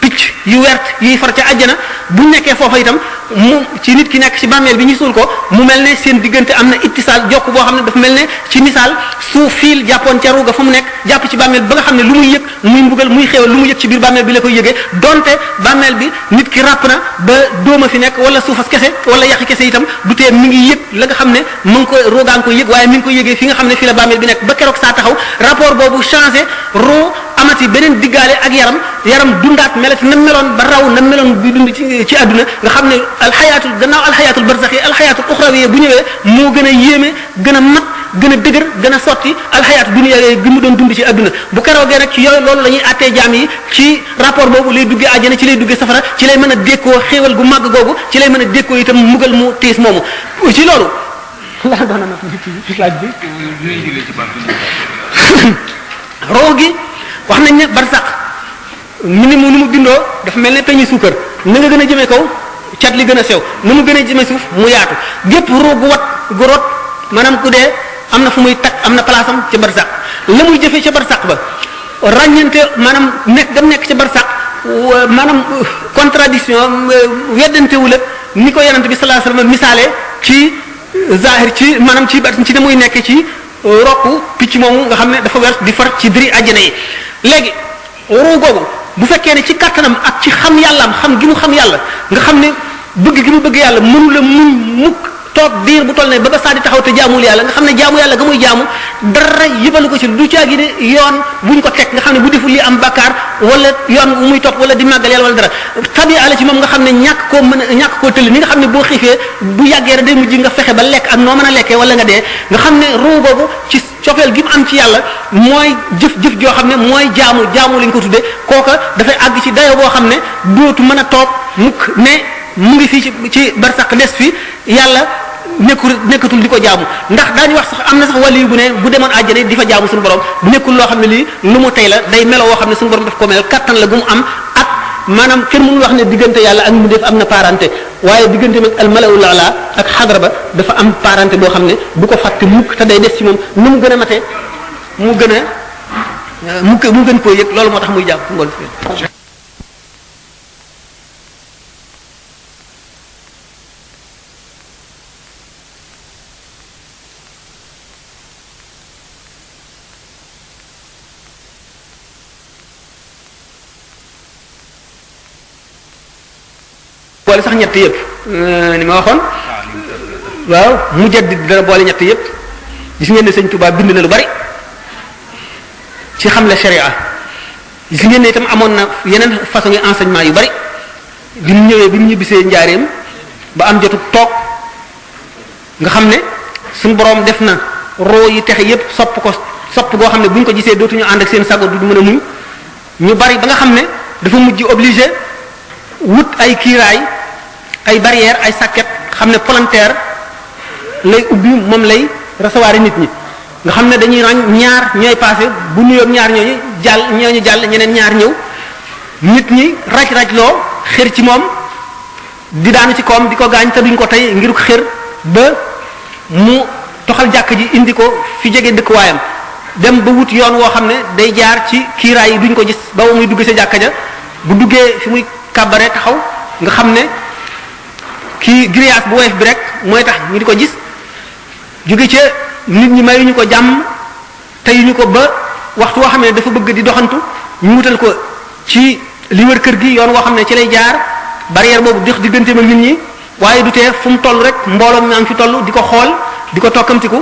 picc yu wert yuy far ca àjjana buñ nekkee foofa itam mu ci nit ki nekk ci bàmmeel bi ñu suul ko mu mel ne seen diggante am na ittisaal jokk boo xam ne dafa mel ne ci misaal su fiil jàppoon ca ruuga fa mu nekk jàpp ci bàmmeel ba nga xam ne lu muy yëg muy mbugal muy xéewal lu mu yëg ci biir bàmmeel bi la koy yëgee donte bàmmeel bi nit ki ràpp na ba dóoma fi nekk wala suufas kese wala yàqi kese itam du tee mi ngi yëg la nga xam ne mu ngi ko ruugaa ngi koy yëg waaye mi ngi koy yëgee fi nga xam ne fi la bàmmeel bi nekk ba keroog saa taxaw rapport boobu changé ruu amati beneen diggaale ak yaram dundaat melati na meloon ba raw na meloon bi dund ci àdduna nga xam ne alxayaatul gannaaw alxayaatul barzaxi alxayaatul uxrawiya bu ñëwee moo gën a yéeme gën a mat gën a dëgër gën a sotti alxayaatu dunya gi mu doon dund ci àdduna bu keroogee nag ci yooyu loolu la ñuy àttee jaam yi ci rapport boobu lay duggee àjjana ci lay duggee safara ci lay mën a dékkoo xéewal gu màgg googu ci lay mën a dékkoo itam mugal mu tiis moomu ci loolu laa doon na ci laaj bi roo gi wax nañ ne barsax ni mu bindoo dafa mel ne peñi suukar na nga gën a jëmee kaw cat li gën a sew na mu gën a jëmee suuf mu yaatu gépp roo gu wat gu rot maanaam ku dee am na fu muy takk am na place am ca barsax la muy jëfee ca barsax ba ràññante maanaam nekk ca barsax maanaam contradiction weddantewu la ni ko yonent bi sallallahu alayhi wasallam misaale ci zahir ci maanaam ci ne muy nekk ci rokku picc moomu nga xam ne dafa wer di far ci diri àjjana yi léegi ruu googu bu fekkee ne ci kattanam ak ci xam yàllaam xam gi mu xam yàlla nga xam ne bëgg gi mu bëgg yàlla mënu la muñ mukk toog diir bu toll ne ba ba saa di taxaw te jaamul yàlla nga xam ne jaamu yàlla ga muy jaamu dara yëbalu ko ci du caagi ne yoon buñ ko teg nga xam ne bu deful li am bakkaar wala yoon bu muy topp wala di màggal yàlla wala dara tabi'a la ci moom nga xam ne ñàkk koo tëll ni nga xam ne boo xiifee bu yàggee rek day mujj nga fexe ba lekk ak noo mën a lekkee wala nga dee nga xam ne ruu boobu ci cofeel gi mu am ci yàlla mooy jëf joo xam ne mooy jaamu lañ ko tuddee kooka dafay àgg ci dayo boo xam ne dootu mën a toog mukk ne mu ngi fii ci barsaq des fi yàlla nekkatul di ko jaamu ndax daañu wax sax am na sax wàllu bu ne bu demoon àjjana di fa jaamu suñu borom nekkul loo xam ne lii lu mu tey la day melo woo xam ne suñu borom daf ko mel kattan la gu mu am ak maanaam kenn mënul wax ne diggante yàlla ak mu def am na parenté waaye diggante mag al malaul ala ak xadra ba dafa am parenté boo xam ne bu ko fàtte mukk te day des ci moom nu mu gën a matee mu gën koo yëg loolu moo tax muy jàpp ngoon fi boole sax ñett yëpp ni ma waxoon waaw mujaddid dana boole ñett yépp gis ngeen ne sëñ Touba bind na lu bari ci xamle sharia gis ngeen ne itam amoon na yeneen façon yi enseignement yu bari bi mu ñëwee bi mu ñibbisee njaareem ba am jotu toog nga xam ne suñu borom def na roo yi texe yépp sopp goo xam ne bu ñu ko gisee dootuñu ànd ak seen sago du mën a muñ ñu bari ba nga xam ne dafa mujj obligé wut ay kiiraay ay barrière ay sàkket xam ne palanteer lay ubbi moom lay recevoir nit ñi nga xam ne dañuy ràññ ñaar ñooy passé bu nuyoog ñaar ñooñu jàll ñeneen ñaar ñëw nit ñi raj loo xër ci moom di daanu ci koom di ko gaañ te duñ ko tey ngir xër ba mu toxal jàkk ji indi ko fi jege dëkkuwaayam dem ba wut yoon woo xam ne day jaar ci kiiraay yi duñ ko gis ba muy dugg sa jàkka ja bu duggee fi muy kàbbare taxaw nga xam ne kii grillage bu woyof bi rek mooy tax ñu di ko gis jóge ca nit ñi mayuñu ko jàmm teyuñu ko ba waxtu woo xam ne dafa bëgg di doxantu ñu wutal ko ci li wër kër gi yoon woo xam ne ci lay jaar barrière boobu dox digganteem ak nit ñi waaye du tee fu mu toll rek mbooloo mi am fi toll di ko xool di ko tokkamtiku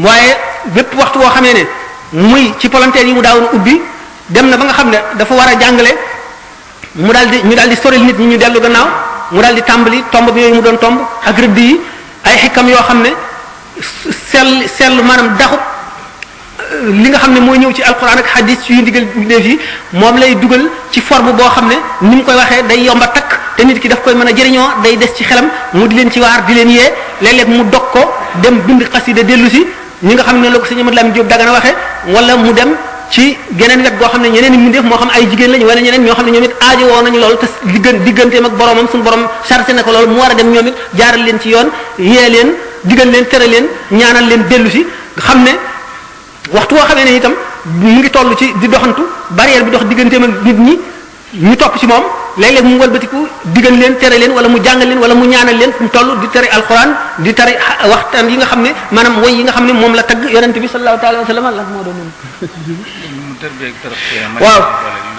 waaye bépp waxtu woo xamee ne muy ci palanteer yi mu daawoon ubbi dem na ba nga xam ne dafa war a jàngale ñu daal di soril nit ñi ñu dellu gannaaw mu daal di tàmbali tomb bi yooyu mu doon tomb ak rëdd yi ay xikam yoo xam ne sell maanaam daxu li nga xam ne mooy ñëw ci alquran ak hadis yu ndigal def yi moom lay dugal ci forme boo xam ne ni mu koy waxee day yomba takk te nit ki daf koy mën a jëriñoo day des ci xelam mu di leen ci waar di leen yee léeg-léeg mu dog ko dem bind xasida dellu si ñi nga xam ne la ko sëñ Amadou Lamine Diop Dagana waxee wala mu dem ci geneen wet goo xam ne ñeneen i mbindeef moo xam ay jigéen lañu wala ñeneen ñoo xam ne ñoom it aajo woo nañu loolu te digganteem ak boromam suñu borom chargé na ko loolu mu war a dem ñoom it jaaral leen ci yoon yee leen digal leen tere leen ñaanal leen dellu si nga xam ne waxtu woo xamee ne itam mu ngi toll ci di doxantu barrière bi dox digganteem ak nit ñi ñu topp ci moom léeg-léeg mu walbatiku digal leen tere leen wala mu jàngal leen wala mu ñaanal leen fu mu toll di tere alquran di tere waxtaan yi nga xam ne maanaam woy yi nga xam ne moom la tagg yonente bi sallallahu alayhi wa sallam la moo doon waaw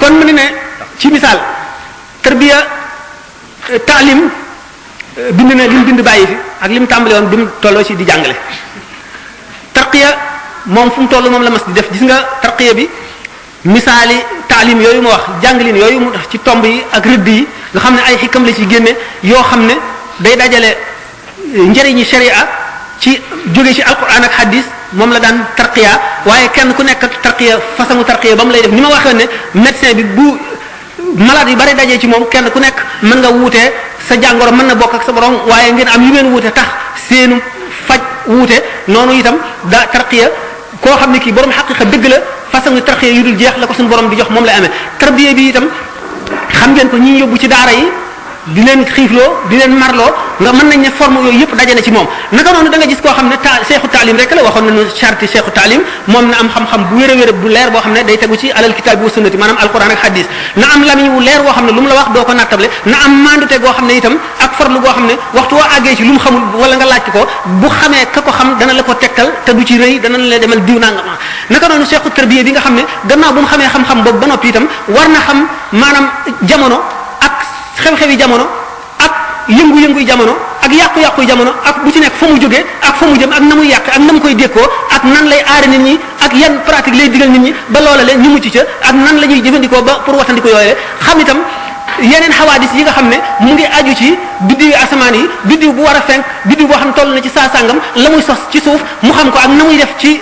kon mu ne ci misaal tarbiya taalim bind na li mu bind bàyyi fi ak li mu tàmbali woon bi mu tolloo ci di jàngale tarqiya moom fu mu toll moom la mas di def gis nga tarqiya bi misaali taalim yooyu ma wax jàngalin yooyu mu def ci tomb yi ak rëdd yi nga xam ne ay xikam la ci génne yoo xam ne day dajale njëriñi sharia ci jóge ci alquran ak hadis moom la daan tarqiya waaye kenn ku nekk ak tarqiya façon tarqiya ba mu lay def ni ma waxee ne médecin bi bu malade yu bari dajee ci moom kenn ku nekk mën nga wuutee sa jàngoro mën na bokk ak sa borom waaye ngeen am yu ngeen wuute tax seenu faj wuute noonu itam da tarqiya koo xam ne kii borom xaqiqa dëgg la façon tarqiya yu dul jeex la ko suñu borom di jox moom lay amee tarbiya bi itam xam ngeen ko ñi yóbbu ci daara yi di leen xiifloo di leen marloo nga mën nañ ne forme yooyu yëpp daje na ci moom naka noonu da nga gis koo xam ne seexu taalim rek la waxoon nañu charte seexu taalim moom na am xam-xam bu wér a wér bu leer boo xam ne day tegu ci alal kitaab bi wa sunnati maanaam alquran ak hadis na am lamiñ wu leer boo xam ne lu mu la wax doo ko nattable na am mandute goo xam ne itam ak farlu goo xam ne waxtu woo àggee ci lu mu xamul wala nga laaj ko bu xamee ka ko xam dana la ko tegtal te du ci rëy dana la demal diw nanga ma naka noonu seexu tarbiya bi nga xam ne gannaaw bu mu xamee xam-xam boobu ba noppi itam war na xam maanaam jamono ak xew-xewi jamono ak yëngu-yënguy jamono ak yàqu-yàquy jamono ak bu ci nekk fa mu jógee ak fa mu jëm ak na muy yàq ak na mu koy dékkoo ak nan lay aare nit ñi ak yan pratique lay digal nit ñi ba loola le ñu mucc ca ak nan la ñuy jëfandikoo ba pour watandiko yooyu xam itam yeneen xawaadis yi nga xam ne mu ngi aju ci biddiw asamaan yi biddiw bu war a fenk biddiw boo xam ne toll na ci saa sàngam la muy sos ci suuf mu xam ko ak na muy def ci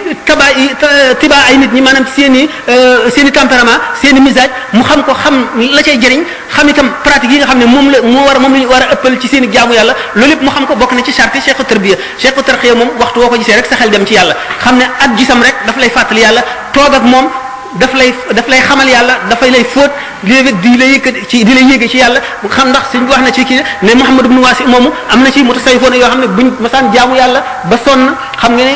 tiba ay nit ñi maanaam seen i tempérament seen i misage mu xam ko xam la cay jëriñ xam itam pratique yi nga xam ne moom la ñu war a ëppal ci seen i jaamu yàlla loolu yëpp mu xam ko bokk na ci charte cheikhu tarbiya cheikhu tarqiya moom waxtu woo ko gisee rek sa xel dem ci yàlla xam ne ak gisam rek daf lay fàttali yàlla toog ak moom daf lay xamal yàlla dafay lay fóot léeg-léeg di lay yëkkati ci di lay yéege ci yàlla xam ndax suñ wax na ci kii ne Muhammad ibn Wasi moomu am na ci mutasawwifoon yoo xam ne buñ masaan jaamu yàlla ba sonn xam nga ne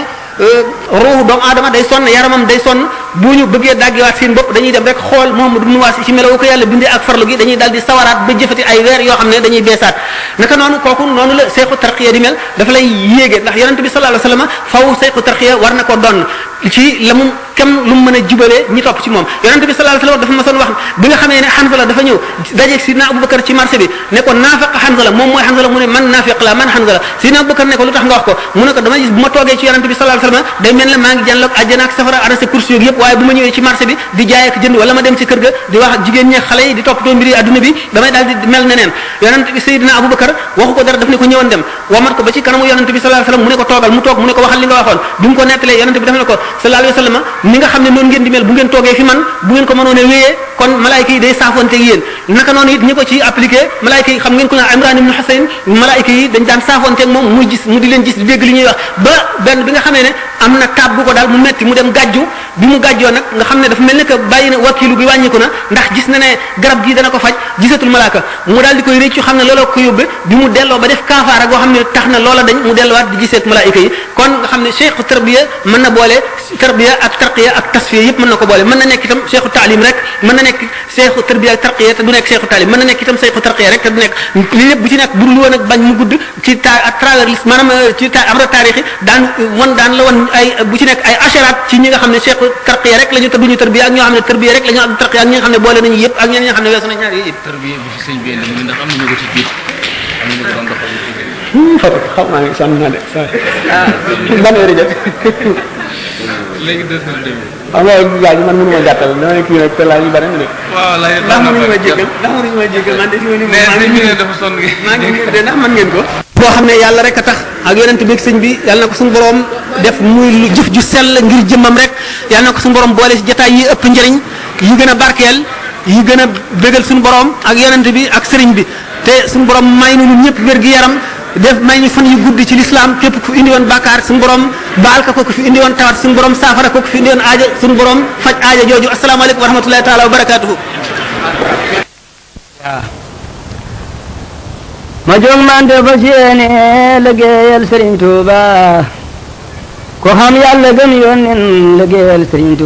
ruuxu doomu aadama day sonn yaramam day sonn bu ñu bëggee daggiwaat seen bopp dañuy dem rek xool Muhammadu ibn Waasi ci melawu ko yàlla bindee ak farlu gi dañuy daal di sawaraat ba jëfati ay weer yoo xam ne dañuy beesaat naka noonu kooku noonu la seexu tarqiya di mel dafa lay yéege ndax yonente bi sallallahu alayhi wasallam faw seexu tarqiya war na ko donn ci la mu kem lu mu mën a jubalee ñi topp ci moom yonente bi sallallahu alayhi wasallam dafa ma son wax bi nga xamee ne Hanzala dafa ñëw dajeeg sidna Abubakar ci marché bi ne ko naafiq Hanzala moom mooy Hanzala mu ne man naafiq la man Hanzala sidna Abubakar ne ko lu tax nga wax ko mu ne ko dama gis bu ma toogee ci yonente bi sallallahu alayhi wasallam day mel ne maa ngi jànloog àjjana ak safara ana sa course yooyu yëpp waaye bu ma ñëwee ci marché bi di jaay ak jënd wala ma dem ci kër ga di wax ak jigéen ñi xale yi di toppatoo mbiri adduna bi damay daal di mel neneen yonente bi Seydina Abubakar waxu ko dara daf ne ko ñëwoon dem wamat ko ba ci kanamu yonente bi sallallahu alayhi wasallam mu ne ko toogal mu toog mu ne ko waxal li nga waxoon bi mu ko nettalee yonente bi daf ne ko sallallahu alayhi wasallam ni nga xam ne noonu ngeen di mel bu ngeen toogee fi man bu ngeen ko mënoon a wéyee kon malaayika yi day saafonte ak yéen naka noonu it ñi ko ci appliqué malaayika yi xam ngeen ko na Imran ibn Husayn malaayika yi dañ daan saafonte ak moom muy gis mu di leen gis di dégg li ñuy wax ba benn bi nga xamee ne am na taab bu ko daal mu metti mu dem gàjju bi mu gàjjoo nag nga xam ne dafa mel ne que bàyyi na wakilu bi wàññiku na ndax gis na ne garab gii dana ko faj gisatul malaaka mu daal di koy réccu xam ne looloo ko yóbbe bi mu delloo ba def kaafaara goo xam ne tax na loola dañ mu delluwaat di giseet malaayika yi kon nga xam ne cheikhu tarbiya mën na boole tarbiya ak tarqiya ak tasfiya yëpp mën na ko boole mën na nekk itam cheikhu taalim rek mën na nekk cheikhu tarbiya ak tarqiya te du nekk cheikhu taalim mën na nekk itam cheikhu tarqiya rek te du nekk li lépp bu ci nekk bu dul woon ak bañ mu gudd ci à travers lis maanaam ci amra taarix yi daan la woon ay bu ci nekk ay asharaat ci ñi nga xam ne cheikhu tarqiya rek la ñu te duñu tarbiya ak ñoo xam ne tarbiya rek la ñu ak tarqiya ak ñi nga xam ne boole nañu yëpp ak ñeneen ñi nga xam ne weesu nañ ñaar yëpp tarbiya bi fi sëñ bi indi ndax am nañu ko ci biir am nañu ko doon doxal Fatou xam naa ne sànni naa de ban heure jot léegi deux heures demi xam nga gars yi man mënu ma gàttal damay kii rek te laaj yu bari na de waaw laaj ndax mënuñu ma jéggal man de fi ma ni mais dafa sonn gi maa ngi nii de ndax mën ngeen ko boo xam ne yàlla rek a tax ak yonent bi ak sëñ bi yàlla na ko suñu borom def muy lu jëf ju sell ngir jëmmam rek yàlla na ko suñu borom boole ci jotaay yi ëpp njëriñ yi gën a barkeel yi gën a bégal suñu borom ak yonent bi ak sëriñ bi te suñu borom may nu ñun ñëpp wér gi yaram def may ñu fan yu guddi ci lislaam képp ku indi woon bàkkaar suñu borom baal ko ku fi indi woon tawat suñu borom saafara ko ku fi indi woon aaja suñu borom faj aaja jooju asalaamaaleykum wa rahmatullahi taala wa barakaatuhu. waaw ma jóg man de fas yéene liggéeyal Serigne Touba ko xam yàlla gëm yónneen liggéeyal Serigne Touba